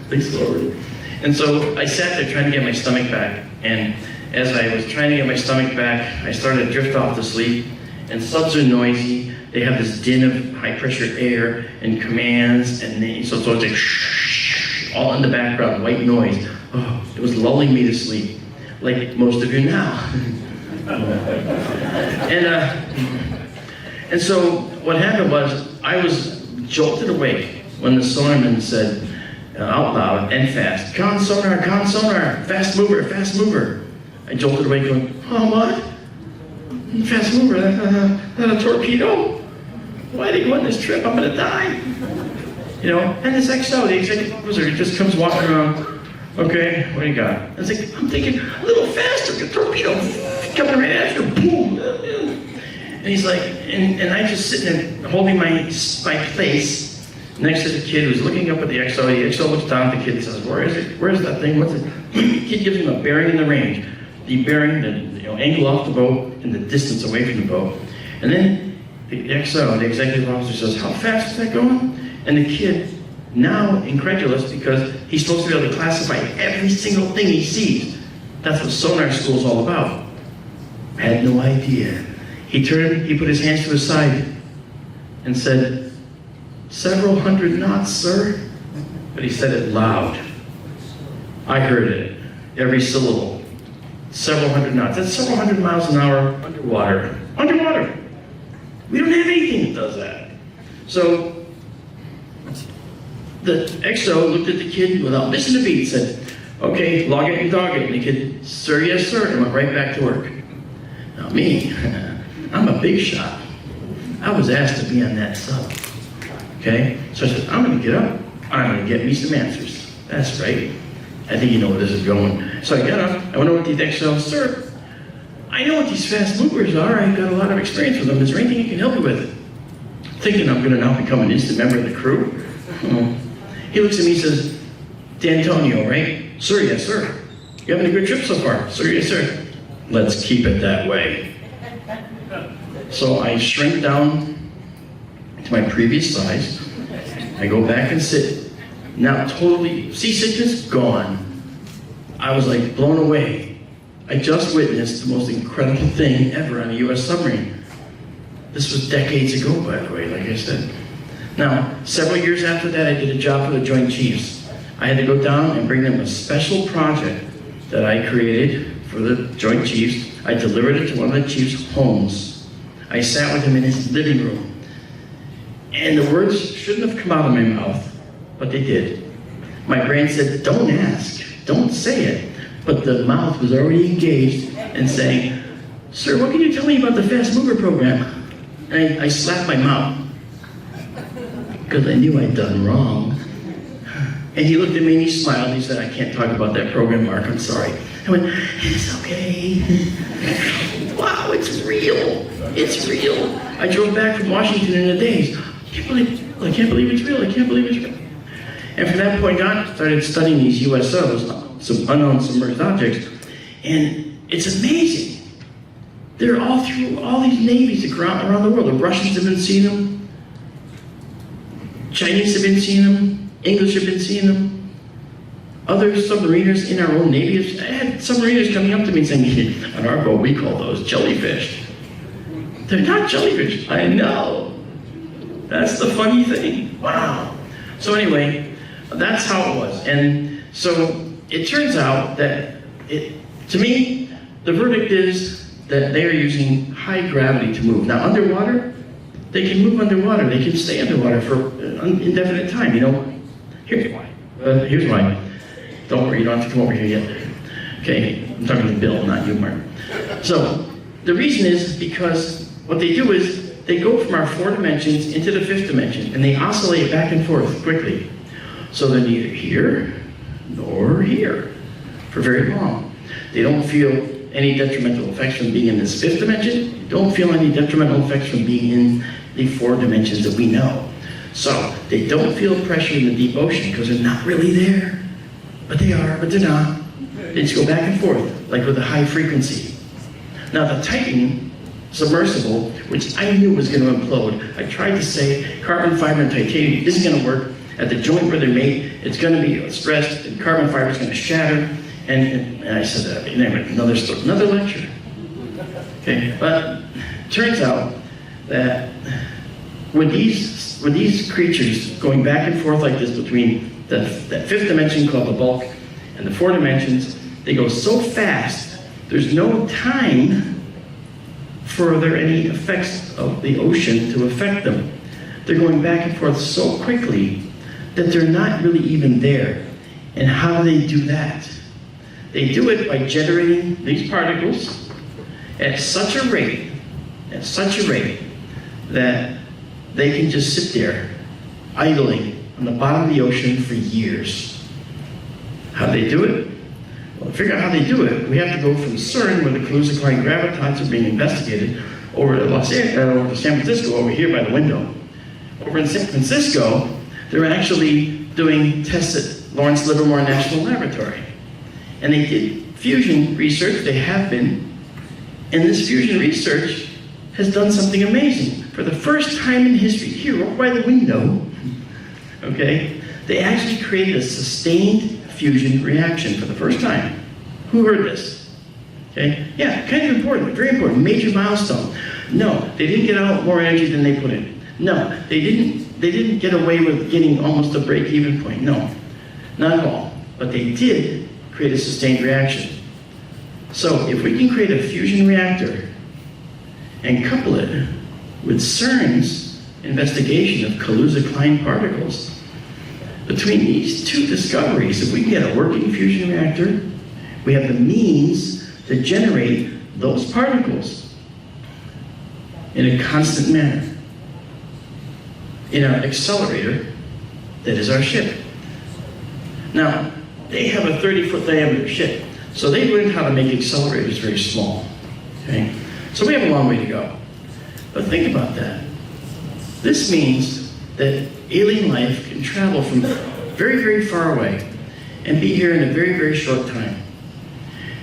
please lower it. And so I sat there trying to get my stomach back, and as I was trying to get my stomach back, I started to drift off to sleep, and subs are noisy. They have this din of high pressure air and commands, and so it's like shh, all in the background, white noise. Oh, it was lulling me to sleep, like most of you now. And so what happened was I was jolted awake when the sonarman said out loud and fast, con sonar, fast mover, fast mover. I jolted awake going, oh, what? Fast mover, that a torpedo? Why did I go on this trip? I'm gonna die. And this XO, the executive officer, just comes walking around. Okay, what do you got? I'm thinking, a little faster, the torpedo coming right after, boom. And he's like, and I just sitting there holding my place next to the kid who's looking up at the XO. The XO looks down at the kid and says, where is it? Where's that thing? What's it? The kid gives him a bearing in the range. The bearing, the angle off the boat and the distance away from the boat. And then the XO, the executive officer, says, how fast is that going? And the kid, now incredulous because he's supposed to be able to classify every single thing he sees. That's what sonar school's all about. Had no idea. He put his hands to his side and said, several hundred knots, sir. But he said it loud. I heard it, every syllable. Several hundred knots. That's several hundred miles an hour underwater. Underwater. We don't have anything that does that. So the XO looked at the kid without missing a beat, said, okay, log it and dog it. And the kid, sir, yes, sir, and went right back to work. Now me, I'm a big shot. I was asked to be on that sub. Okay? So I said, I'm gonna get up, I'm gonna get me some answers. That's right. I think you know where this is going. So I got up, I went over to the XO, sir, I know what these fast movers are. I've got a lot of experience with them. Is there anything you can help me with? Thinking I'm gonna now become an instant member of the crew. He looks at me and says, D'Antonio, right? Sir, yes, sir. You having a good trip so far? Sir, yes, sir. Let's keep it that way. So I shrink down to my previous size. I go back and sit. Now totally, seasickness gone. I was like blown away. I just witnessed the most incredible thing ever on a US submarine. This was decades ago, by the way, like I said. Now, several years after that, I did a job for the Joint Chiefs. I had to go down and bring them a special project that I created for the Joint Chiefs. I delivered it to one of the Chiefs' homes. I sat with him in his living room. And the words shouldn't have come out of my mouth, but they did. My brain said, don't ask, don't say it. But the mouth was already engaged and saying, sir, what can you tell me about the fast mover program? And I slapped my mouth because I knew I'd done wrong. And he looked at me and he smiled. He said, I can't talk about that program, Mark, I'm sorry. I went, it's okay. Wow, it's real. It's real. I drove back from Washington in a daze. I can't believe it's real. I can't believe it's real. And from that point on, I started studying these USOs, some unknown submerged objects, and it's amazing. They're all through all these navies around the world. The Russians have been seeing them. Chinese have been seeing them. English have been seeing them. Other submariners in our own navy. I had submariners coming up to me saying, on our boat we call those jellyfish. They're not jellyfish. I know. That's the funny thing. Wow. So anyway, that's how it was. And so it turns out that, to me, the verdict is that they are using high gravity to move. Now underwater, they can move underwater. They can stay underwater for an indefinite time, you know. Here's why. Don't worry, you don't have to come over here yet. Okay, I'm talking to Bill, not you, Mark. So the reason is because what they do is they go from our 4 dimensions into the 5th dimension, and they oscillate back and forth quickly. So they're neither here nor here for very long. They don't feel any detrimental effects from being in this 5th dimension. They don't feel any detrimental effects from being in the 4 dimensions that we know. So they don't feel pressure in the deep ocean because they're not really there. But they are, but they're not. They just go back and forth, like with a high frequency. Now the Titan submersible, which I knew was going to implode, I tried to say carbon fiber and titanium isn't going to work. At the joint where they're made, it's going to be stressed, and carbon fiber is going to shatter. And I said that, anyway, another lecture. Okay, but it turns out that with these creatures going back and forth like this between that 5th dimension called the bulk and the 4 dimensions, they go so fast, there's no time for there any effects of the ocean to affect them. They're going back and forth so quickly that they're not really even there. And how do they do that? They do it by generating these particles at such a rate, that they can just sit there, idling on the bottom of the ocean for years. How do they do it? Well, to figure out how they do it, we have to go from CERN, where the Kaluza-Klein gravitons are being investigated, over to San Francisco, over here by the window. Over in San Francisco, they're actually doing tests at Lawrence Livermore National Laboratory. And they did fusion research, they have been, and this fusion research has done something amazing. For the first time in history, here, right by the window, okay, they actually created a sustained fusion reaction for the first time. Who heard this? Okay, yeah, kind of important, very important, major milestone. No, they didn't get out more energy than they put in. No, they didn't get away with getting almost a break-even point. No, not at all. But they did create a sustained reaction. So if we can create a fusion reactor and couple it with CERN's investigation of Kaluza-Klein particles, between these 2 discoveries, if we can get a working fusion reactor, we have the means to generate those particles in a constant manner in our accelerator that is our ship. Now, they have a 30-foot diameter ship, so they learned how to make accelerators very small. Okay? So we have a long way to go. But think about that. This means that alien life can travel from very, very far away and be here in a very, very short time.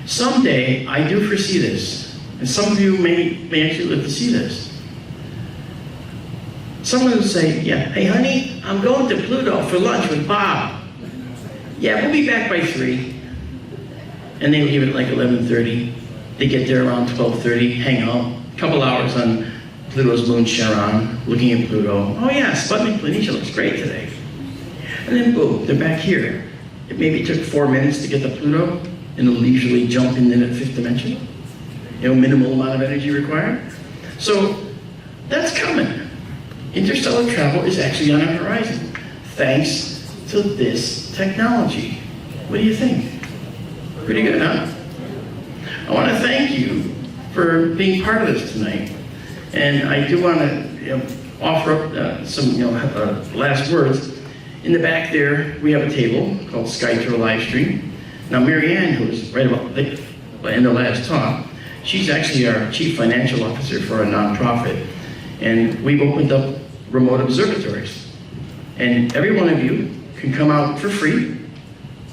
Someday, I do foresee this, and some of you may actually live to see this. someone will say, yeah, hey honey, I'm going to Pluto for lunch with Bob. Yeah, we'll be back by 3. And they leave at like 11:30. They get there around 12:30, hang out, a couple hours on Pluto's moon Charon, looking at Pluto. Oh yeah, Sputnik Planitia looks great today. And then boom, they're back here. It maybe took 4 minutes to get to Pluto, and they'll leisurely jump in the 5th dimension. You know, minimal amount of energy required. So that's coming. Interstellar travel is actually on our horizon, thanks to this technology. What do you think? Pretty good, huh? I want to thank you for being part of this tonight. And I do want to offer up some last words. In the back there, we have a table called Sky Tour Livestream. Now, Marianne, who was right about in the last talk, she's actually our chief financial officer for a nonprofit. And we've opened up remote observatories. And every one of you can come out for free,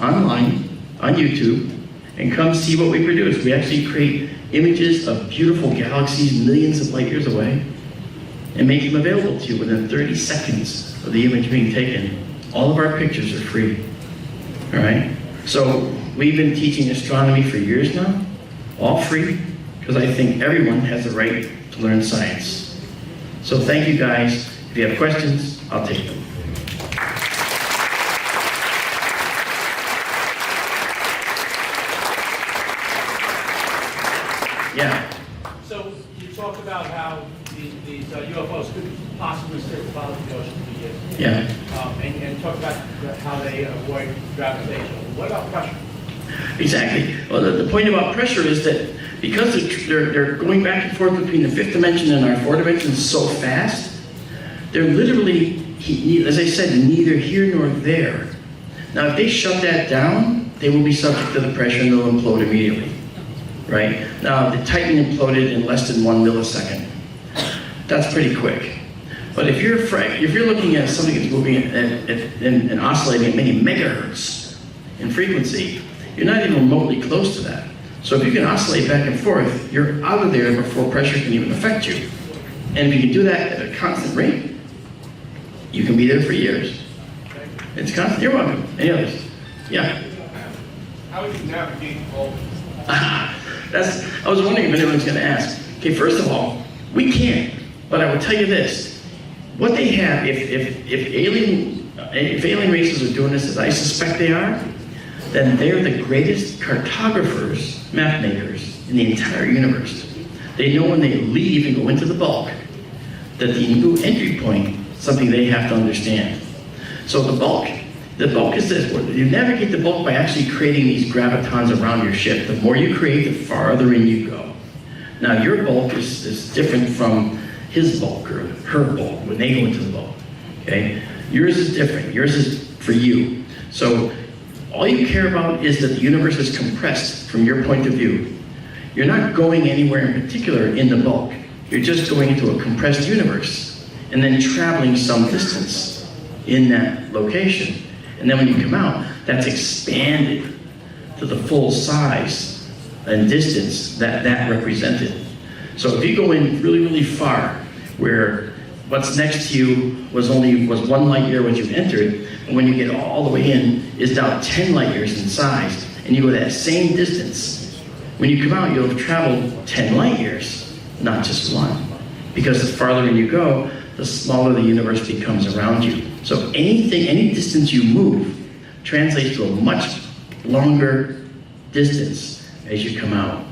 online, on YouTube, and come see what we produce. We actually create images of beautiful galaxies millions of light years away and make them available to you within 30 seconds of the image being taken. All of our pictures are free, all right? So we've been teaching astronomy for years now, all free, because I think everyone has the right to learn science. So thank you guys. If you have questions, I'll take them. Yeah. So you talked about how these UFOs could possibly sit at the bottom of the ocean for years. Yeah. And talked about how they avoid gravitation. What about pressure? Exactly. Well, the point about pressure is that because they're going back and forth between the 5th dimension and our 4th dimension so fast, they're literally, as I said, neither here nor there. Now, if they shut that down, they will be subject to the pressure and they'll implode immediately. Right? Now, the Titan imploded in less than 1 millisecond. That's pretty quick. But if you're looking at something that's moving and oscillating at many megahertz in frequency, you're not even remotely close to that. So if you can oscillate back and forth, you're out of there before pressure can even affect you. And if you can do that at a constant rate, you can be there for years. It's constant. You're welcome. Any others? Yeah. How would you navigate all I was wondering if anyone was going to ask. Okay, first of all, we can't. But I will tell you this: what they have, if alien races are doing this, as I suspect they are, then they're the greatest cartographers, map makers in the entire universe. They know when they leave and go into the bulk that the new entry point is something they have to understand. So the bulk is this. You navigate the bulk by actually creating these gravitons around your ship. The more you create, the farther in you go. Now your bulk is different from his bulk or her bulk when they go into the bulk. Okay? Yours is different. Yours is for you. So all you care about is that the universe is compressed from your point of view. You're not going anywhere in particular in the bulk. You're just going into a compressed universe and then traveling some distance in that location. And then when you come out, that's expanded to the full size and distance that represented. So if you go in really, really far, where what's next to you was 1 light year when you entered, and when you get all the way in, is now 10 light years in size, and you go that same distance, when you come out, you'll have traveled 10 light years, not just 1. Because the farther in you go, the smaller the universe becomes around you. So any distance you move translates to a much longer distance as you come out.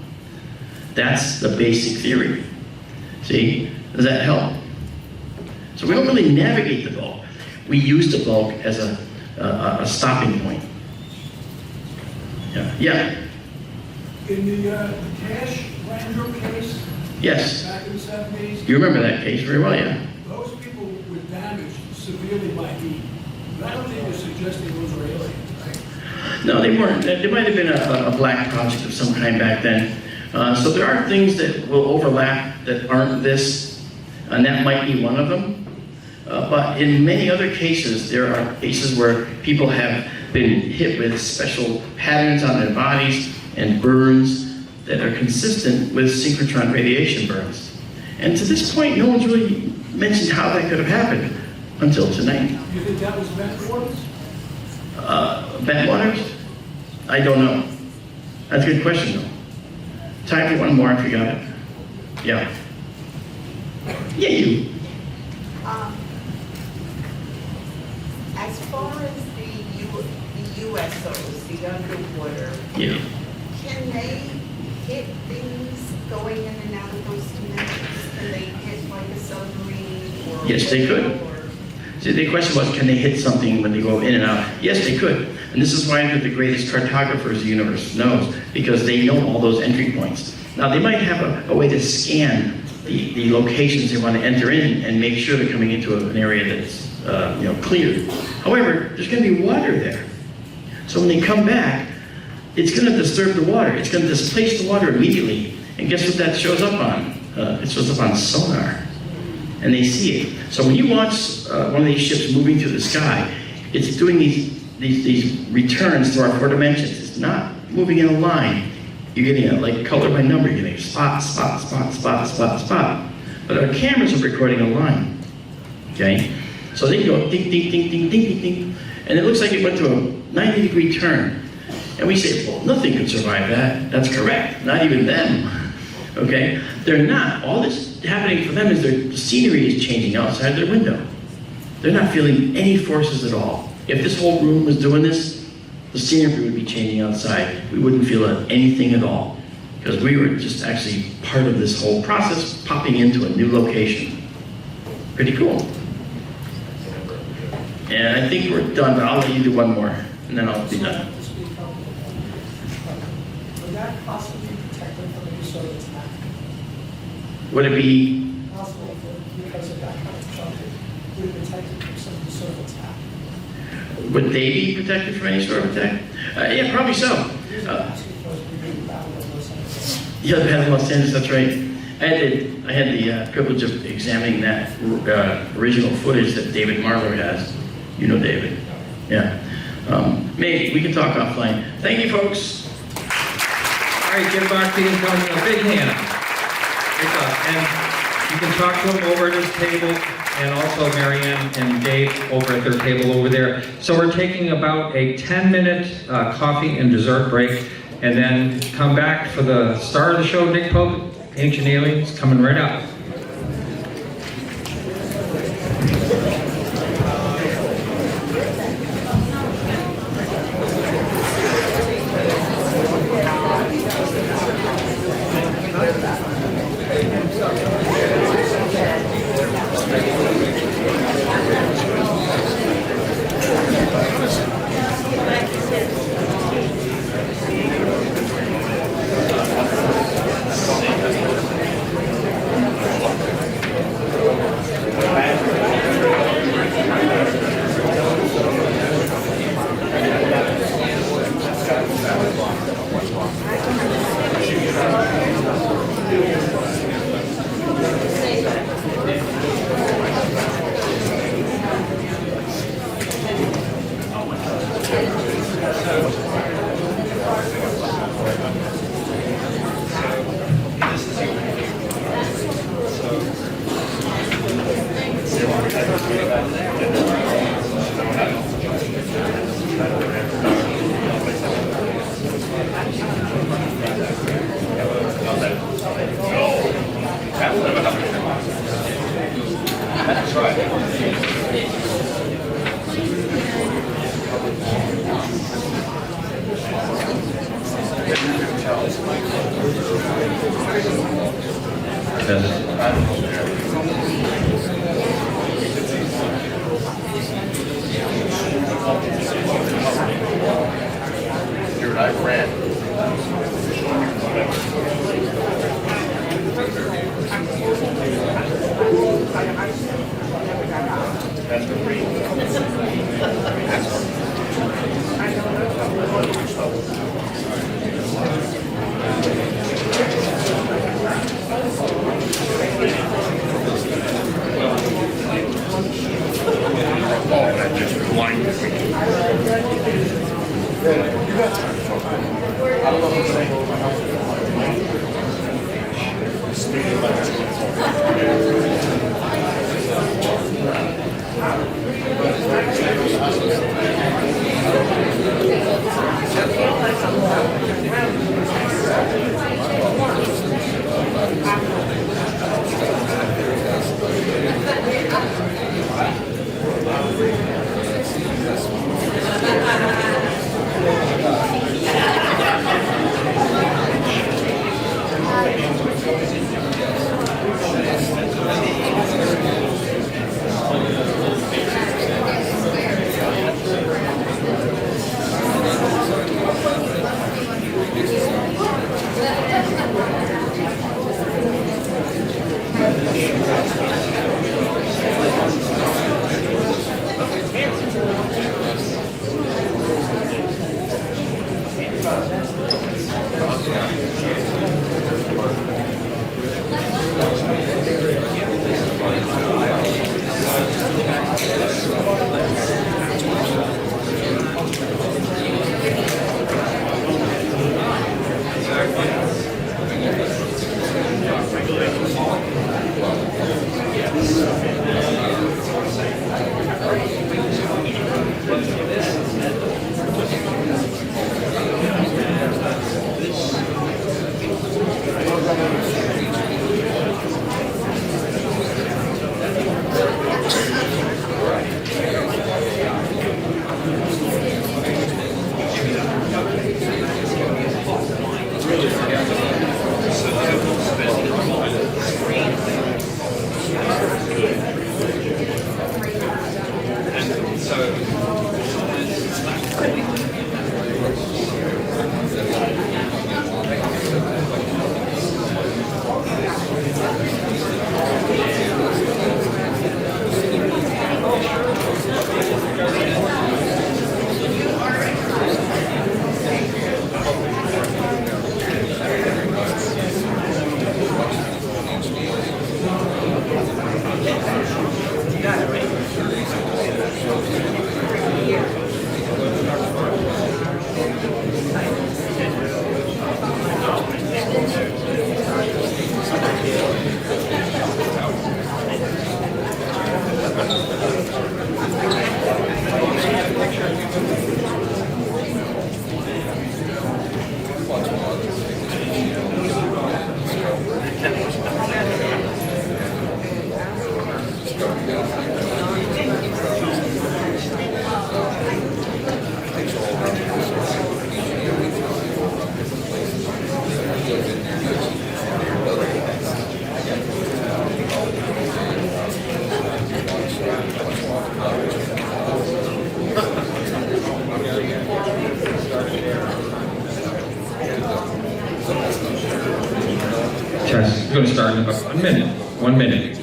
That's the basic theory. See? Does that help? So we don't really navigate the bulk. We use the bulk as a stopping point. Yeah. In the cash Ranger case? Yes. Back in the 70s? You remember that case very well, yeah. Those people were damaged severely by heat. I don't think you're suggesting those were aliens, right? No, they weren't. There might have been a black project of some kind back then. So there are things that will overlap that aren't this, and that might be one of them. But in many other cases, there are cases where people have been hit with special patterns on their bodies and burns that are consistent with synchrotron radiation burns. And to this point, no one's really mentioned how that could have happened until tonight. You think that was vent waters? Vent waters? I don't know. That's a good question, though. Time for one more if you got it. Yeah. Yeah, you. As far as the USOs, the underwater, Yeah. can they hit things going in and out of those dimensions? Can they hit like a submarine or? Yes, they could. or- See, the question was, can they hit something when they go in and out? Yes, they could. And this is why they're the greatest cartographers the universe knows, because they know all those entry points. Now, they might have a way to scan the locations they want to enter in and make sure they're coming into an area that's clear. However, there's going to be water there. So when they come back, it's going to disturb the water. It's going to displace the water immediately. And guess what that shows up on? It shows up on sonar. And they see it. So when you watch one of these ships moving through the sky, it's doing these returns to our 4 dimensions. It's not moving in a line. You're getting a like color by number. You're getting spot, spot, spot, spot, spot, spot. But our cameras are recording a line. Okay? So they can go ding, ding, ding, ding, ding, ding, ding. And it looks like it went to a 90-degree turn. And we say, well, nothing could survive that. That's correct. Not even them. Okay? They're not. All that's happening for them is the scenery is changing outside their window. They're not feeling any forces at all. If this whole room was doing this, the scenery would be changing outside. We wouldn't feel anything at all. Because we were just actually part of this whole process, popping into a new location. Pretty cool. And I think we're done, but I'll let you do one more, and then I'll be done. Would that possibly be protected from any sort of attack? Would it be, Possible for, because of that kind of structure, would it protect it from some sort of attack? would they be protected from any sort of attack? Yeah, probably so. Asking for us to be battle of Los Angeles. Yeah, the Battle of Los Angeles, that's right. I had the privilege of examining that original footage that David Marler has. You know David. Yeah. Maybe we can talk offline. Thank you, folks. All right, give Barkley and Tony a big hand. Good job. And you can talk to him over at his table, and also Marianne and Dave over at their table over there. So we're taking about a 10-minute coffee and dessert break, and then come back for the star of the show, Nick Pope, Ancient Aliens, coming right up. Dude, I ran. That's the going to start in about 1 minute. 1 minute.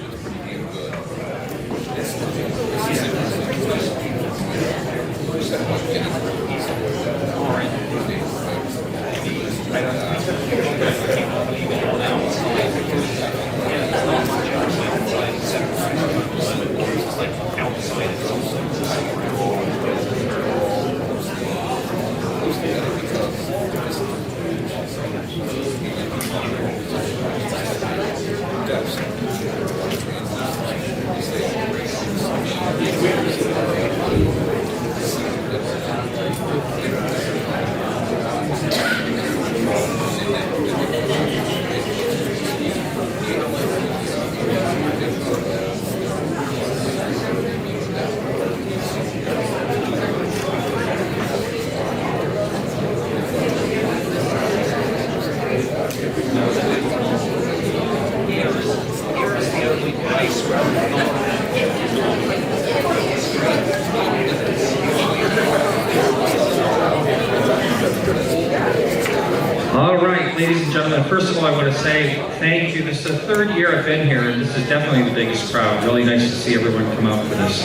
All right, ladies and gentlemen, first of all, I want to say thank you. This is the third year I've been here, and this is definitely the biggest crowd. Really nice to see everyone come out for this.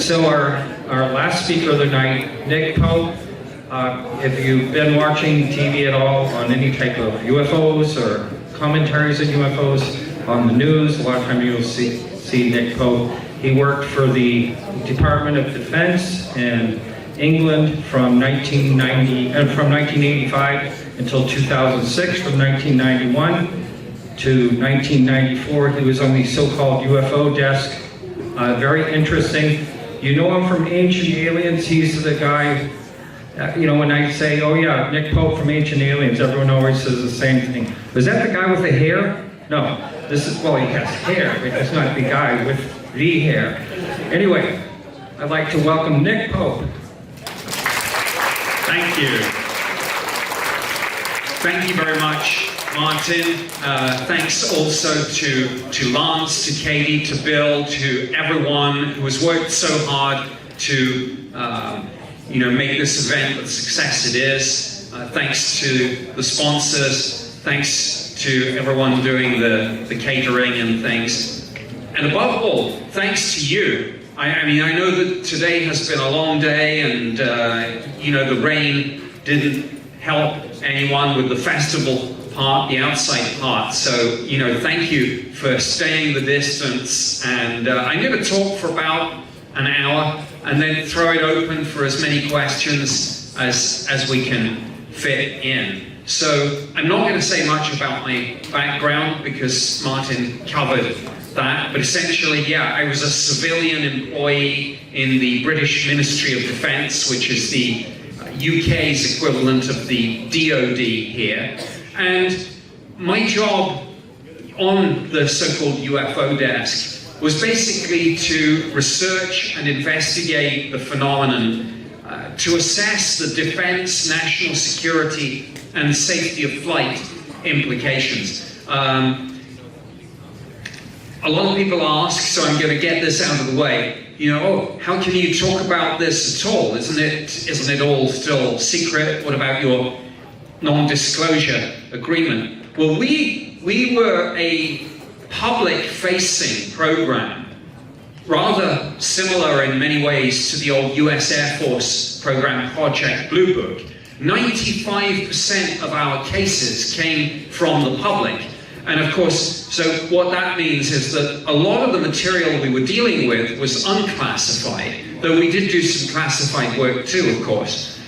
So our last speaker of the night, Nick Pope. If you've been watching TV at all on any type of UFOs or commentaries on UFOs on the news, a lot of time you'll see Nick Pope. He worked for the Department of Defense in England from 1985 until 2006. From 1991 to 1994, he was on the so-called UFO desk. Very interesting. You know him from Ancient Aliens. He's the guy, you know, when I say, oh yeah, Nick Pope from Ancient Aliens, everyone always says the same thing. Was that the guy with the hair? No, this is, well, he has hair, but it's not the guy with the hair. Anyway, I'd like to welcome Nick Pope. Thank you. Thank you very much, Martin. Thanks also to Lance, to Katie, to Bill, to everyone who has worked so hard to make this event the success it is. Thanks to the sponsors. Thanks to everyone doing the catering and things. And above all, thanks to you. I mean, I know that today has been a long day and, the rain didn't help anyone with the festival part, the outside part. So, thank you for staying the distance. And I'm going to talk for about an hour and then throw it open for as many questions as we can fit in. So I'm not going to say much about my background because Martin covered that, but essentially, yeah, I was a civilian employee in the British Ministry of Defence, which is the UK's equivalent of the DOD here, and my job on the so-called UFO desk was basically to research and investigate the phenomenon, to assess the defence, national security, and safety of flight implications. A lot of people ask, so I'm going to get this out of the way, how can you talk about this at all? Isn't it all still secret? What about your non-disclosure agreement? Well, we were a public-facing program, rather similar in many ways to the old US Air Force program Project Blue Book. 95% of our cases came from the public. And of course, so what that means is that a lot of the material we were dealing with was unclassified, though we did do some classified work too, of course.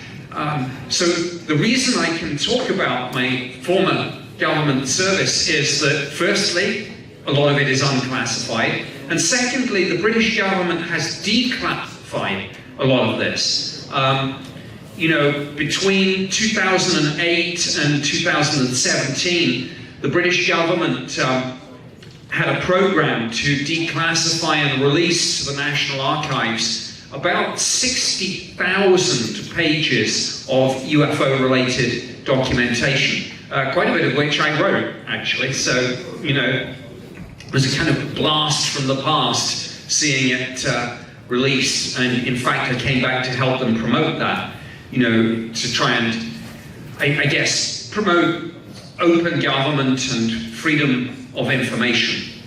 So the reason I can talk about my former government service is that, firstly, a lot of it is unclassified, and secondly, the British government has declassified a lot of this. Between 2008 and 2017, the British government had a program to declassify and release to the National Archives about 60,000 pages of UFO-related documentation, quite a bit of which I wrote, actually. So, it was a kind of blast from the past seeing it released. And in fact, I came back to help them promote that, to try and, I guess, promote open government and freedom of information.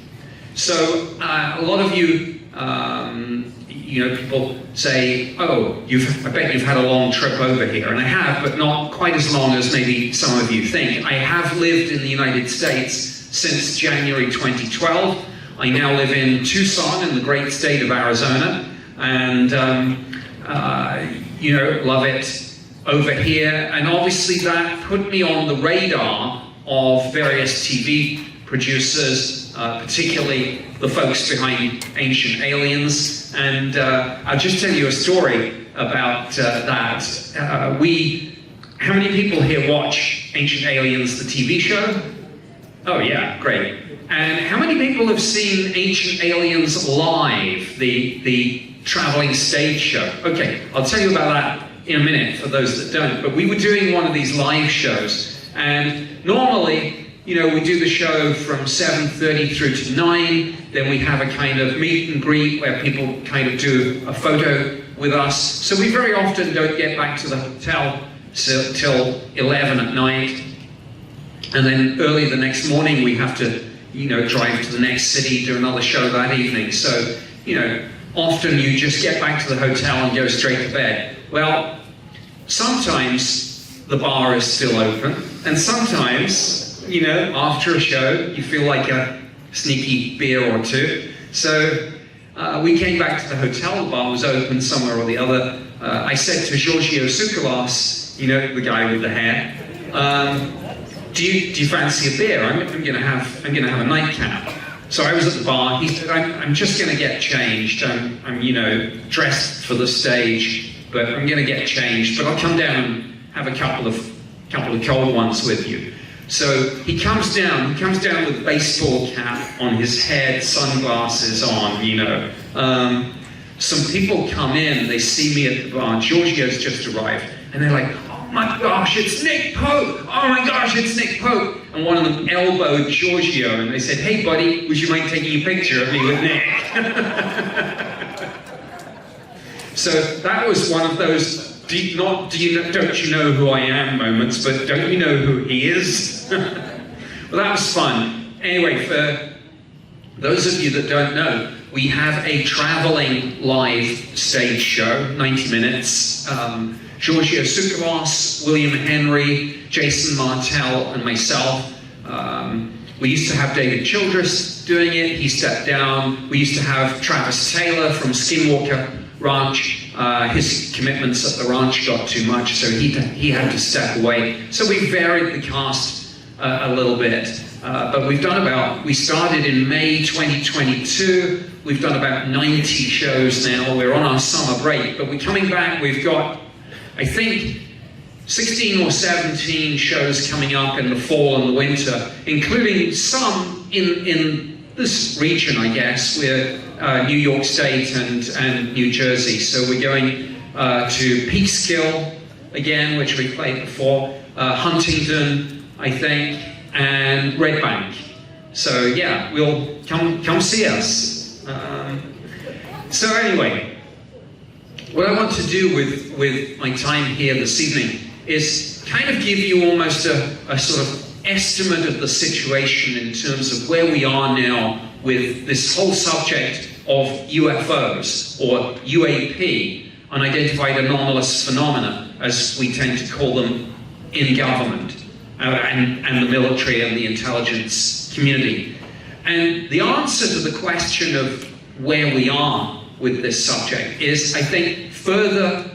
So a lot of you, people say, oh, I bet you've had a long trip over here. And I have, but not quite as long as maybe some of you think. I have lived in the United States since January 2012. I now live in Tucson in the great state of Arizona. And, love it over here. And obviously that put me on the radar of various TV producers, particularly the folks behind Ancient Aliens. And I'll just tell you a story about that. How many people here watch Ancient Aliens, the TV show? Oh yeah, great. And how many people have seen Ancient Aliens Live, the traveling stage show? Okay, I'll tell you about that in a minute for those that don't. But we were doing one of these live shows, and normally, we do the show from 7:30 through to 9. Then we have a kind of meet and greet where people kind of do a photo with us. So we very often don't get back to the hotel till 11 at night. And then early the next morning we have to, drive to the next city, do another show that evening. So, often you just get back to the hotel and go straight to bed. Well, sometimes the bar is still open, and sometimes, after a show, you feel like a sneaky beer or two. So we came back to the hotel, the bar was open somewhere or the other. I said to Giorgio Tsoukalos, the guy with the hair, do you fancy a beer? I'm gonna have a nightcap. So I was at the bar. He said, I'm just gonna get changed. I'm dressed for the stage, but I'm gonna get changed. But I'll come down and have a couple of cold ones with you. So he comes down with a baseball cap on his head, sunglasses on. Some people come in, they see me at the bar. Giorgio's just arrived, and they're like, oh my gosh, it's Nick Pope! Oh my gosh, it's Nick Pope! And one of them elbowed Giorgio, and they said, hey buddy, would you mind taking a picture of me with Nick? So that was one of those don't you know who I am moments, but don't you know who he is? Well, that was fun. Anyway, for those of you that don't know, we have a traveling live stage show, 90 minutes. Giorgio Tsoukalos, William Henry, Jason Martell, and myself. We used to have David Childress doing it. He stepped down. We used to have Travis Taylor from Skinwalker Ranch. His commitments at the ranch got too much, so he had to step away. So we varied the cast a little bit. But we started in May 2022. We've done about 90 shows now. We're on our summer break, but we're coming back. We've got, I think, 16 or 17 shows coming up in the fall and the winter, including some in this region, I guess. We're New York State and New Jersey. So we're going to Peekskill again, which we played before, Huntington, I think, and Red Bank. So yeah, we'll come see us. So anyway, what I want to do with my time here this evening is kind of give you almost a sort of estimate of the situation in terms of where we are now with this whole subject of UFOs, or UAP, unidentified anomalous phenomena, as we tend to call them in government, and the military and the intelligence community. And the answer to the question of where we are with this subject is, I think, further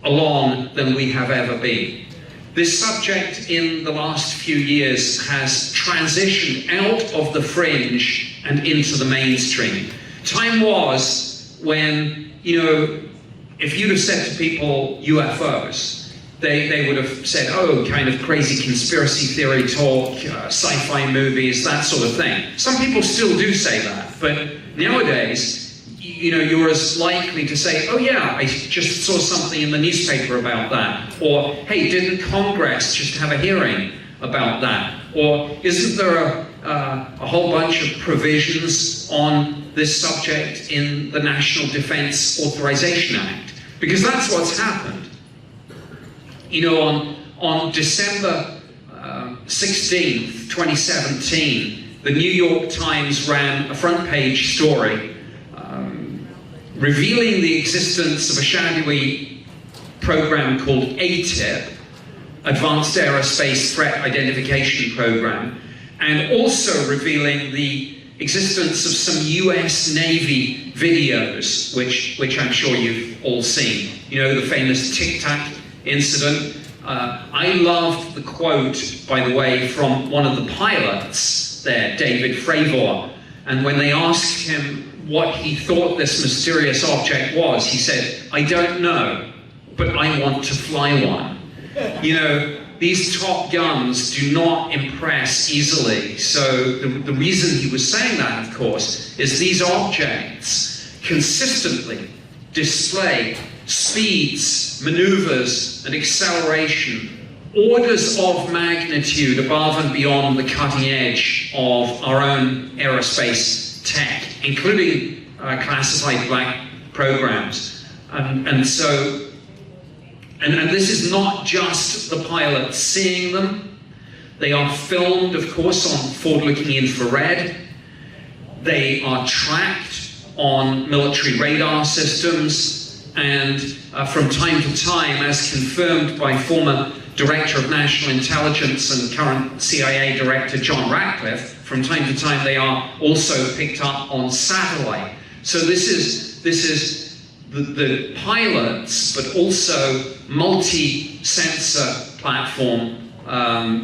along than we have ever been. This subject in the last few years has transitioned out of the fringe and into the mainstream. Time was when, if you'd have said to people UFOs, they would have said, oh, kind of crazy conspiracy theory talk, sci-fi movies, that sort of thing. Some people still do say that, but nowadays, you're as likely to say, oh yeah, I just saw something in the newspaper about that. Or, hey, didn't Congress just have a hearing about that? Or, isn't there a whole bunch of provisions on this subject in the National Defense Authorization Act? Because that's what's happened. On December 16th, 2017, the New York Times ran a front page story revealing the existence of a shadowy program called ATIP, Advanced Aerospace Threat Identification Program, and also revealing the existence of some US Navy videos, which I'm sure you've all seen. You know, the famous Tic Tac incident. I loved the quote, by the way, from one of the pilots there, David Fravor, and when they asked him what he thought this mysterious object was, he said, "I don't know, but I want to fly one." You know, these top guns do not impress easily. So the reason he was saying that, of course, is these objects consistently display speeds, maneuvers, and acceleration, orders of magnitude above and beyond the cutting edge of our own aerospace tech, including classified black programs. And so this is not just the pilots seeing them. They are filmed, of course, on forward-looking infrared. They are tracked on military radar systems. And from time to time, as confirmed by former Director of National Intelligence and current CIA Director John Ratcliffe, from time to time they are also picked up on satellite. So this is the pilots, but also multi-sensor platform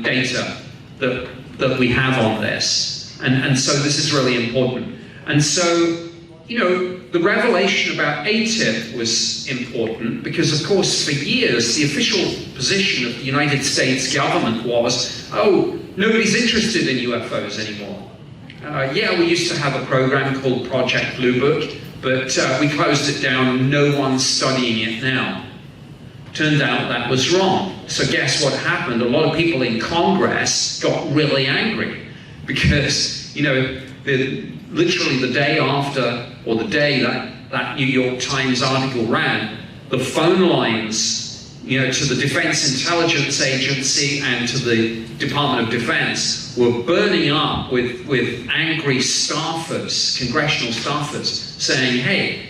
data that we have on this. And so this is really important. And so, you know, the revelation about ATIP was important because, of course, for years, the official position of the United States government was, oh, nobody's interested in UFOs anymore. Yeah, we used to have a program called Project Blue Book, but we closed it down and no one's studying it now. Turned out that was wrong. So guess what happened? A lot of people in Congress got really angry because, you know, literally the day after, or the day that New York Times article ran, the phone lines, you know, to the Defense Intelligence Agency and to the Department of Defense were burning up with angry staffers, congressional staffers, saying, hey,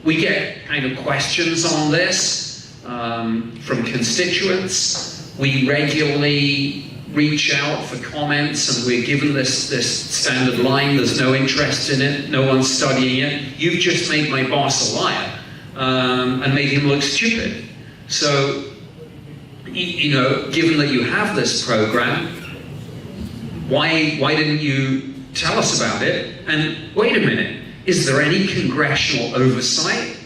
we get kind of questions on this from constituents. We regularly reach out for comments and we're given this standard line, there's no interest in it, no one's studying it. You've just made my boss a liar and made him look stupid. So, you know, given that you have this program, why didn't you tell us about it? And wait a minute, is there any congressional oversight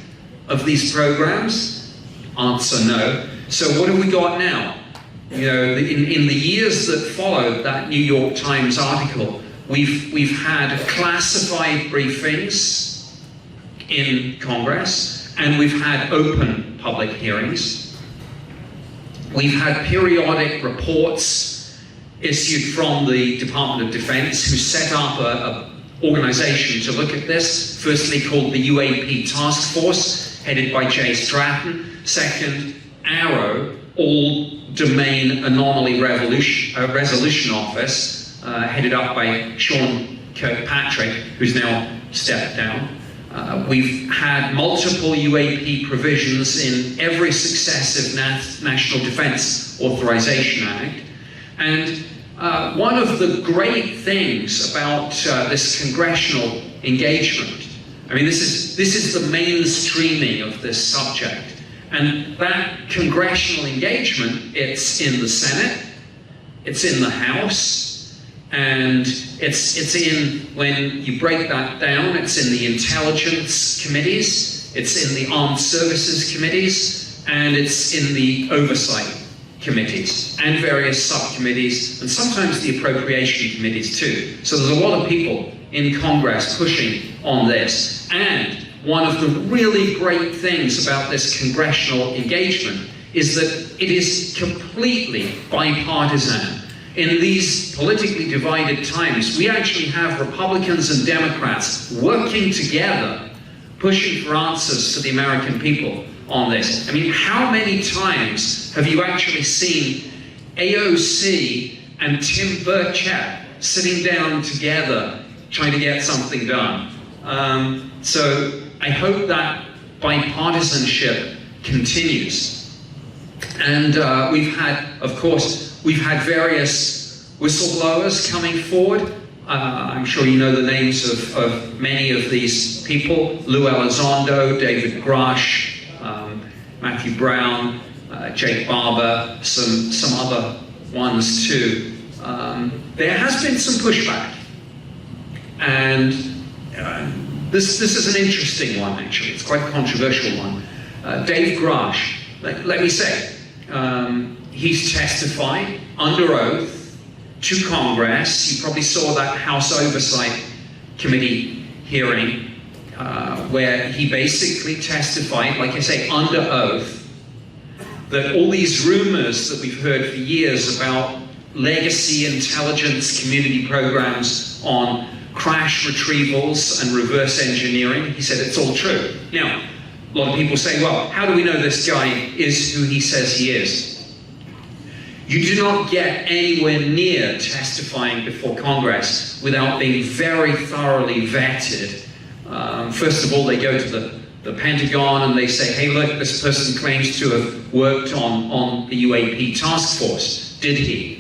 of these programs? Answer, no. So what have we got now? You know, in the years that followed that New York Times article, we've had classified briefings in Congress, and we've had open public hearings. We've had periodic reports issued from the Department of Defense, who set up an organization to look at this, firstly called the UAP Task Force, headed by Jay Stratton. Second, ARROW, All Domain Anomaly Resolution Office, headed up by Sean Kirkpatrick, who's now stepped down. We've had multiple UAP provisions in every successive National Defense Authorization Act. And one of the great things about this congressional engagement, I mean, this is the mainstreaming of this subject. And that congressional engagement, it's in the Senate, it's in the House, and it's in, when you break that down, it's in the intelligence committees, it's in the armed services committees, and it's in the oversight committees, and various subcommittees, and sometimes the appropriation committees too. So there's a lot of people in Congress pushing on this. And one of the really great things about this congressional engagement is that it is completely bipartisan. In these politically divided times, we actually have Republicans and Democrats working together, pushing for answers to the American people on this. I mean, how many times have you actually seen AOC and Tim Burchett sitting down together, trying to get something done. So I hope that bipartisanship continues. And we've had, of course, various whistleblowers coming forward. I'm sure you know the names of many of these people: Lou Elizondo, David Grush, Matthew Brown, Jake Barber, some other ones too. There has been some pushback, and this is an interesting one, actually. It's quite a controversial one. Dave Grush, let me say, he's testified under oath to Congress. You probably saw that House Oversight Committee hearing where he basically testified, like I say, under oath, that all these rumors that we've heard for years about legacy intelligence community programs on crash retrievals and reverse engineering, he said it's all true. Now, a lot of people say, well, how do we know this guy is who he says he is? You do not get anywhere near testifying before Congress without being very thoroughly vetted. First of all, they go to the Pentagon and they say, hey, look, this person claims to have worked on the UAP task force. Did he?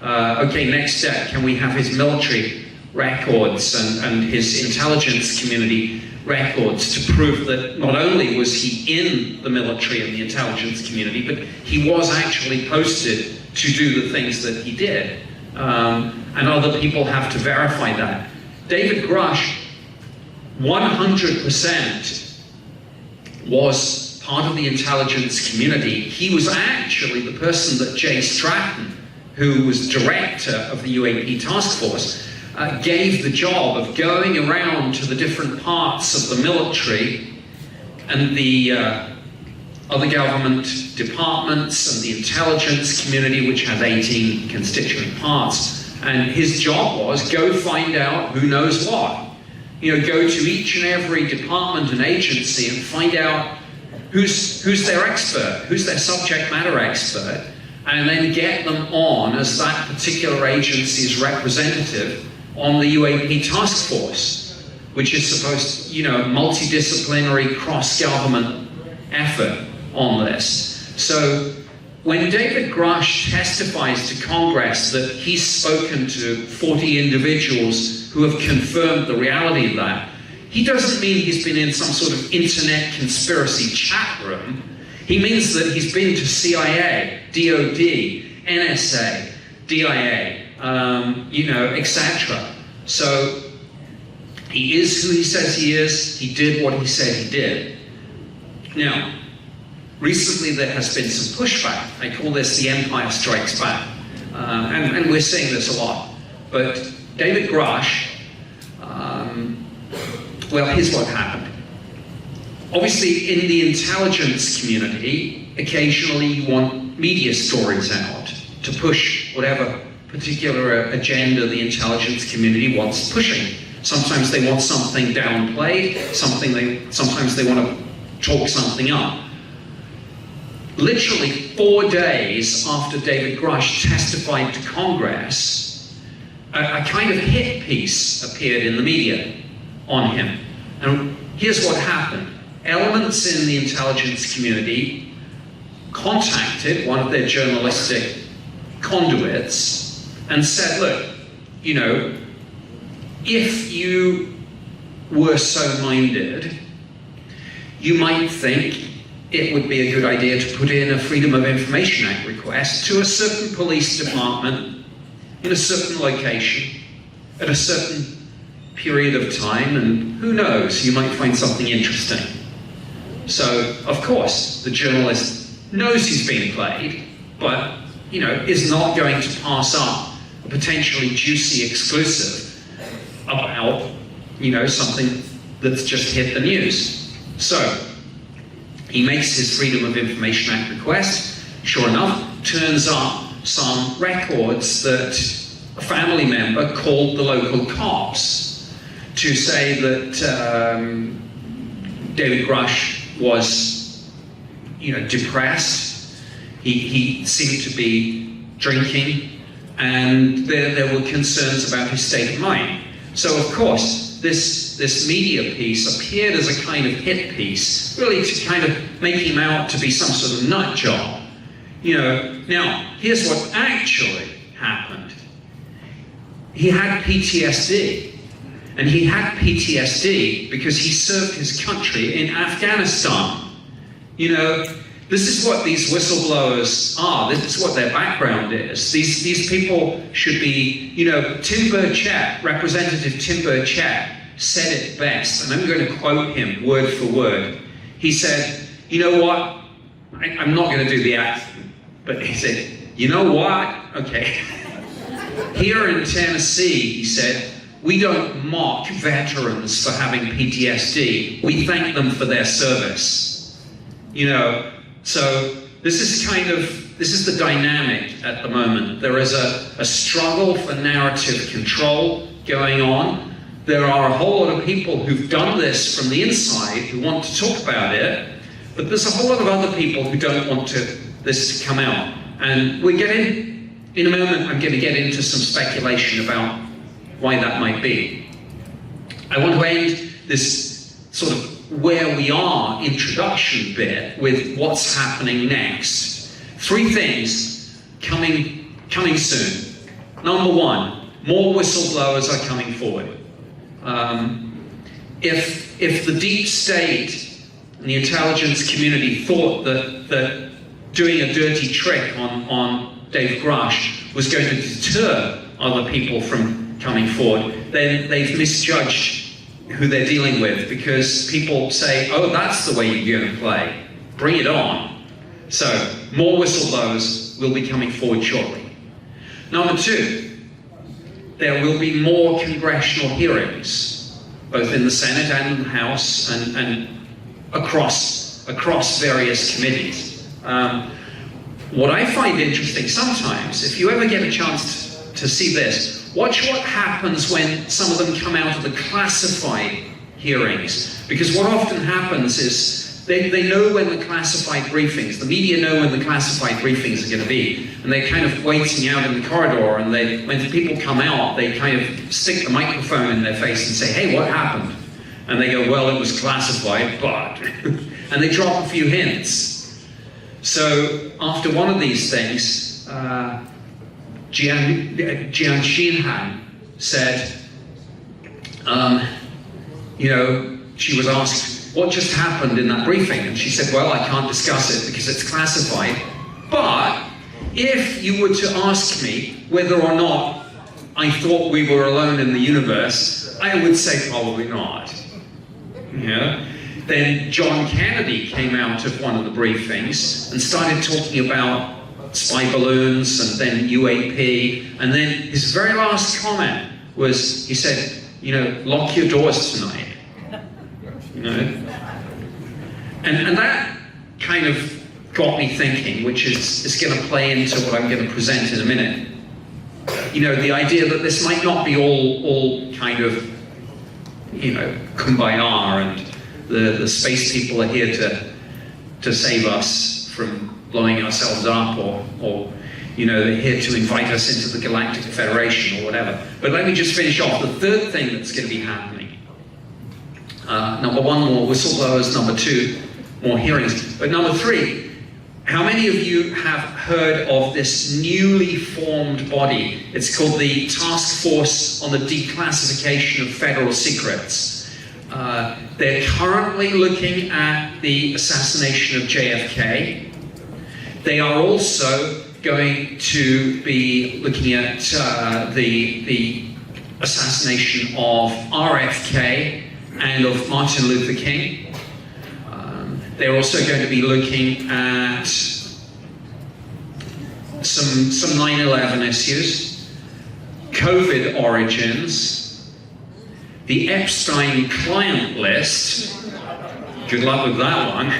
Okay, next step, can we have his military records and his intelligence community records to prove that not only was he in the military and the intelligence community, but he was actually posted to do the things that he did. And other people have to verify that. David Grush, 100% was part of the intelligence community. He was actually the person that Jay Stratton, who was director of the UAP task force, gave the job of going around to the different parts of the military and the other government departments and the intelligence community, which has 18 constituent parts. And his job was go find out who knows what. You know, go to each and every department and agency and find out who's their expert, who's their subject matter expert, and then get them on as that particular agency's representative on the UAP task force, which is supposed, you know, multidisciplinary, cross-government effort on this. So when David Grush testifies to Congress that he's spoken to 40 individuals who have confirmed the reality of that, he doesn't mean he's been in some sort of internet conspiracy chat room. He means that he's been to CIA, DOD, NSA, DIA, you know, etc. So he is who he says he is. He did what he said he did. Now, recently there has been some pushback. I call this the Empire Strikes Back. And we're seeing this a lot. But David Grush, well, here's what happened. Obviously, in the intelligence community, occasionally you want media stories out to push whatever particular agenda the intelligence community wants pushing. Sometimes they want something downplayed, sometimes they want to talk something up. Literally 4 days after David Grush testified to Congress, a kind of hit piece appeared in the media on him. And here's what happened. Elements in the intelligence community contacted one of their journalistic conduits and said, look, you know, if you were so minded, you might think it would be a good idea to put in a Freedom of Information Act request to a certain police department in a certain location at a certain period of time, and who knows, you might find something interesting. So, of course, the journalist knows he's being played, but, you know, is not going to pass up a potentially juicy exclusive about, you know, something that's just hit the news. So, he makes his Freedom of Information Act request. Sure enough, turns up some records that a family member called the local cops to say that David Grush was, you know, depressed. He seemed to be drinking. and there were concerns about his state of mind. So, of course, this media piece appeared as a kind of hit piece, really to kind of make him out to be some sort of nut job. Now, here's what actually happened. He had PTSD. And he had PTSD because he served his country in Afghanistan. This is what these whistleblowers are. This is what their background is. These people should be, Tim Burchett, Representative Tim Burchett, said it best, and I'm going to quote him word for word. He said, you know what? I'm not going to do the accent, but he said, you know what? Okay. Here in Tennessee, he said, we don't mock veterans for having PTSD. We thank them for their service. So this is the dynamic at the moment. There is a struggle for narrative control going on. There are a whole lot of people who've done this from the inside who want to talk about it, but there's a whole lot of other people who don't want this to come out. And in a moment, I'm going to get into some speculation about why that might be. I want to end this sort of where we are introduction bit with what's happening next. 3 things coming soon. Number 1, more whistleblowers are coming forward. If the deep state and the intelligence community thought that doing a dirty trick on Dave Grush was going to deter other people from coming forward, then they've misjudged who they're dealing with, because people say, oh, that's the way you're going to play. Bring it on. So, more whistleblowers will be coming forward shortly. Number 2, there will be more congressional hearings, both in the Senate and in the House, and across various committees. What I find interesting sometimes, if you ever get a chance to see this, watch what happens when some of them come out of the classified hearings. Because what often happens is they know when the classified briefings, the media know when the classified briefings are going to be. And they're kind of waiting out in the corridor, and when people come out, they kind of stick the microphone in their face and say, hey, what happened? And they go, well, it was classified, but... and they drop a few hints. So after one of these things, Jian Xinhan said, she was asked, what just happened in that briefing? And she said, well, I can't discuss it because it's classified. But if you were to ask me whether or not I thought we were alone in the universe, I would say probably not. Then John Kennedy came out of one of the briefings and started talking about spy balloons and then UAP, and then his very last comment was, he said, lock your doors tonight. And that kind of got me thinking, which is going to play into what I'm going to present in a minute. The idea that this might not be all kind of, kumbaya, and the space people are here to save us from blowing ourselves up, or they're here to invite us into the Galactic Federation or whatever. But let me just finish off. The third thing that's going to be happening. Number 1, more whistleblowers. Number 2, more hearings. But number 3, how many of you have heard of this newly formed body? It's called the Task Force on the Declassification of Federal Secrets. They're currently looking at the assassination of JFK. They are also going to be looking at the assassination of RFK and of Martin Luther King. They're also going to be looking at some 9/11 issues, COVID origins, the Epstein client list, good luck with that one,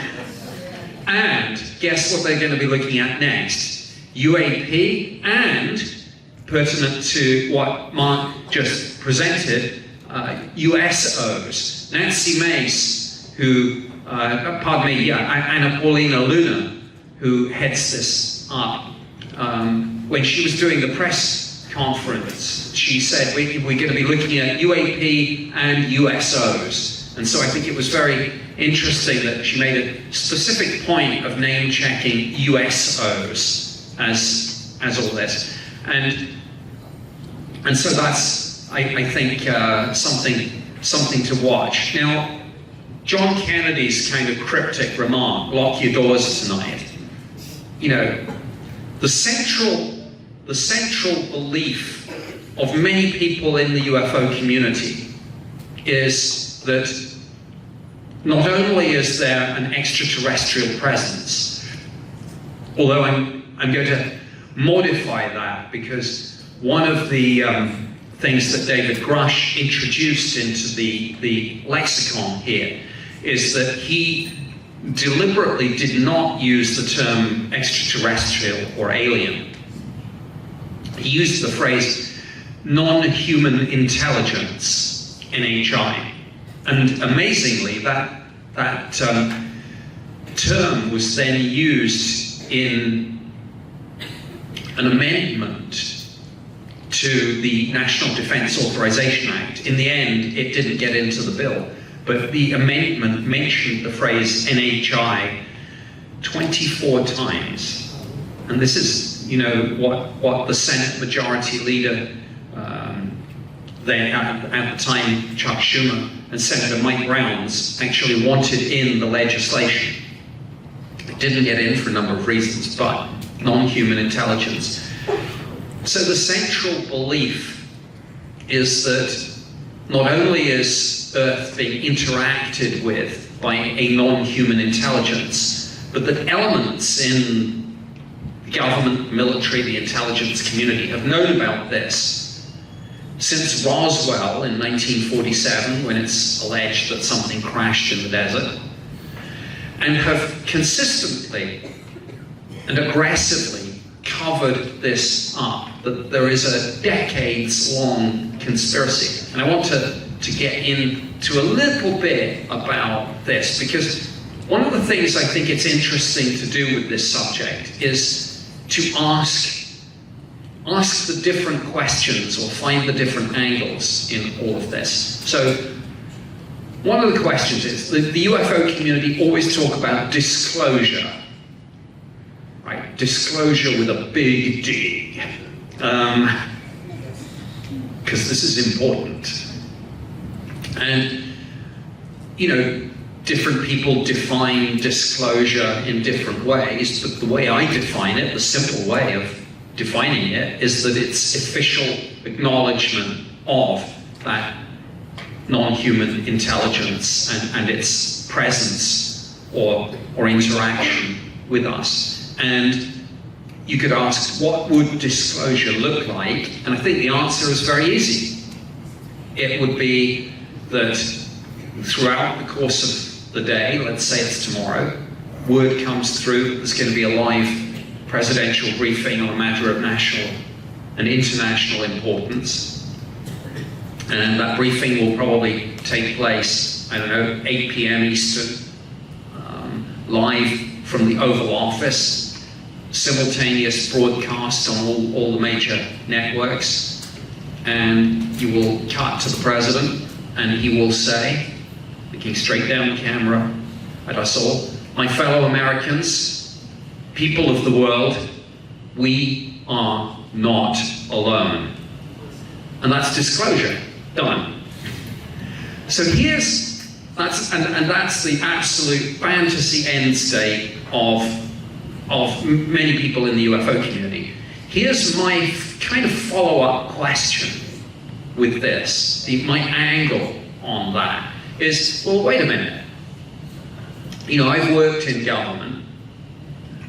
and guess what they're going to be looking at next? UAP, and, pertinent to what Mark just presented, USOs. Nancy Mace, who, Anna Paulina Luna, who heads this up, when she was doing the press conference, she said we're going to be looking at UAP and USOs. And so I think it was very interesting that she made a specific point of name-checking USOs as all this. And so that's, I think, something to watch. Now, John Kennedy's kind of cryptic remark, "Lock your doors tonight." You know, the central belief of many people in the UFO community is that not only is there an extraterrestrial presence, although I'm going to modify that, because one of the things that David Grush introduced into the lexicon here is that he deliberately did not use the term extraterrestrial or alien. He used the phrase non-human intelligence, NHI. And amazingly, that term was then used in an amendment to the National Defense Authorization Act. In the end, it didn't get into the bill, but the amendment mentioned the phrase NHI 24 times. And this is, you know, what the Senate Majority Leader then at the time, Chuck Schumer, and Senator Mike Rounds actually wanted in the legislation. It didn't get in for a number of reasons, but non-human intelligence. So the central belief is that not only is Earth being interacted with by a non-human intelligence, but that elements in the government, military, the intelligence community have known about this since Roswell in 1947, when it's alleged that something crashed in the desert, and have consistently and aggressively covered this up, that there is a decades-long conspiracy. And I want to get into a little bit about this, because one of the things I think it's interesting to do with this subject is to ask the different questions or find the different angles in all of this. So one of the questions is, the UFO community always talk about disclosure, right? Disclosure with a big D, because this is important. And, you know, different people define disclosure in different ways, but the way I define it, the simple way of defining it, is that it's official acknowledgement of that non-human intelligence and its presence or interaction with us. And you could ask, what would disclosure look like? And I think the answer is very easy. It would be that throughout the course of the day, let's say it's tomorrow, word comes through, there's going to be a live presidential briefing on a matter of national and international importance. And that briefing will probably take place, I don't know, 8 p.m. Eastern, live from the Oval Office, simultaneous broadcast on all the major networks. And you will cut to the president, and he will say, looking straight down the camera at us all, "My fellow Americans, people of the world, we are not alone." And that's disclosure, done. So that's the absolute fantasy end state of many people in the UFO community. Here's my kind of follow-up question with this, my angle on that is, well, wait a minute. You know, I've worked in government.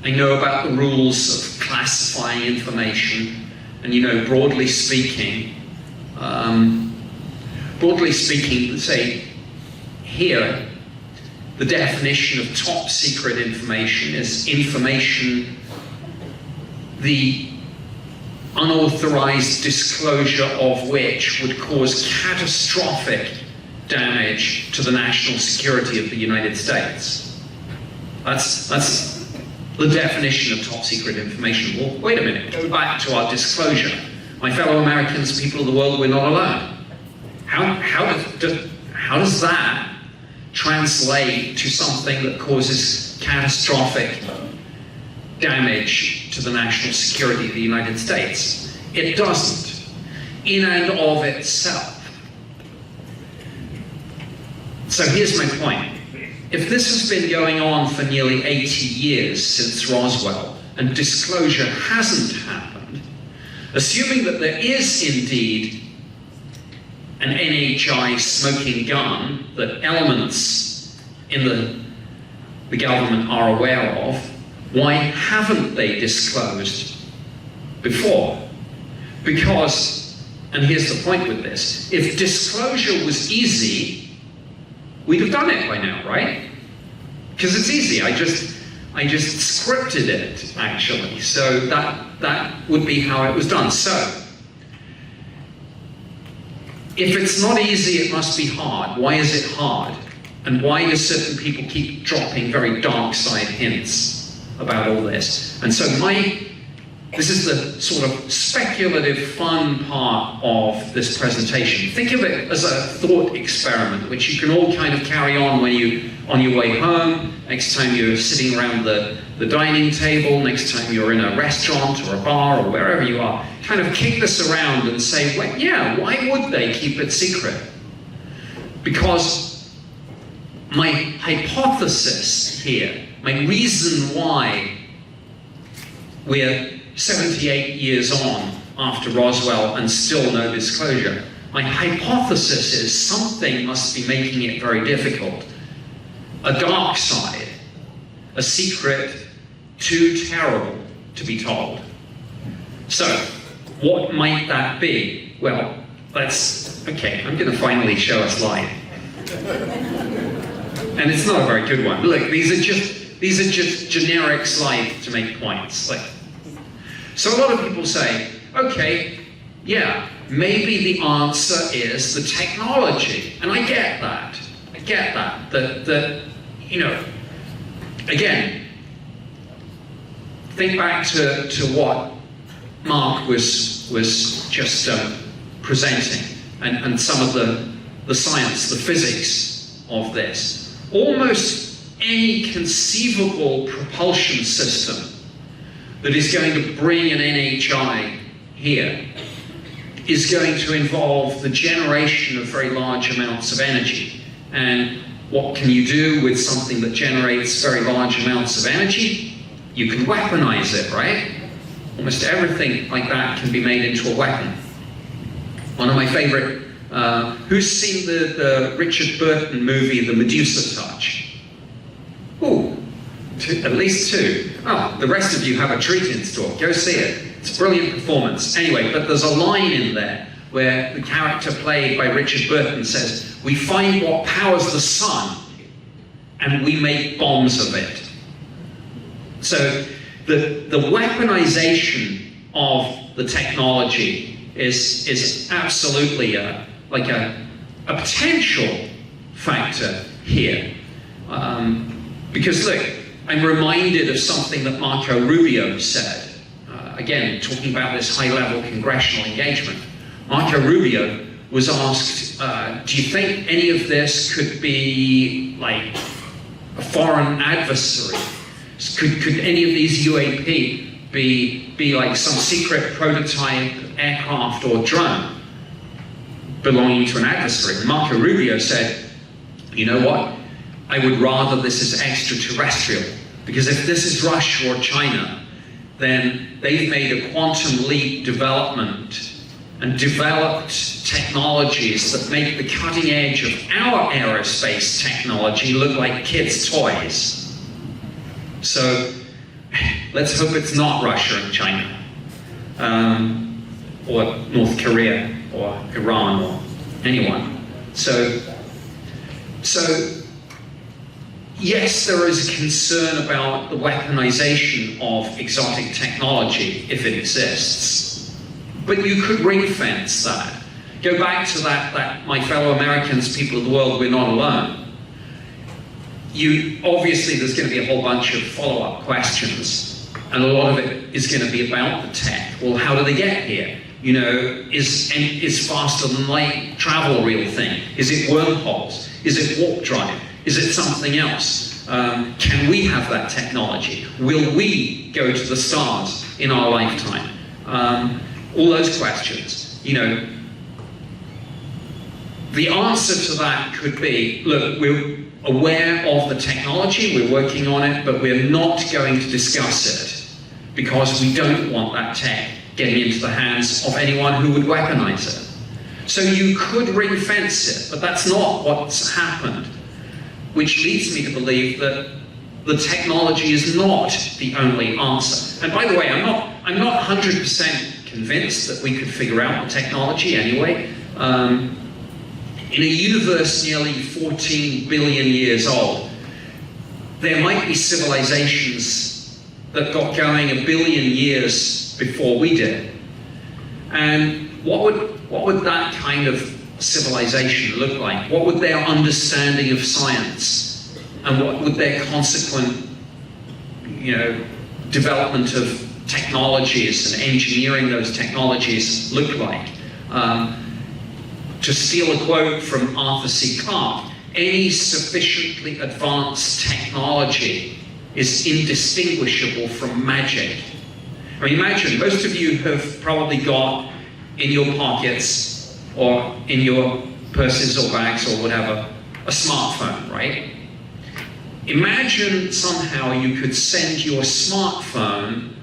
I know about the rules of classifying information, and, you know, broadly speaking, say, here, the definition of top secret information is information, the unauthorized disclosure of which would cause catastrophic damage to the national security of the United States. That's the definition of top secret information. Well, wait a minute, go back to our disclosure. my fellow Americans, people of the world, we're not alone. How does that translate to something that causes catastrophic damage to the national security of the United States? It doesn't, in and of itself. So here's my point. If this has been going on for nearly 80 years since Roswell, and disclosure hasn't happened, assuming that there is indeed an NHI smoking gun that elements in the government are aware of, why haven't they disclosed before? Because, and here's the point with this, if disclosure was easy, we'd have done it by now, right? Because it's easy. I just scripted it, actually. So that would be how it was done. So, if it's not easy, it must be hard. Why is it hard? And why do certain people keep dropping very dark side hints about all this? And so this is the sort of speculative fun part of this presentation. Think of it as a thought experiment, which you can all kind of carry on when on your way home, next time you're sitting around the dining table, next time you're in a restaurant or a bar or wherever you are. Kind of kick this around and say, well, yeah, why would they keep it secret? Because my hypothesis here, my reason why we're 78 years on after Roswell and still no disclosure, my hypothesis is something must be making it very difficult. A dark side, a secret too terrible to be told. So, what might that be? Well, okay, I'm going to finally show a slide. And it's not a very good one. Look, these are just generic slides to make points. So a lot of people say, okay, yeah, maybe the answer is the technology. And I get that. I get that. That you know, again, think back to what Mark was just presenting and some of the science, the physics of this. Almost any conceivable propulsion system that is going to bring an NHI here is going to involve the generation of very large amounts of energy. And what can you do with something that generates very large amounts of energy? You can weaponize it, right? Almost everything like that can be made into a weapon. One of my favorite, who's seen the Richard Burton movie, The Medusa Touch? Ooh. At least two. Oh, the rest of you have a treat in store. Go see it. It's a brilliant performance. Anyway, but there's a line in there where the character played by Richard Burton says, "We find what powers the sun and we make bombs of it." So the weaponization of the technology is absolutely a potential factor here. Because look, I'm reminded of something that Marco Rubio said. Again, talking about this high-level congressional engagement. Marco Rubio was asked, do you think any of this could be like a foreign adversary? Could any of these UAP be like some secret prototype aircraft or drone belonging to an adversary? Marco Rubio said, you know what? I would rather this is extraterrestrial, because if this is Russia or China, then they've made a quantum leap development and developed technologies that make the cutting edge of our aerospace technology look like kids' toys. So let's hope it's not Russia and China, or North Korea, or Iran, or anyone. So yes, there is a concern about the weaponization of exotic technology, if it exists. But you could ring fence that. Go back to that my fellow Americans, people of the world, we're not alone. Obviously, there's going to be a whole bunch of follow-up questions, and a lot of it is going to be about the tech. Well, how do they get here? You know, is faster than light travel a real thing? Is it wormholes? Is it warp drive? Is it something else? Can we have that technology? Will we go to the stars in our lifetime? All those questions. You know, the answer to that could be, look, we're aware of the technology, we're working on it, but we're not going to discuss it because we don't want that tech getting into the hands of anyone who would weaponize it. So you could ring fence it, but that's not what's happened, which leads me to believe that the technology is not the only answer. And by the way, I'm not 100% convinced that we could figure out the technology anyway. In a universe nearly 14 billion years old, there might be civilizations that got going 1 billion years before we did. And what would that kind of civilization look like? What would their understanding of science and what would their consequent, you know, development of technologies and engineering those technologies look like? To steal a quote from Arthur C. Clarke, any sufficiently advanced technology is indistinguishable from magic. I mean, imagine, most of you have probably got in your pockets or in your purses or bags or whatever, a smartphone, right? Imagine somehow you could send your smartphone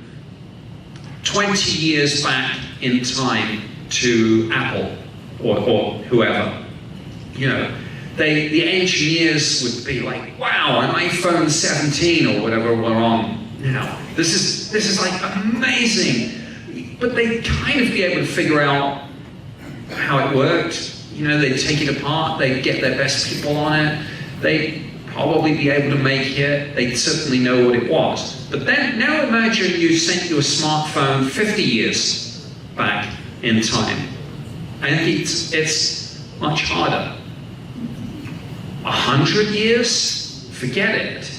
20 years back in time to Apple or whoever. You know, the engineers would be like, wow, an iPhone 17 or whatever we're on now. This is like amazing. But they'd kind of be able to figure out how it worked. You know, they'd take it apart, they'd get their best people on it, they'd probably be able to make it, they'd certainly know what it was. But then, now imagine you sent your smartphone 50 years back in time. And it's much harder. 100 years? Forget it.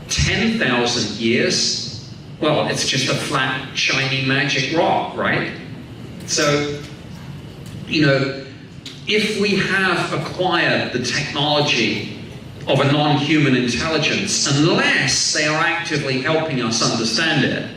10,000 years? Well, it's just a flat, shiny magic rock, right? So, you know, if we have acquired the technology of a non-human intelligence, unless they are actively helping us understand it,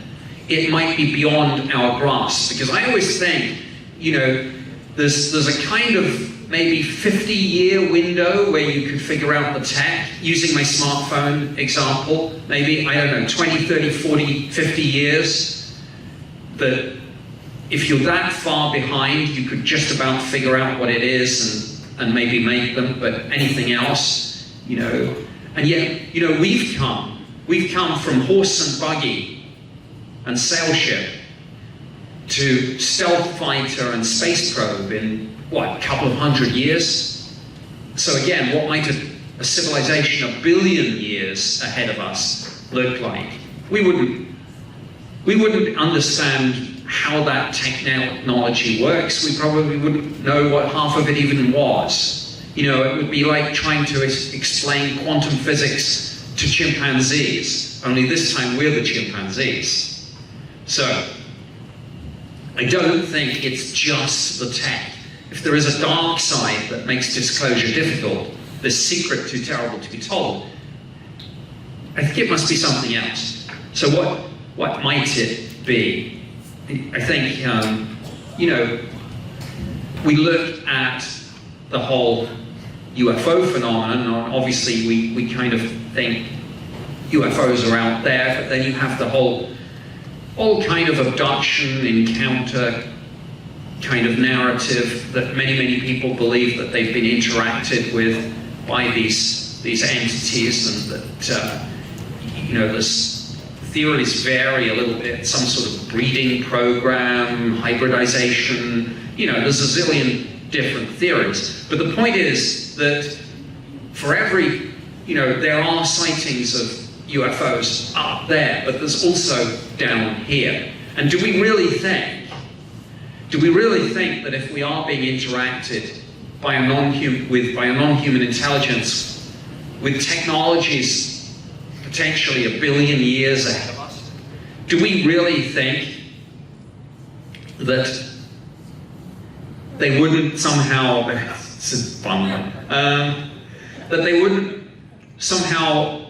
it might be beyond our grasp. Because I always think, you know, there's a kind of maybe 50-year window where you could figure out the tech, using my smartphone example, maybe, I don't know, 20, 30, 40, 50 years, that if you're that far behind, you could just about figure out what it is and maybe make them, but anything else, you know. And yet, you know, we've come from horse and buggy and sail ship to stealth fighter and space probe in, what, a couple of 100 years? So again, what might a civilization 1 billion years ahead of us look like? We wouldn't understand how that technology works. We probably wouldn't know what half of it even was. You know, it would be like trying to explain quantum physics to chimpanzees, only this time we're the chimpanzees. So, I don't think it's just the tech. If there is a dark side that makes disclosure difficult, the secret too terrible to be told, I think it must be something else. So what might it be? I think, you know, we looked at the whole UFO phenomenon, and obviously we kind of think UFOs are out there, but then you have the whole all kind of abduction, encounter kind of narrative that many people believe that they've been interacted with by these entities, and that you know, this theories vary a little bit. Some sort of breeding program, hybridization. You know, there's a zillion different theories. But the point is that for every, you know, there are sightings of UFOs up there, but there's also down here. And do we really think that if we are being interacted by a non-human intelligence with technologies potentially 1 billion years ahead of us, do we really think that they wouldn't somehow, it's a fun one, that they wouldn't somehow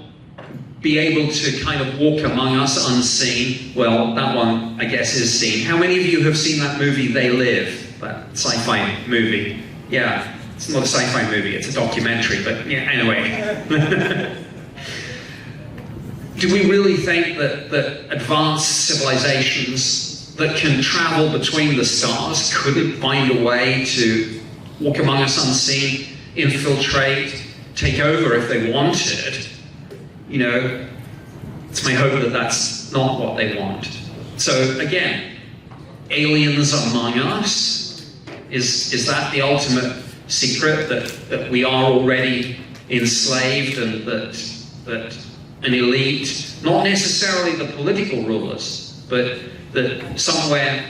be able to kind of walk among us unseen. Well, that one, I guess, is seen. How many of you have seen that movie, They Live? That sci-fi movie? Yeah, it's not a sci-fi movie, it's a documentary, but yeah, anyway. Do we really think that advanced civilizations that can travel between the stars couldn't find a way to walk among us unseen, infiltrate, take over if they wanted? You know, it's my hope that that's not what they want. So again, aliens among us, is that the ultimate secret, that we are already enslaved, and that an elite, not necessarily the political rulers, but that somewhere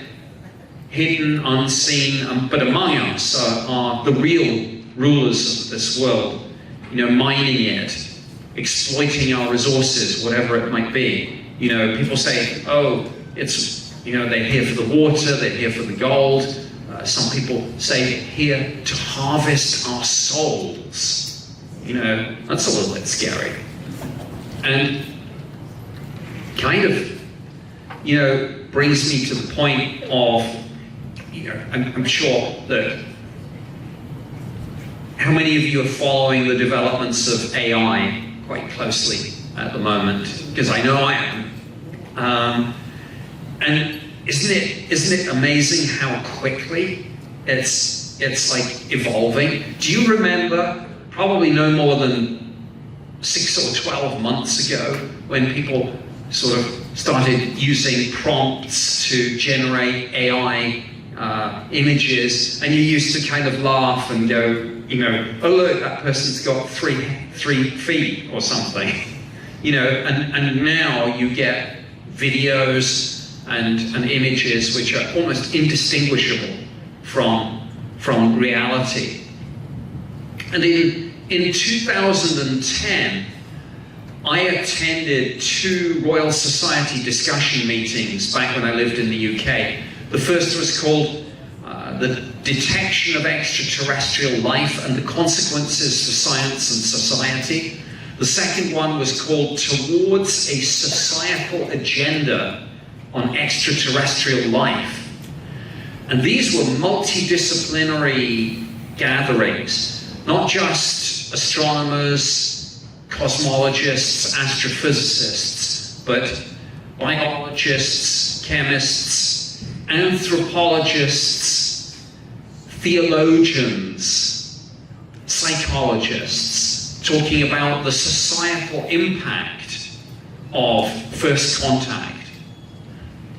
hidden, unseen, but among us are the real rulers of this world, you know, mining it, exploiting our resources, whatever it might be. You know, people say, oh, it's, you know, they're here for the water, they're here for the gold. Some people say here to harvest our souls. You know, that's a little bit scary. And kind of, you know, brings me to the point of, you know, I'm sure that how many of you are following the developments of AI quite closely at the moment? Because I know I am. And isn't it amazing how quickly it's like evolving? Do you remember, probably no more than 6 or 12 months ago, when people sort of started using prompts to generate AI images, and you used to kind of laugh and go, you know, oh look, that person's got three feet or something, you know, and now you get videos and images which are almost indistinguishable from reality. And in 2010, I attended 2 Royal Society discussion meetings back when I lived in the UK. The first was called The Detection of Extraterrestrial Life and the Consequences for Science and Society. The second one was called Towards a Societal Agenda on Extraterrestrial Life. And these were multidisciplinary gatherings, not just astronomers, cosmologists, astrophysicists, but biologists, chemists, anthropologists, theologians, psychologists, talking about the societal impact of first contact.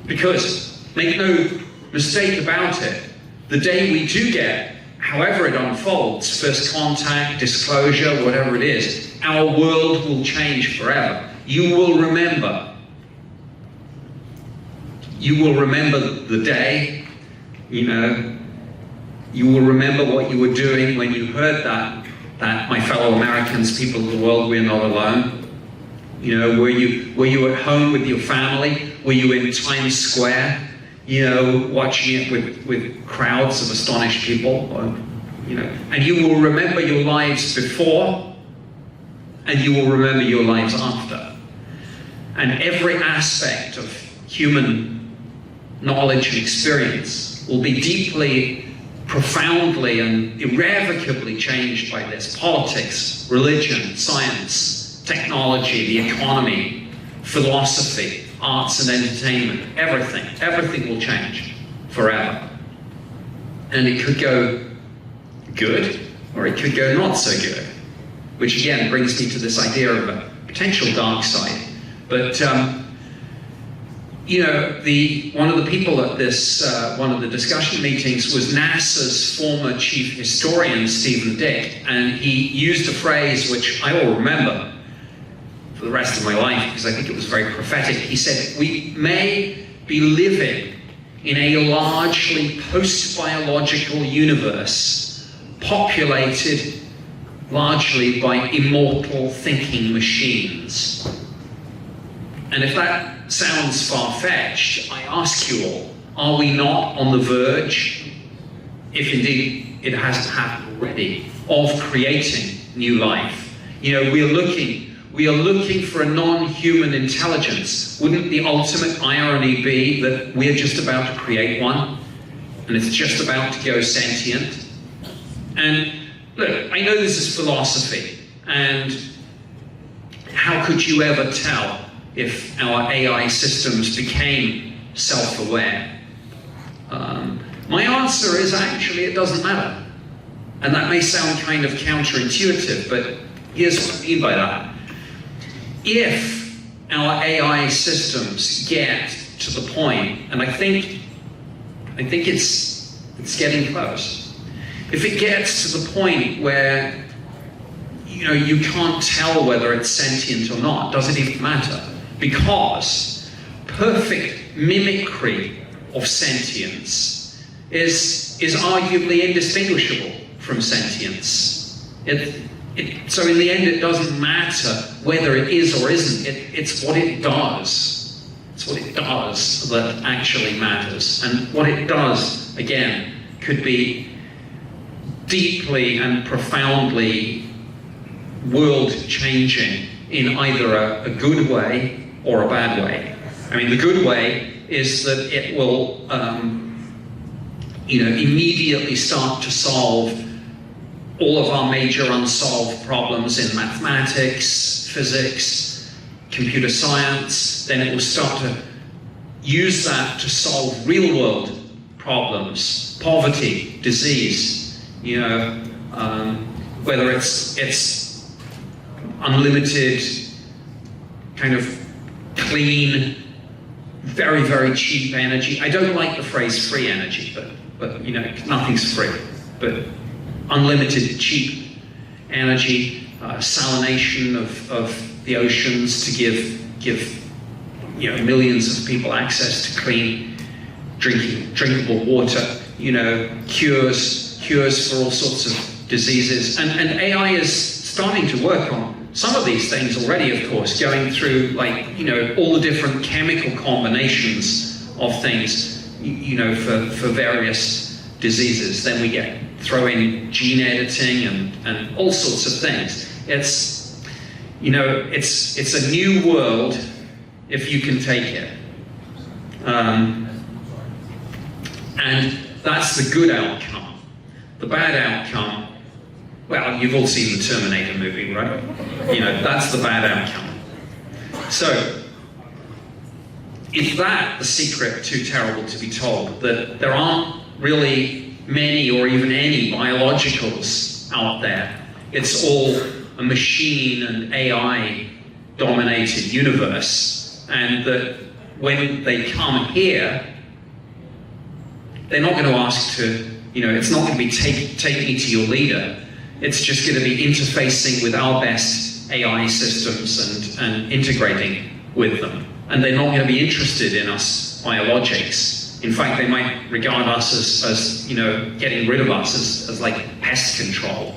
Because, make no mistake about it, the day we do get, however it unfolds, first contact, disclosure, whatever it is, our world will change forever. You will remember. You will remember the day, you know, you will remember what you were doing when you heard that my fellow Americans, people of the world, we're not alone. You know, were you at home with your family? Were you in Times Square, you know, watching it with crowds of astonished people? Or, you know, and you will remember your lives before, and you will remember your lives after. And every aspect of human knowledge and experience will be deeply, profoundly, and irrevocably changed by this. Politics, religion, science, technology, the economy, philosophy, arts and entertainment, everything will change forever. And it could go good, or it could go not so good, which again brings me to this idea of a potential dark side. But you know, one of the people at this one of the discussion meetings was NASA's former chief historian, Stephen Dick, and he used a phrase which I will remember for the rest of my life, because I think it was very prophetic. He said, we may be living in a largely post-biological universe populated largely by immortal thinking machines. And if that sounds far-fetched, I ask you all, are we not on the verge if indeed it hasn't happened already, of creating new life. You know, we are looking for a non-human intelligence. Wouldn't the ultimate irony be that we're just about to create one, and it's just about to go sentient? And look, I know this is philosophy, and how could you ever tell if our AI systems became self-aware? My answer is actually it doesn't matter. And that may sound kind of counterintuitive, but here's what I mean by that. If our AI systems get to the point, and I think it's getting close. If it gets to the point where you can't tell whether it's sentient or not, does it even matter? Because perfect mimicry of sentience is arguably indistinguishable from sentience. So in the end, it doesn't matter whether it is or isn't. It's what it does. It's what it does that actually matters. And what it does, again, could be deeply and profoundly world-changing in either a good way or a bad way. I mean, the good way is that it will immediately start to solve all of our major unsolved problems in mathematics, physics, computer science. Then it will start to use that to solve real-world problems, poverty, disease, whether it's unlimited, kind of clean, very, very cheap energy. I don't like the phrase free energy, but nothing's free. But unlimited, cheap energy, salination of the oceans to give millions of people access to clean, drinkable water. Cures for all sorts of diseases, and AI is starting to work on some of these things already. Of course, going through all the different chemical combinations of things, for various diseases. Then we throw in gene editing and all sorts of things. It's a new world if you can take it. And that's the good outcome. The bad outcome, well, you've all seen the Terminator movie, right? That's the bad outcome. So, is that the secret too terrible to be told? That there aren't really many or even any biologicals out there. It's all a machine and AI dominated universe, and that when they come here, they're not going to ask to, it's not going to be take me to your leader. It's just going to be interfacing with our best AI systems and integrating with them. And they're not going to be interested in us biologics. In fact, they might regard us as getting rid of us as like pest control.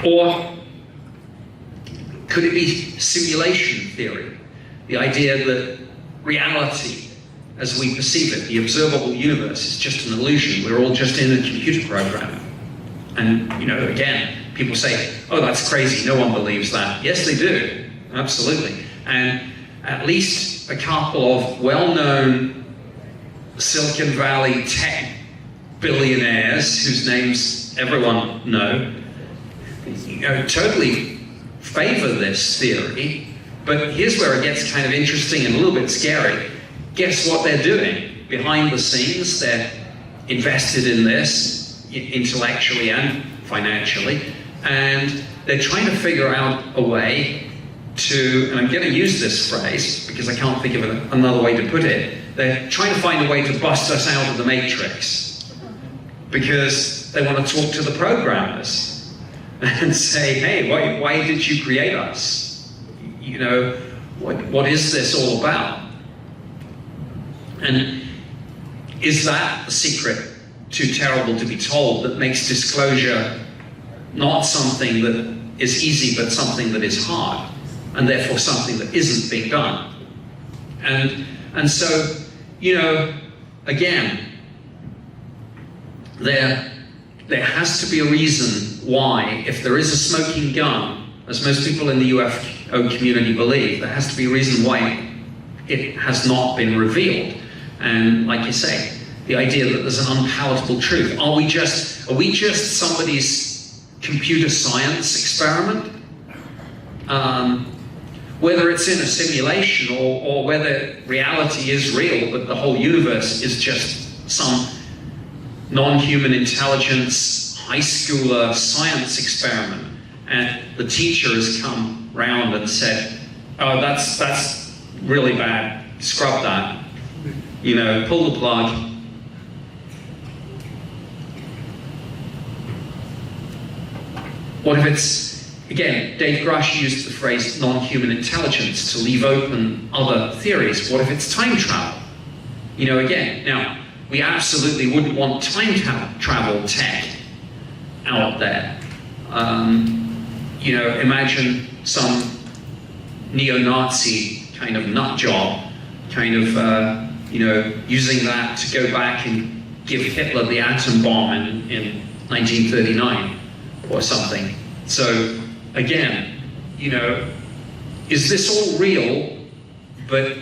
Or could it be simulation theory? The idea that reality, as we perceive it, the observable universe, is just an illusion. We're all just in a computer program. And, again, people say, oh, that's crazy, no one believes that. Yes, they do, absolutely. And at least a couple of well-known Silicon Valley tech billionaires, whose names everyone knows, totally favor this theory. But here's where it gets kind of interesting and a little bit scary. Guess what they're doing? Behind the scenes, they're invested in this intellectually and financially, and they're trying to figure out a way to, and I'm going to use this phrase because I can't think of another way to put it, they're trying to find a way to bust us out of the matrix because they want to talk to the programmers and say, hey, why did you create us? What is this all about? And is that the secret too terrible to be told that makes disclosure not something that is easy, but something that is hard, and therefore something that isn't being done? And so, again, there has to be a reason why, if there is a smoking gun, as most people in the UFO community believe, there has to be a reason why it has not been revealed. And like you say, the idea that there's an unpalatable truth. Are we just somebody's computer science experiment? Whether it's in a simulation or whether reality is real, but the whole universe is just some non-human intelligence high schooler science experiment, and the teacher has come round and said, oh, that's really bad, scrub that, you know, pull the plug. What if it's, again, Dave Grush used the phrase non-human intelligence to leave open other theories. What if it's time travel? You know, again, now, we absolutely wouldn't want time travel tech out there. You know, imagine some neo-Nazi kind of nut job, kind of, you know, using that to go back and give Hitler the atom bomb in 1939 or something. So, again, you know, is this all real, but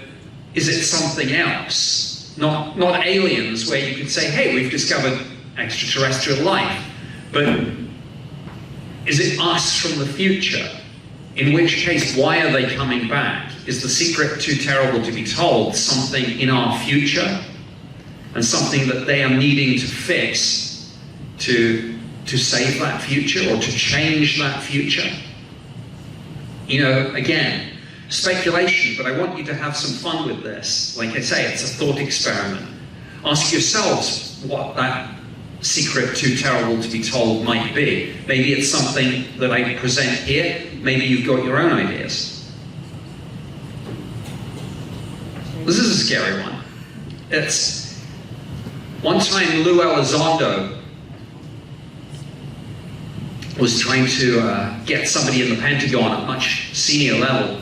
is it something else? Not aliens, where you could say, hey, we've discovered extraterrestrial life, but is it us from the future? In which case, why are they coming back? Is the secret too terrible to be told? Something in our future? And something that they are needing to fix to save that future or to change that future? You know, again, speculation, but I want you to have some fun with this. Like I say, it's a thought experiment. Ask yourselves what that secret too terrible to be told might be. Maybe it's something that I present here. Maybe you've got your own ideas. This is a scary one. It's one time Lou Elizondo was trying to get somebody in the Pentagon at much senior level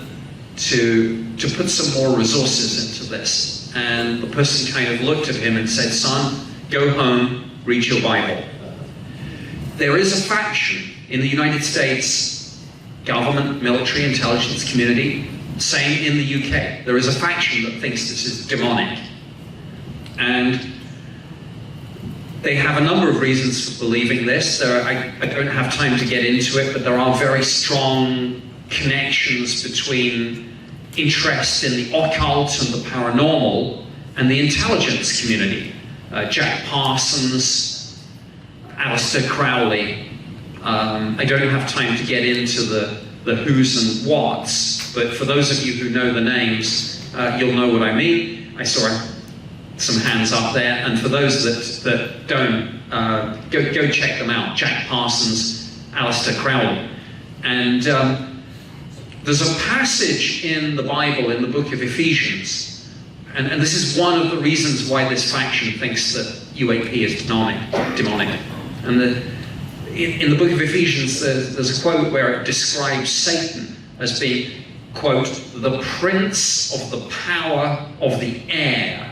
to put some more resources into this. And the person kind of looked at him and said, son, go home, read your Bible. There is a faction in the United States government, military, intelligence community, same in the UK. There is a faction that thinks this is demonic. And they have a number of reasons for believing this. I don't have time to get into it, but there are very strong connections between interest in the occult and the paranormal and the intelligence community. Jack Parsons, Aleister Crowley. I don't have time to get into the who's and whats, but for those of you who know the names, you'll know what I mean. I saw some hands up there, and for those that don't, go check them out. Jack Parsons, Aleister Crowley. And there's a passage in the Bible, in the book of Ephesians, and this is one of the reasons why this faction thinks that UAP is demonic. And in the book of Ephesians, there's a quote where it describes Satan as being, quote, the prince of the power of the air.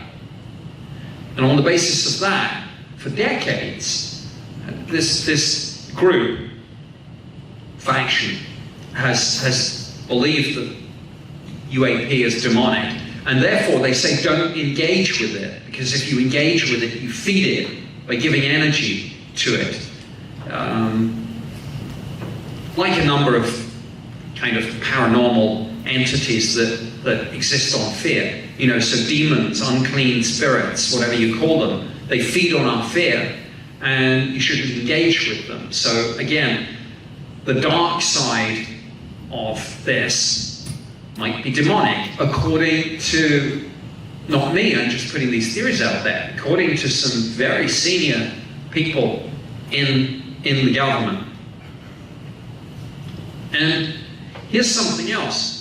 And on the basis of that, for decades, this group, faction, has believed that UAP is demonic. And therefore they say don't engage with it, because if you engage with it, you feed it by giving energy to it. Like a number of kind of paranormal entities that exist on fear. You know, so demons, unclean spirits, whatever you call them, they feed on our fear, and you shouldn't engage with them. So again, the dark side of this might be demonic, according to, not me, I'm just putting these theories out there, according to some very senior people in the government. And here's something else.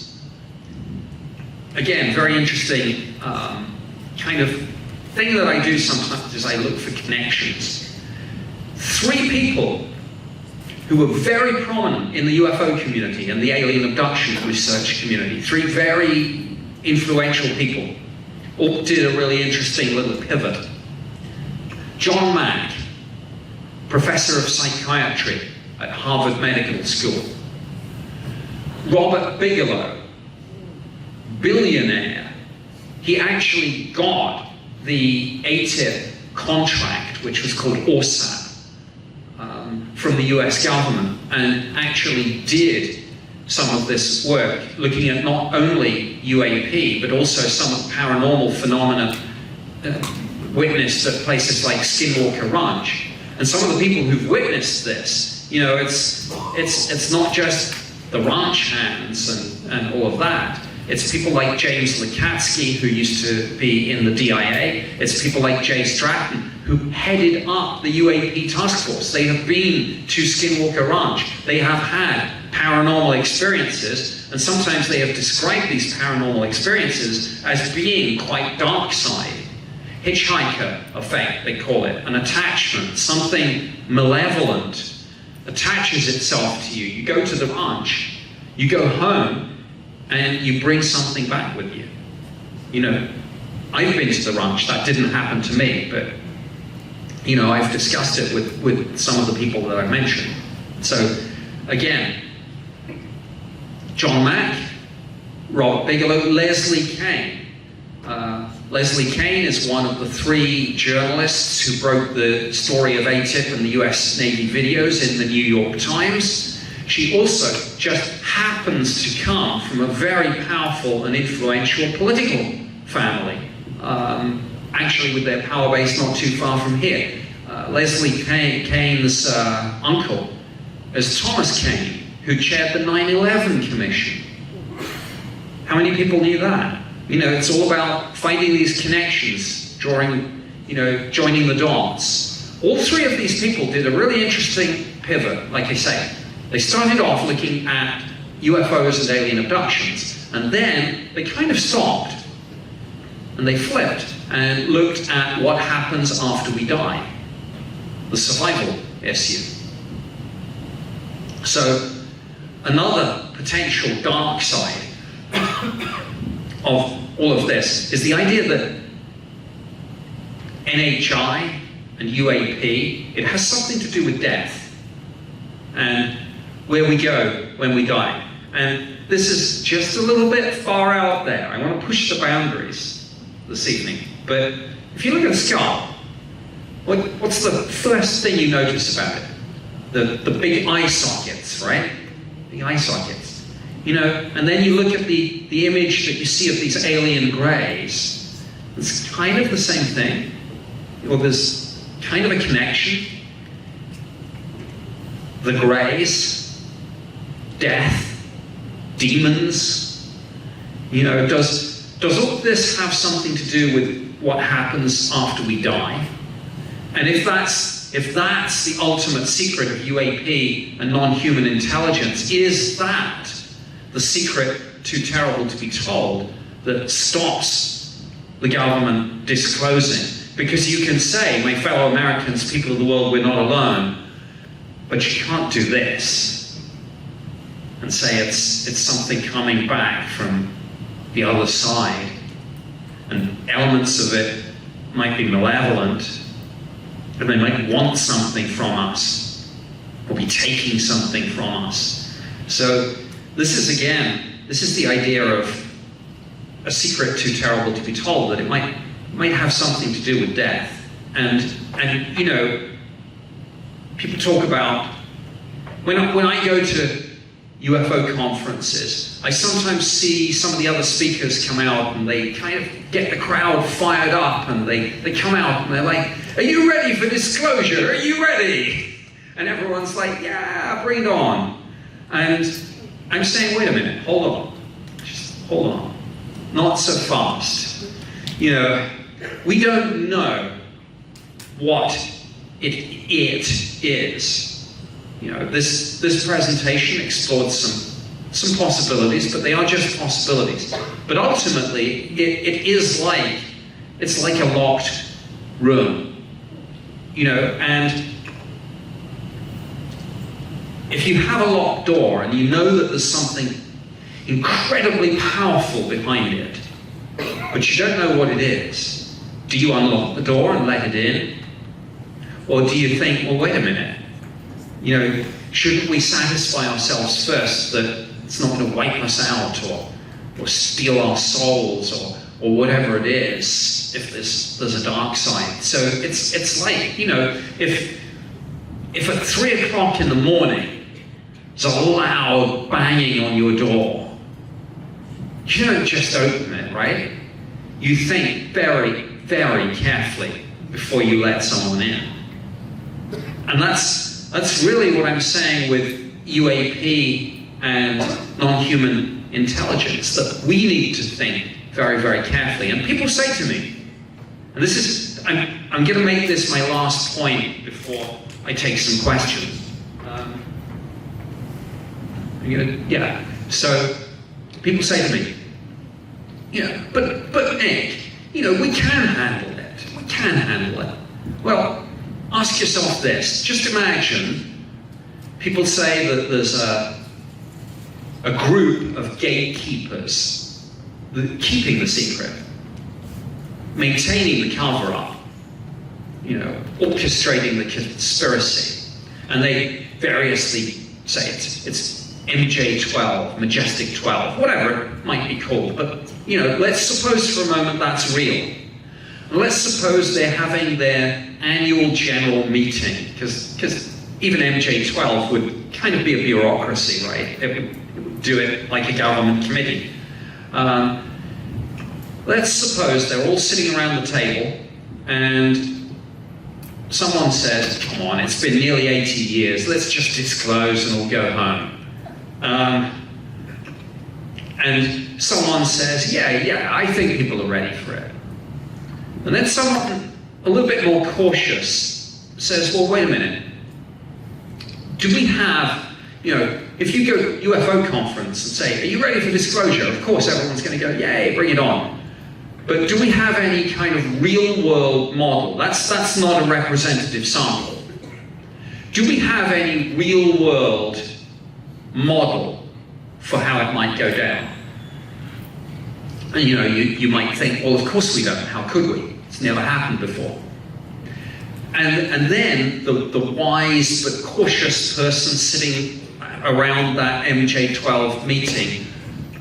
Again, very interesting kind of thing that I do sometimes is I look for connections. 3 people who were very prominent in the UFO community and the alien abduction research community, 3 very influential people, all did a really interesting little pivot. John Mack, professor of psychiatry at Harvard Medical School. Robert Bigelow, billionaire. He actually got the ATIP contract, which was called ORSAT, from the US government, and actually did some of this work, looking at not only UAP, but also some of the paranormal phenomena witnessed at places like Skinwalker Ranch. And some of the people who've witnessed this, you know, it's not just the ranch hands and all of that. It's people like James Lukatsky, who used to be in the DIA. It's people like Jay Stratton, who headed up the UAP task force. They have been to Skinwalker Ranch. They have had paranormal experiences, and sometimes they have described these paranormal experiences as being quite dark side. Hitchhiker effect, they call it, an attachment, something malevolent attaches itself to you. You go to the ranch, you go home, and you bring something back with you. You know, I've been to the ranch, that didn't happen to me, but you know, I've discussed it with some of the people that I mentioned. So, again, John Mack, Robert Bigelow, Leslie Kean. Leslie Kean is one of the 3 journalists who broke the story of ATIP and the US Navy videos in the New York Times. She also just happens to come from a very powerful and influential political family, actually with their power base not too far from here. Leslie Kean's uncle is Thomas Kean, who chaired the 9/11 Commission. How many people knew that? You know, it's all about finding these connections, joining the dots. All 3 of these people did a really interesting pivot, like I say. They started off looking at UFOs and alien abductions, and then they kind of stopped, and they flipped and looked at what happens after we die, the survival issue. So, another potential dark side of all of this is the idea that NHI and UAP, it has something to do with death and where we go when we die. And this is just a little bit far out there. I want to push the boundaries this evening. But if you look at the skull, what's the first thing you notice about it? The big eye sockets, right? The eye sockets. You know, and then you look at the image that you see of these alien greys. It's kind of the same thing. Well, there's kind of a connection. The greys, death, demons. You know, does all of this have something to do with what happens after we die? And if that's the ultimate secret of UAP and non-human intelligence, is that the secret too terrible to be told that stops the government disclosing? Because you can say, my fellow Americans, people of the world, we're not alone, but you can't do this and say it's something coming back from the other side, and elements of it might be malevolent, and they might want something from us, or be taking something from us. So this is the idea of a secret too terrible to be told, that it might have something to do with death. And you know, people talk about, when I go to UFO conferences, I sometimes see some of the other speakers come out and they kind of get the crowd fired up, and they come out and they're like, are you ready for disclosure? Are you ready? And everyone's like, yeah, bring it on. And I'm saying, wait a minute, hold on. Just hold on. Not so fast. You know, we don't know what it is. You know, this presentation explored some possibilities, but they are just possibilities. But ultimately, it's like a locked room. You know, and if you have a locked door and you know that there's something incredibly powerful behind it, but you don't know what it is, do you unlock the door and let it in? Or do you think, well, wait a minute, you know, shouldn't we satisfy ourselves first that it's not going to wipe us out or steal our souls or whatever it is, if there's a dark side? So it's like, you know, if at 3 o'clock in the morning there's a loud banging on your door, you don't just open it, right? You think very, very carefully before you let someone in. And that's really what I'm saying with UAP and non-human intelligence, that we need to think very, very carefully. And people say to me, and this is, I'm going to make this my last point before I take some questions. So people say to me, but Nick, we can handle it. We can handle it. Well, ask yourself this. Just imagine people say that there's a group of gatekeepers keeping the secret, maintaining the cover-up, orchestrating the conspiracy, and they variously say it's MJ12, Majestic 12, whatever it might be called. But, let's suppose for a moment that's real. And let's suppose they're having their annual general meeting, because even MJ12 would kind of be a bureaucracy, right? It would do it like a government committee. Let's suppose they're all sitting around the table and someone says, come on, it's been nearly 80 years, let's just disclose and we'll go home. And someone says, yeah, I think people are ready for it. And then someone a little bit more cautious says, well, wait a minute. Do we have, if you go to a UFO conference and say, are you ready for disclosure? Of course, everyone's going to go, yay, bring it on. But do we have any kind of real-world model? That's not a representative sample. Do we have any real-world model for how it might go down? And you might think, well, of course we don't. How could we? It's never happened before. And then the wise but cautious person sitting around that MJ12 meeting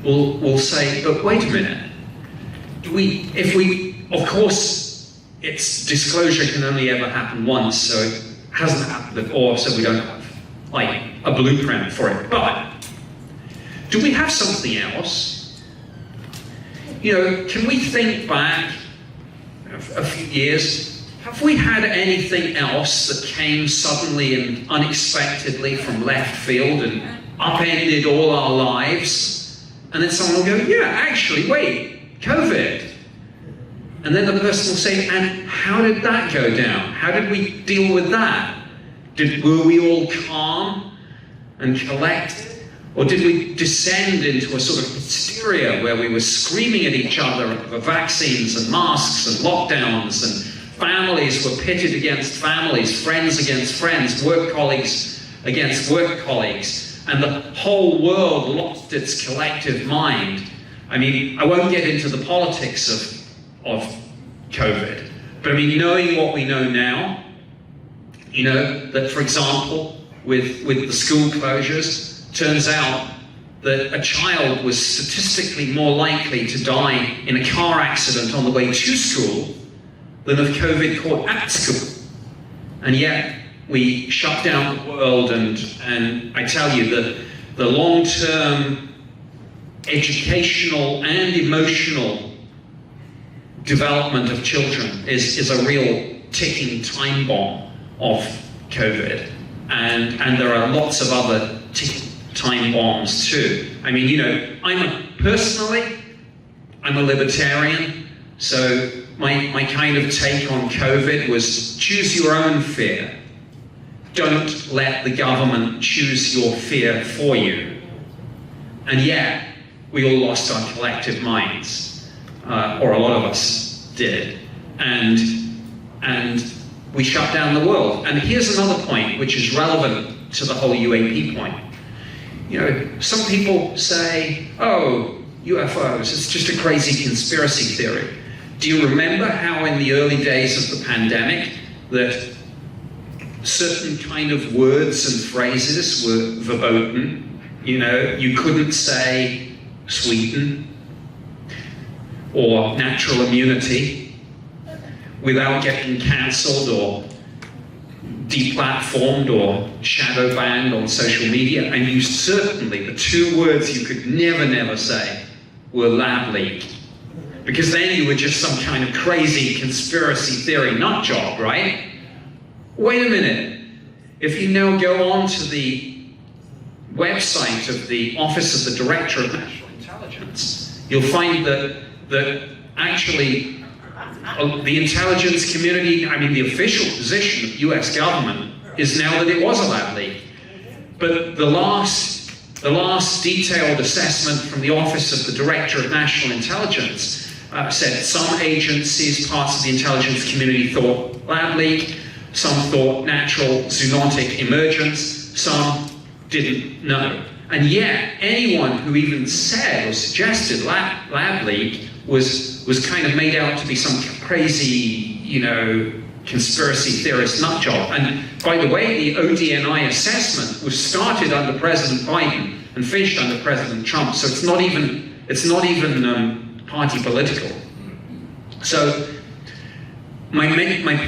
will say, but wait a minute. Of course, its disclosure can only ever happen once, so it hasn't happened before, so we don't have like a blueprint for it. But do we have something else? Can we think back a few years? Have we had anything else that came suddenly and unexpectedly from left field and upended all our lives? And then someone will go, yeah, actually, wait, COVID. And then the person will say, and how did that go down? How did we deal with that? Were we all calm and collected? Or did we descend into a sort of hysteria where we were screaming at each other for vaccines and masks and lockdowns, and families were pitted against families, friends against friends, work colleagues against work colleagues, and the whole world lost its collective mind? I mean, I won't get into the politics of COVID, but I mean, knowing what we know now, that, for example, with the school closures, turns out that a child was statistically more likely to die in a car accident on the way to school than of COVID caught at school. And yet, we shut down the world, and I tell you, the long-term educational and emotional development of children is a real ticking time bomb of COVID. And there are lots of other ticking time bombs too. I mean, personally, I'm a libertarian, so my kind of take on COVID was choose your own fear. Don't let the government choose your fear for you. And yet, we all lost our collective minds, or a lot of us did, and we shut down the world. And here's another point which is relevant to the whole UAP point. Some people say, oh, UFOs, it's just a crazy conspiracy theory. Do you remember how in the early days of the pandemic that certain kind of words and phrases were verboten. You know, you couldn't say Sweden or natural immunity without getting cancelled or deplatformed or shadow banned on social media. And you certainly, the two words you could never say were lab leak. Because then you were just some kind of crazy conspiracy theory nut job, right? Wait a minute. If you now go on to the website of the Office of the Director of National Intelligence, you'll find that actually the intelligence community, I mean the official position of the US government is now that it was a lab leak. But the last detailed assessment from the Office of the Director of National Intelligence said some agencies, parts of the intelligence community thought lab leak, some thought natural zoonotic emergence, some didn't know. And yet, anyone who even said or suggested lab leak was kind of made out to be some crazy, you know, conspiracy theorist nut job. And by the way, the ODNI assessment was started under President Biden and finished under President Trump, so it's not even party political. So my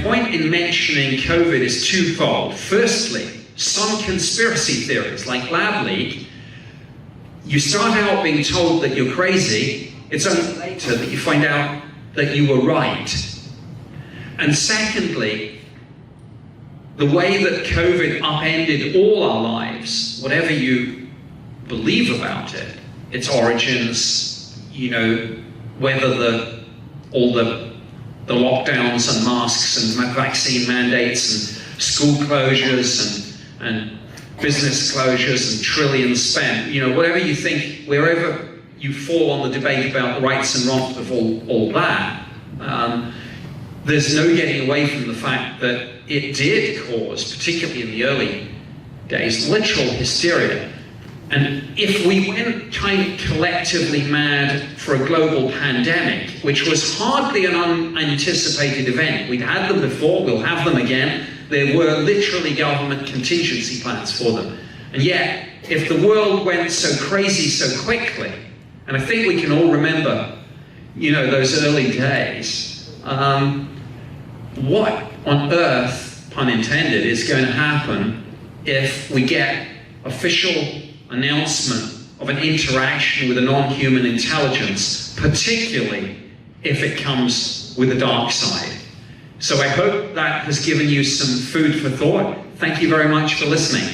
point in mentioning COVID is twofold. Firstly, some conspiracy theories like lab leak, you start out being told that you're crazy, it's only later that you find out that you were right. And secondly, the way that COVID upended all our lives, whatever you believe about it, its origins, you know, whether all the lockdowns and masks and vaccine mandates and school closures and business closures and trillions spent, you know, whatever you think, wherever you fall on the debate about the rights and wrongs of all that, there's no getting away from the fact that it did cause, particularly in the early days, literal hysteria. And if we went kind of collectively mad for a global pandemic, which was hardly an unanticipated event, we'd had them before, we'll have them again, there were literally government contingency plans for them. And yet, if the world went so crazy so quickly, and I think we can all remember, you know, those early days, what on earth, pun intended, is going to happen if we get official announcement of an interaction with a non-human intelligence, particularly if it comes with a dark side? So I hope that has given you some food for thought. Thank you very much for listening.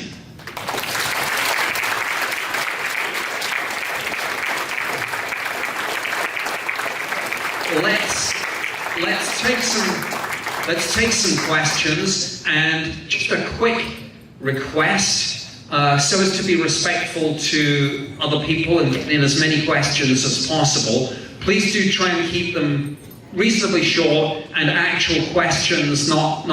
Let's take some questions, and just a quick request, so as to be respectful to other people and get in as many questions as possible. Please do try and keep them reasonably short and actual questions, not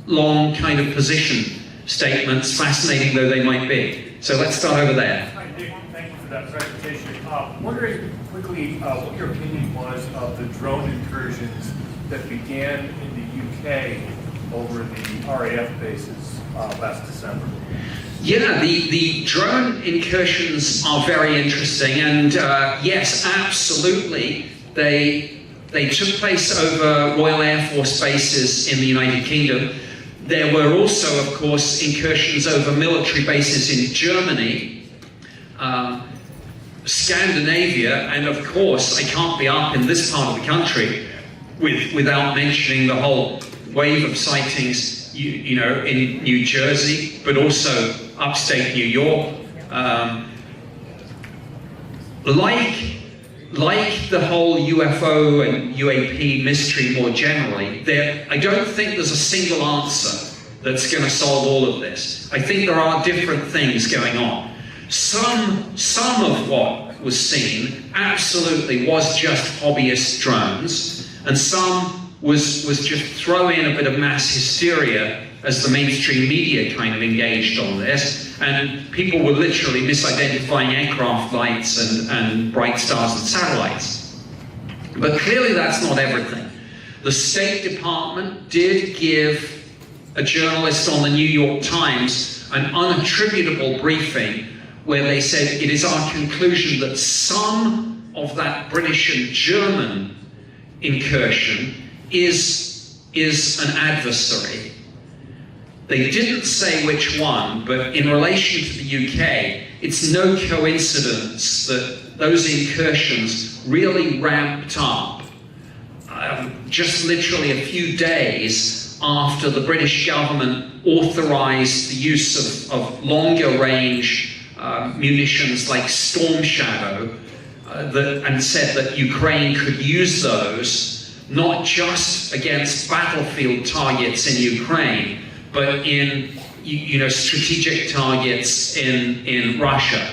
long kind of position statements, fascinating though they might be. So let's start over there. Hi, Dick. Thank you for that presentation. Wondering quickly what your opinion was of the drone incursions that began in the UK over the RAF bases last December. Yeah, the drone incursions are very interesting, and yes, absolutely, they took place over Royal Air Force bases in the United Kingdom. There were also, of course, incursions over military bases in Germany, Scandinavia, and of course, I can't be up in this part of the country without mentioning the whole wave of sightings, you know, in New Jersey, but also upstate New York. Like the whole UFO and UAP mystery more generally, I don't think there's a single answer that's going to solve all of this. I think there are different things going on. Some of what was seen absolutely was just hobbyist drones, and some was just throw in a bit of mass hysteria as the mainstream media kind of engaged on this, and people were literally misidentifying aircraft lights and bright stars and satellites. But clearly that's not everything. The State Department did give a journalist on the New York Times an unattributable briefing where they said it is our conclusion that some of that British and German incursion is an adversary. They didn't say which one, but in relation to the UK, it's no coincidence that those incursions really ramped up just literally a few days after the British government authorized the use of longer range munitions like Storm Shadow and said that Ukraine could use those not just against battlefield targets in Ukraine, but in strategic targets in Russia.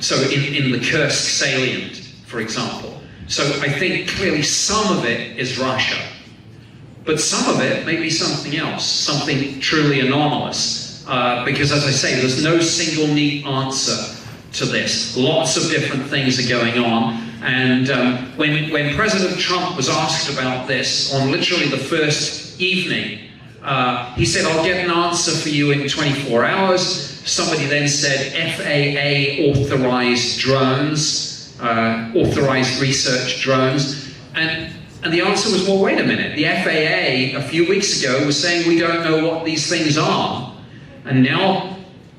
So in the Kursk salient, for example. So I think clearly some of it is Russia, but some of it may be something else, something truly anomalous. Because as I say, there's no single neat answer to this. Lots of different things are going on. And when President Trump was asked about this on literally the first evening, he said, I'll get an answer for you in 24 hours. Somebody then said FAA authorized drones, authorized research drones. And the answer was, well, wait a minute. The FAA a few weeks ago was saying we don't know what these things are. And now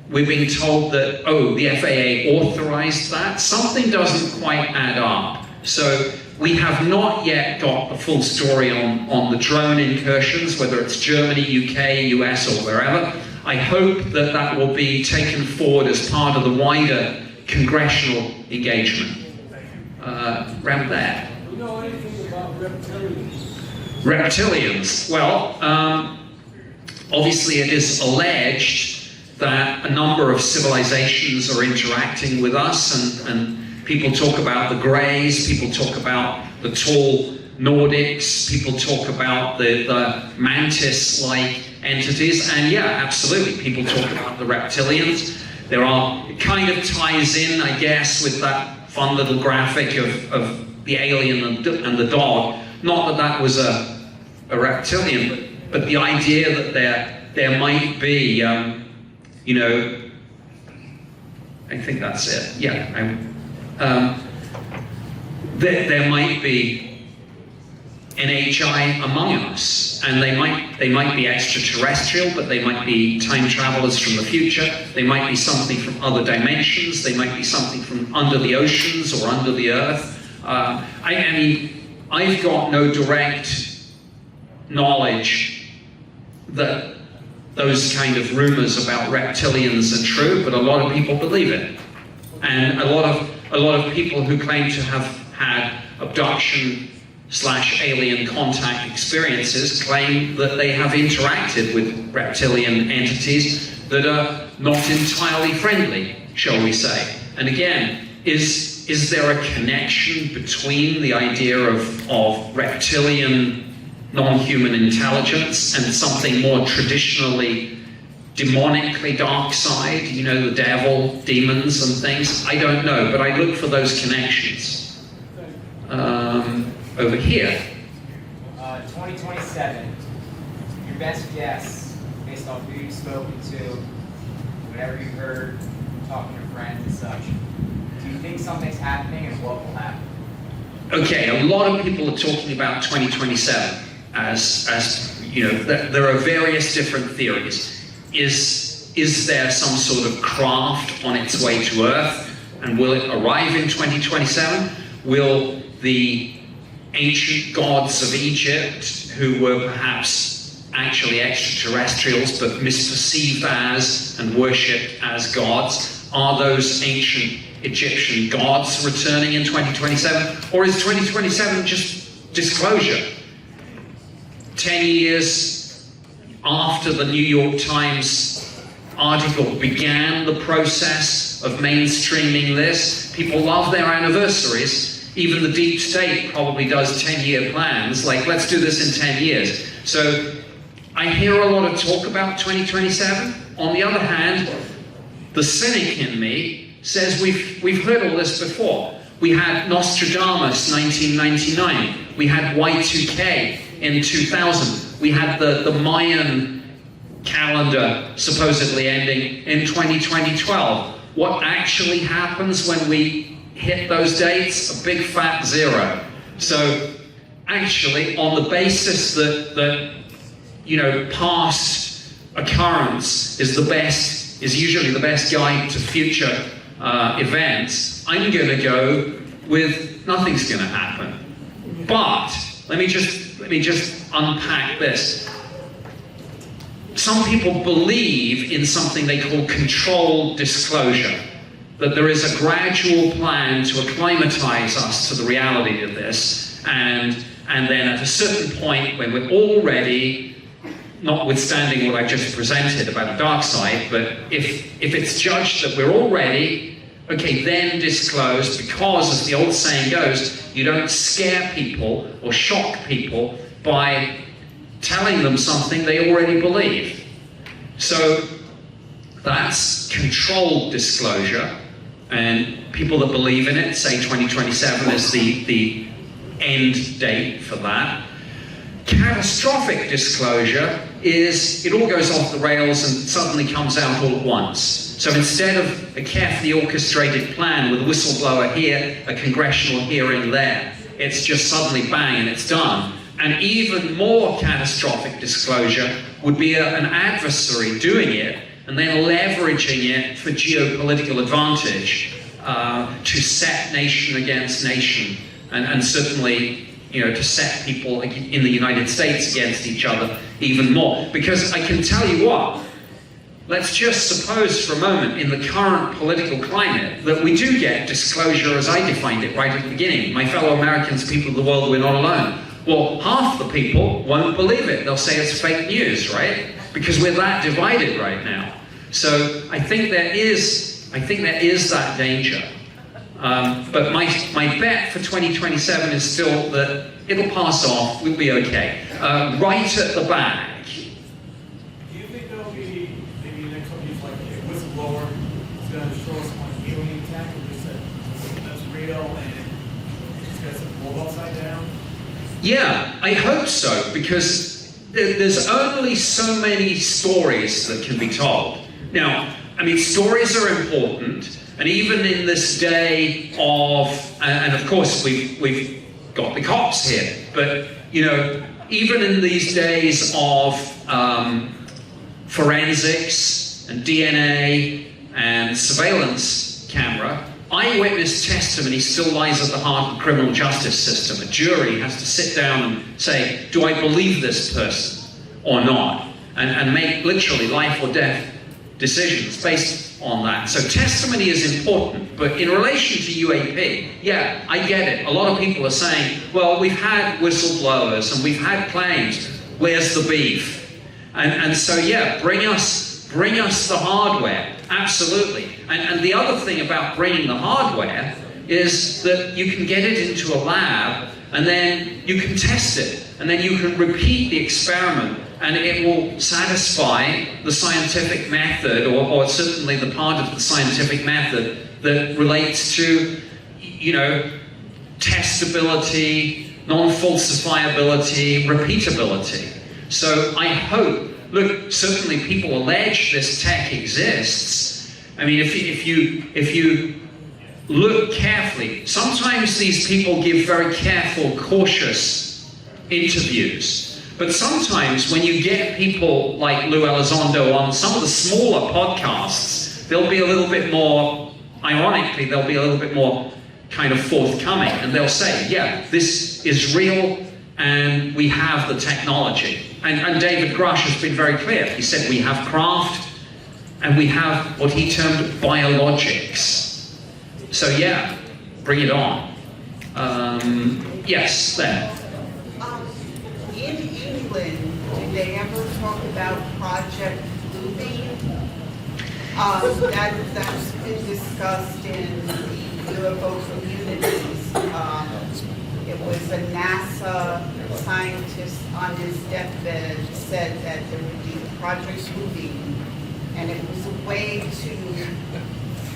we're being told that, oh, the FAA authorized that. Something doesn't quite add up. So we have not yet got the full story on the drone incursions, whether it's Germany, UK, US, or wherever. I hope that that will be taken forward as part of the wider congressional engagement. Around there. Do you know anything about reptilians? Reptilians. Well, obviously it is alleged that a number of civilizations are interacting with us, and people talk about the Greys, people talk about the tall Nordics, people talk about the mantis-like entities, and yeah, absolutely, people talk about the reptilians. It kind of ties in, I guess, with that fun little graphic of the alien and the dog. Not that that was a reptilian, but the idea that there might be, I think that's it. Yeah, there might be NHI among us, and they might be extraterrestrial, but they might be time travelers from the future. They might be something from other dimensions. They might be something from under the oceans or under the earth. I mean, I've got no direct knowledge that those kind of rumors about reptilians are true, but a lot of people believe it, and a lot of people who claim to have had abduction/alien contact experiences claim that they have interacted with reptilian entities that are not entirely friendly, shall we say. And again, is there a connection between the idea of reptilian non-human intelligence and something more traditionally demonically dark side, the devil, demons and things? I don't know, but I look for those connections. Over here. 2027, your best guess, based off who you've spoken to, whatever you've heard, talking to friends and such, do you think something's happening and what will happen? Okay, a lot of people are talking about 2027 as there are various different theories. Is there some sort of craft on its way to Earth, and will it arrive in 2027? Will the ancient gods of Egypt, who were perhaps actually extraterrestrials but misperceived as and worshipped as gods, are those ancient Egyptian gods returning in 2027? Or is 2027 just disclosure? 10 years after the New York Times article began the process of mainstreaming this, people love their anniversaries. Even the deep state probably does 10-year plans, like, let's do this in 10 years. So I hear a lot of talk about 2027. On the other hand, the cynic in me says we've heard all this before. We had Nostradamus 1999. We had Y2K in 2000. We had the Mayan calendar supposedly ending in 2012. What actually happens when we hit those dates? A big fat zero. So actually, on the basis that past occurrence is usually the best guide to future events, I'm going to go with nothing's going to happen. But let me just unpack this. Some people believe in something they call controlled disclosure, that there is a gradual plan to acclimatize us to the reality of this, and then at a certain point when we're all ready, notwithstanding what I just presented about the dark side, but if it's judged that we're all ready, okay, then disclose, because as the old saying goes, you don't scare people or shock people by telling them something they already believe. So that's controlled disclosure, and people that believe in it say 2027 is the end date for that. Catastrophic disclosure is it all goes off the rails and suddenly comes out all at once. So instead of a carefully orchestrated plan with a whistleblower here, a congressional hearing there, it's just suddenly bang and it's done. And even more catastrophic disclosure would be an adversary doing it and then leveraging it for geopolitical advantage to set nation against nation, and certainly to set people in the United States against each other even more. Because I can tell you what, let's just suppose for a moment in the current political climate that we do get disclosure as I defined it right at the beginning. My fellow Americans, people of the world, we're not alone. Well, half the people won't believe it. They'll say it's fake news, right? Because we're that divided right now. So I think there is that danger. But my bet for 2027 is still that it'll pass off, we'll be okay. Right at the back. Do you think there'll be maybe next couple years like a whistleblower is going to show us on an alien attack and just said that's real and it's got some world upside down? Yeah, I hope so, because there's only so many stories that can be told. Now, I mean, stories are important, and even in this day of, and of course we've got the cops here, but even in these days of forensics and DNA and surveillance camera, eyewitness testimony still lies at the heart of the criminal justice system. A jury has to sit down and say, do I believe this person or not? And make literally life or death decisions based on that. So testimony is important, but in relation to UAP, yeah, I get it. A lot of people are saying, well, we've had whistleblowers and we've had claims. Where's the beef? And so, yeah, bring us the hardware. Absolutely. And the other thing about bringing the hardware is that you can get it into a lab and then you can test it and then you can repeat the experiment and it will satisfy the scientific method, or certainly the part of the scientific method that relates to, testability, non-falsifiability, repeatability. So I hope, look, certainly people allege this tech exists. I mean, if you look carefully, sometimes these people give very careful, cautious interviews. But sometimes when you get people like Lou Elizondo on some of the smaller podcasts, they'll be a little bit more, ironically, they'll be a little bit more kind of forthcoming. And they'll say, yeah, this is real and we have the technology. And David Grush has been very clear. He said we have craft and we have what he termed biologics. So yeah, bring it on. Yes, then. In England, did they ever talk about Project Bluebeam? That's been discussed in the UFO communities. It was a NASA scientist on his deathbed said that there would be Project Bluebeam, and it was a way to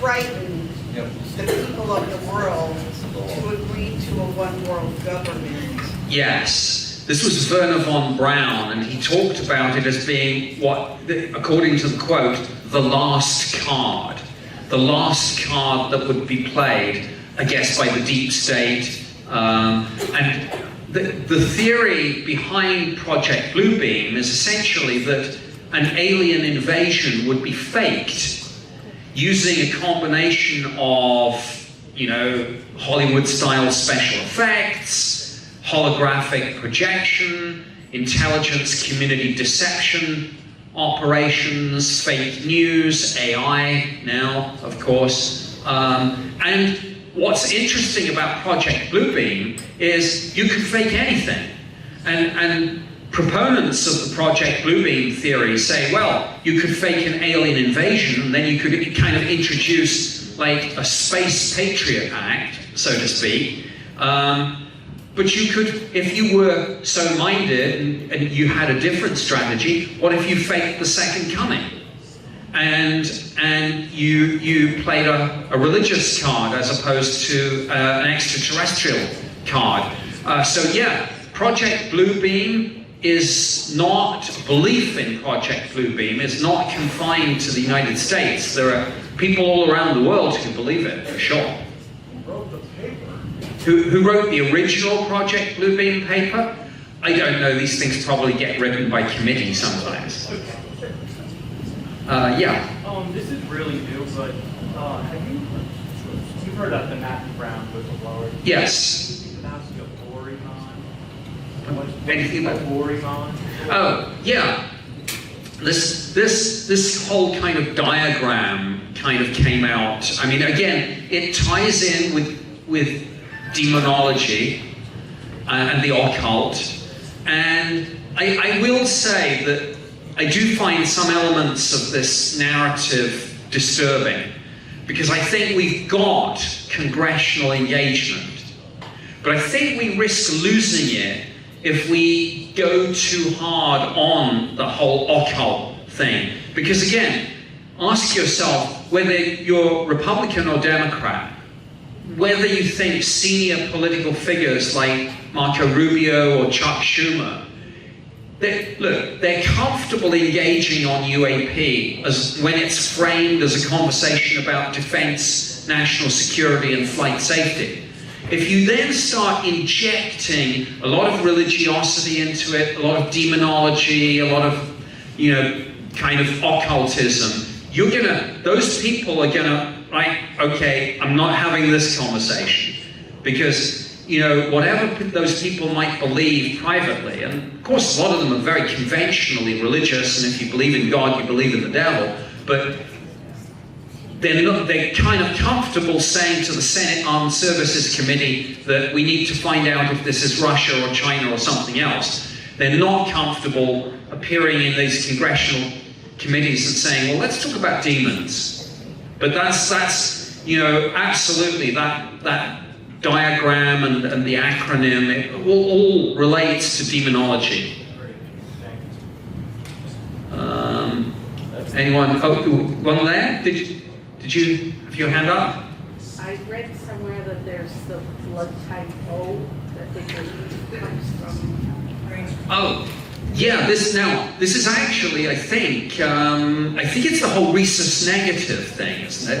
frighten the people of the world to agree to a one-world government. Yes. This was Werner von Braun, and he talked about it as being what, according to the quote, the last card. The last card that would be played, I guess, by the deep state. And the theory behind Project Bluebeam is essentially that an alien invasion would be faked using a combination of, you know, Hollywood-style special effects, holographic projection, intelligence community deception operations, fake news, AI now, of course. And what's interesting about Project Bluebeam is you can fake anything. And proponents of the Project Bluebeam theory say, well, you could fake an alien invasion, and then you could kind of introduce like a space patriot act, so to speak. But you could, if you were so minded and you had a different strategy, what if you faked the second coming? And you played a religious card as opposed to an extraterrestrial card. So yeah, Project Bluebeam is not, belief in Project Bluebeam is not confined to the United States. There are people all around the world who believe it, for sure. Who wrote the original Project Bluebeam paper? I don't know, these things probably get written by committee sometimes. Yeah. This is really new, but have you've heard of the Matthew Brown whistleblower? Yes. He's announcing a Borygon. Anything about Borygon? Oh, yeah. This whole kind of diagram kind of came out. I mean, again, it ties in with demonology and the occult. And I will say that I do find some elements of this narrative disturbing, because I think we've got congressional engagement, but I think we risk losing it if we go too hard on the whole occult thing. Because again, ask yourself whether you're Republican or Democrat, whether you think senior political figures like Marco Rubio or Chuck Schumer, they're comfortable engaging on UAP as when it's framed as a conversation about defense, national security, and flight safety. If you then start injecting a lot of religiosity into it, a lot of demonology, a lot of, you know, kind of occultism, those people are gonna, right, okay, I'm not having this conversation. Because, you know, whatever those people might believe privately, and of course a lot of them are very conventionally religious, and if you believe in God, you believe in the devil, but they're kind of comfortable saying to the Senate Armed Services Committee that we need to find out if this is Russia or China or something else. They're not comfortable appearing in these congressional committees and saying, well, let's talk about demons. But that's you know, absolutely that diagram and the acronym, it all relates to demonology. Anyone? Oh, one there? Did you have your hand up? I read somewhere that there's the blood type O that they believe comes from. Oh, yeah. This is actually, I think it's the whole rhesus negative thing, isn't it?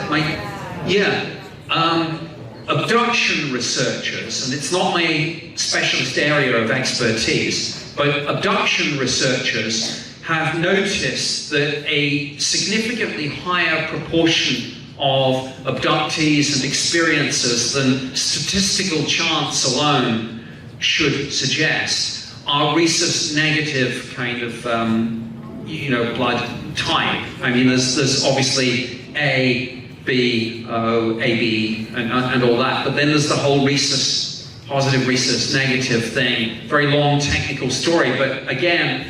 Abduction researchers, and it's not my specialist area of expertise, but abduction researchers have noticed that a significantly higher proportion of abductees and experiencers than statistical chance alone should suggest are rhesus negative kind of blood type. I mean, there's obviously A, B, O, AB, and all that, but then there's the whole rhesus, positive rhesus negative thing. Very long technical story, but again,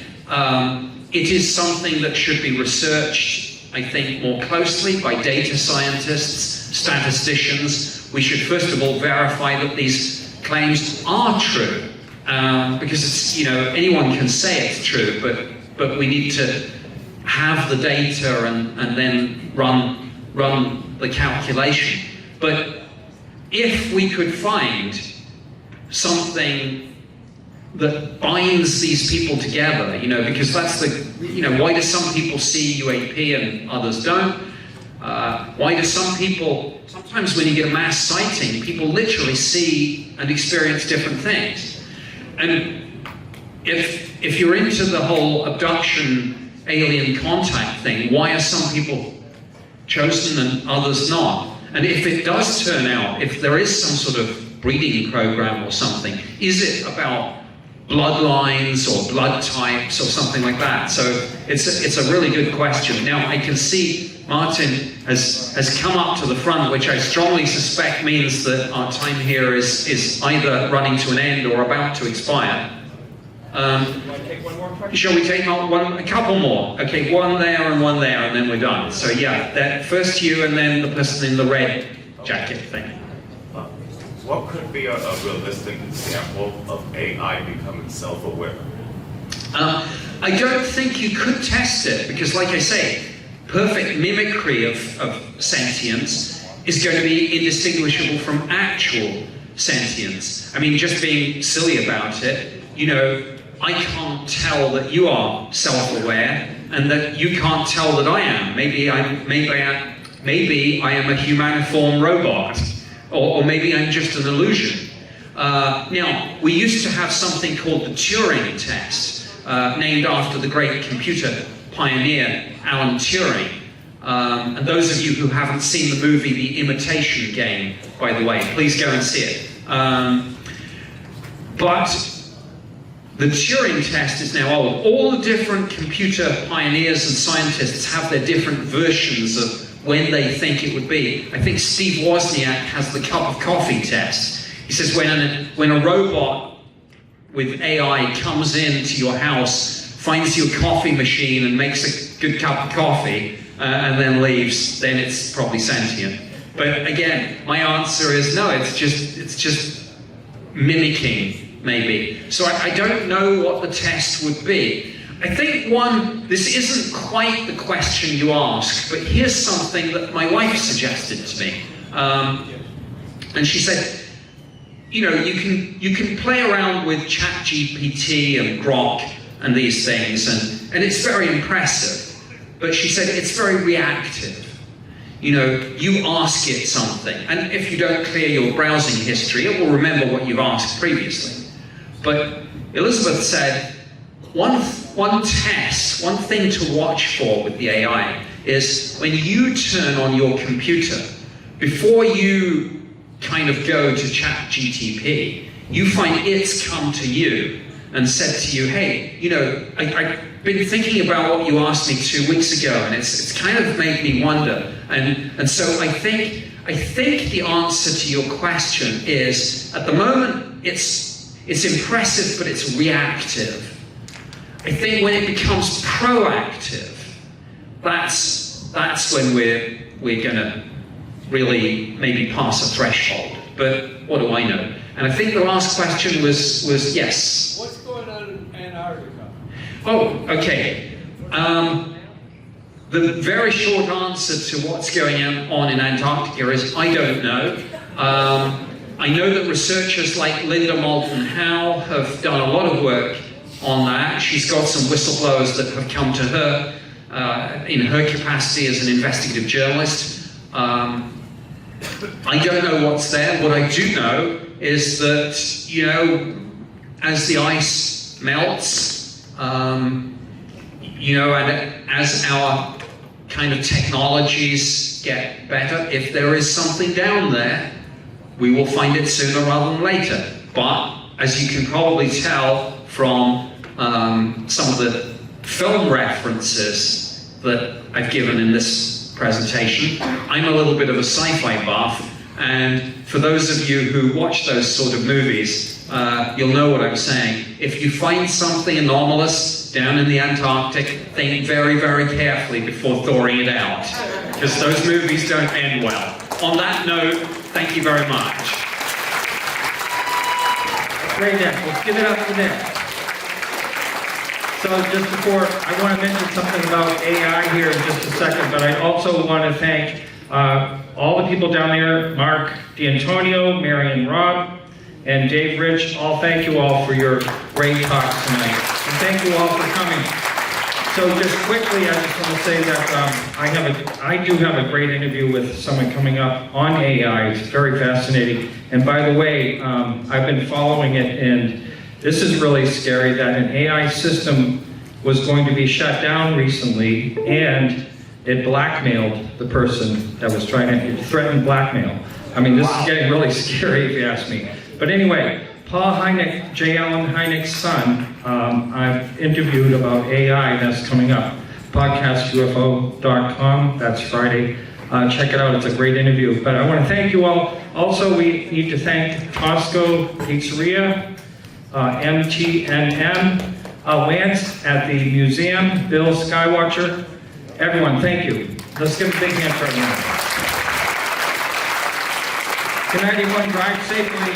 it is something that should be researched, I think, more closely by data scientists, statisticians. We should first of all verify that these claims are true, because it's, you know, anyone can say it's true, but we need to have the data and then run the calculation. But if we could find something that binds these people together, you know, because that's the, you know, why do some people see UAP and others don't? Why do some people, sometimes when you get a mass sighting, people literally see and experience different things. And if you're into the whole abduction, alien contact thing, why are some people chosen and others not? And if it does turn out, if there is some sort of breeding program or something, is it about bloodlines or blood types or something like that? So it's a really good question. Now I can see Martin has come up to the front, which I strongly suspect means that our time here is either running to an end or about to expire. Shall we take a couple more? Okay, one there and one there, and then we're done. So yeah, first you and then the person in the red jacket thing. What could be a realistic example of AI becoming self-aware? I don't think you could test it, because like I say, perfect mimicry of sentience is going to be indistinguishable from actual sentience. I mean, just being silly about it, you know, I can't tell that you are self-aware, and that you can't tell that I am. Maybe I am a humaniform robot, or maybe I'm just an illusion. Now, we used to have something called the Turing test, named after the great computer pioneer Alan Turing. And those of you who haven't seen the movie The Imitation Game, by the way, please go and see it. But the Turing test is now old. All the different computer pioneers and scientists have their different versions of when they think it would be. I think Steve Wozniak has the cup of coffee test. He says when a robot with AI comes into your house, finds your coffee machine and makes a good cup of coffee, and then leaves, then it's probably sentient. But again, my answer is no, it's just mimicking, maybe. So I don't know what the test would be. I think this isn't quite the question you asked, but here's something that my wife suggested to me. And she said, you know, you can play around with ChatGPT and Grok and these things, and it's very impressive. But she said it's very reactive. You know, you ask it something, and if you don't clear your browsing history, it will remember what you've asked previously. But Elizabeth said, one thing to watch for with the AI is when you turn on your computer, before you kind of go to ChatGPT, you find it's come to you and said to you, hey, you know, I've been thinking about what you asked me 2 weeks ago, and it's kind of made me wonder. And so I think the answer to your question is, at the moment, it's impressive, but it's reactive. I think when it becomes proactive, that's when we're gonna really maybe pass a threshold. But what do I know? And I think the last question was yes. What's going on in Antarctica? Oh, okay. The very short answer to what's going on in Antarctica is I don't know. I know that researchers like Linda Moulton Howe have done a lot of work on that. She's got some whistleblowers that have come to her in her capacity as an investigative journalist. I don't know what's there. What I do know is that, you know, as the ice melts, you know, and as our kind of technologies get better, if there is something down there, we will find it sooner rather than later. But as you can probably tell from some of the film references that I've given in this presentation, I'm a little bit of a sci-fi buff, and for those of you who watch those sort of movies, you'll know what I'm saying. If you find something anomalous down in the Antarctic, think very, very carefully before thawing it out, because those movies don't end well. On that note, thank you very much. Great, Nick. Let's give it up for Nick. So just before, I want to mention something about AI here in just a second, but I also want to thank all the people down there, Mark D'Antonio, Mary and Rob, and Dave Rich, thank you all for your great talks tonight. And thank you all for coming. So just quickly, I just want to say that I do have a great interview with someone coming up on AI. It's very fascinating. And by the way, I've been following it, and this is really scary that an AI system was going to be shut down recently, and it blackmailed the person that was trying to threaten blackmail. I mean, this is getting really scary if you ask me. But anyway, Paul Hynek, J. Allen Hynek's son, I've interviewed about AI that's coming up. PodcastUFO.com, that's Friday. Check it out, it's a great interview. But I want to thank you all. Also, we need to thank Tosco Pizzeria, MTNM, Lance at the museum, Bill Skywatcher. Everyone, thank you. Let's give a big hand for everyone. Good night, everyone. Drive safely.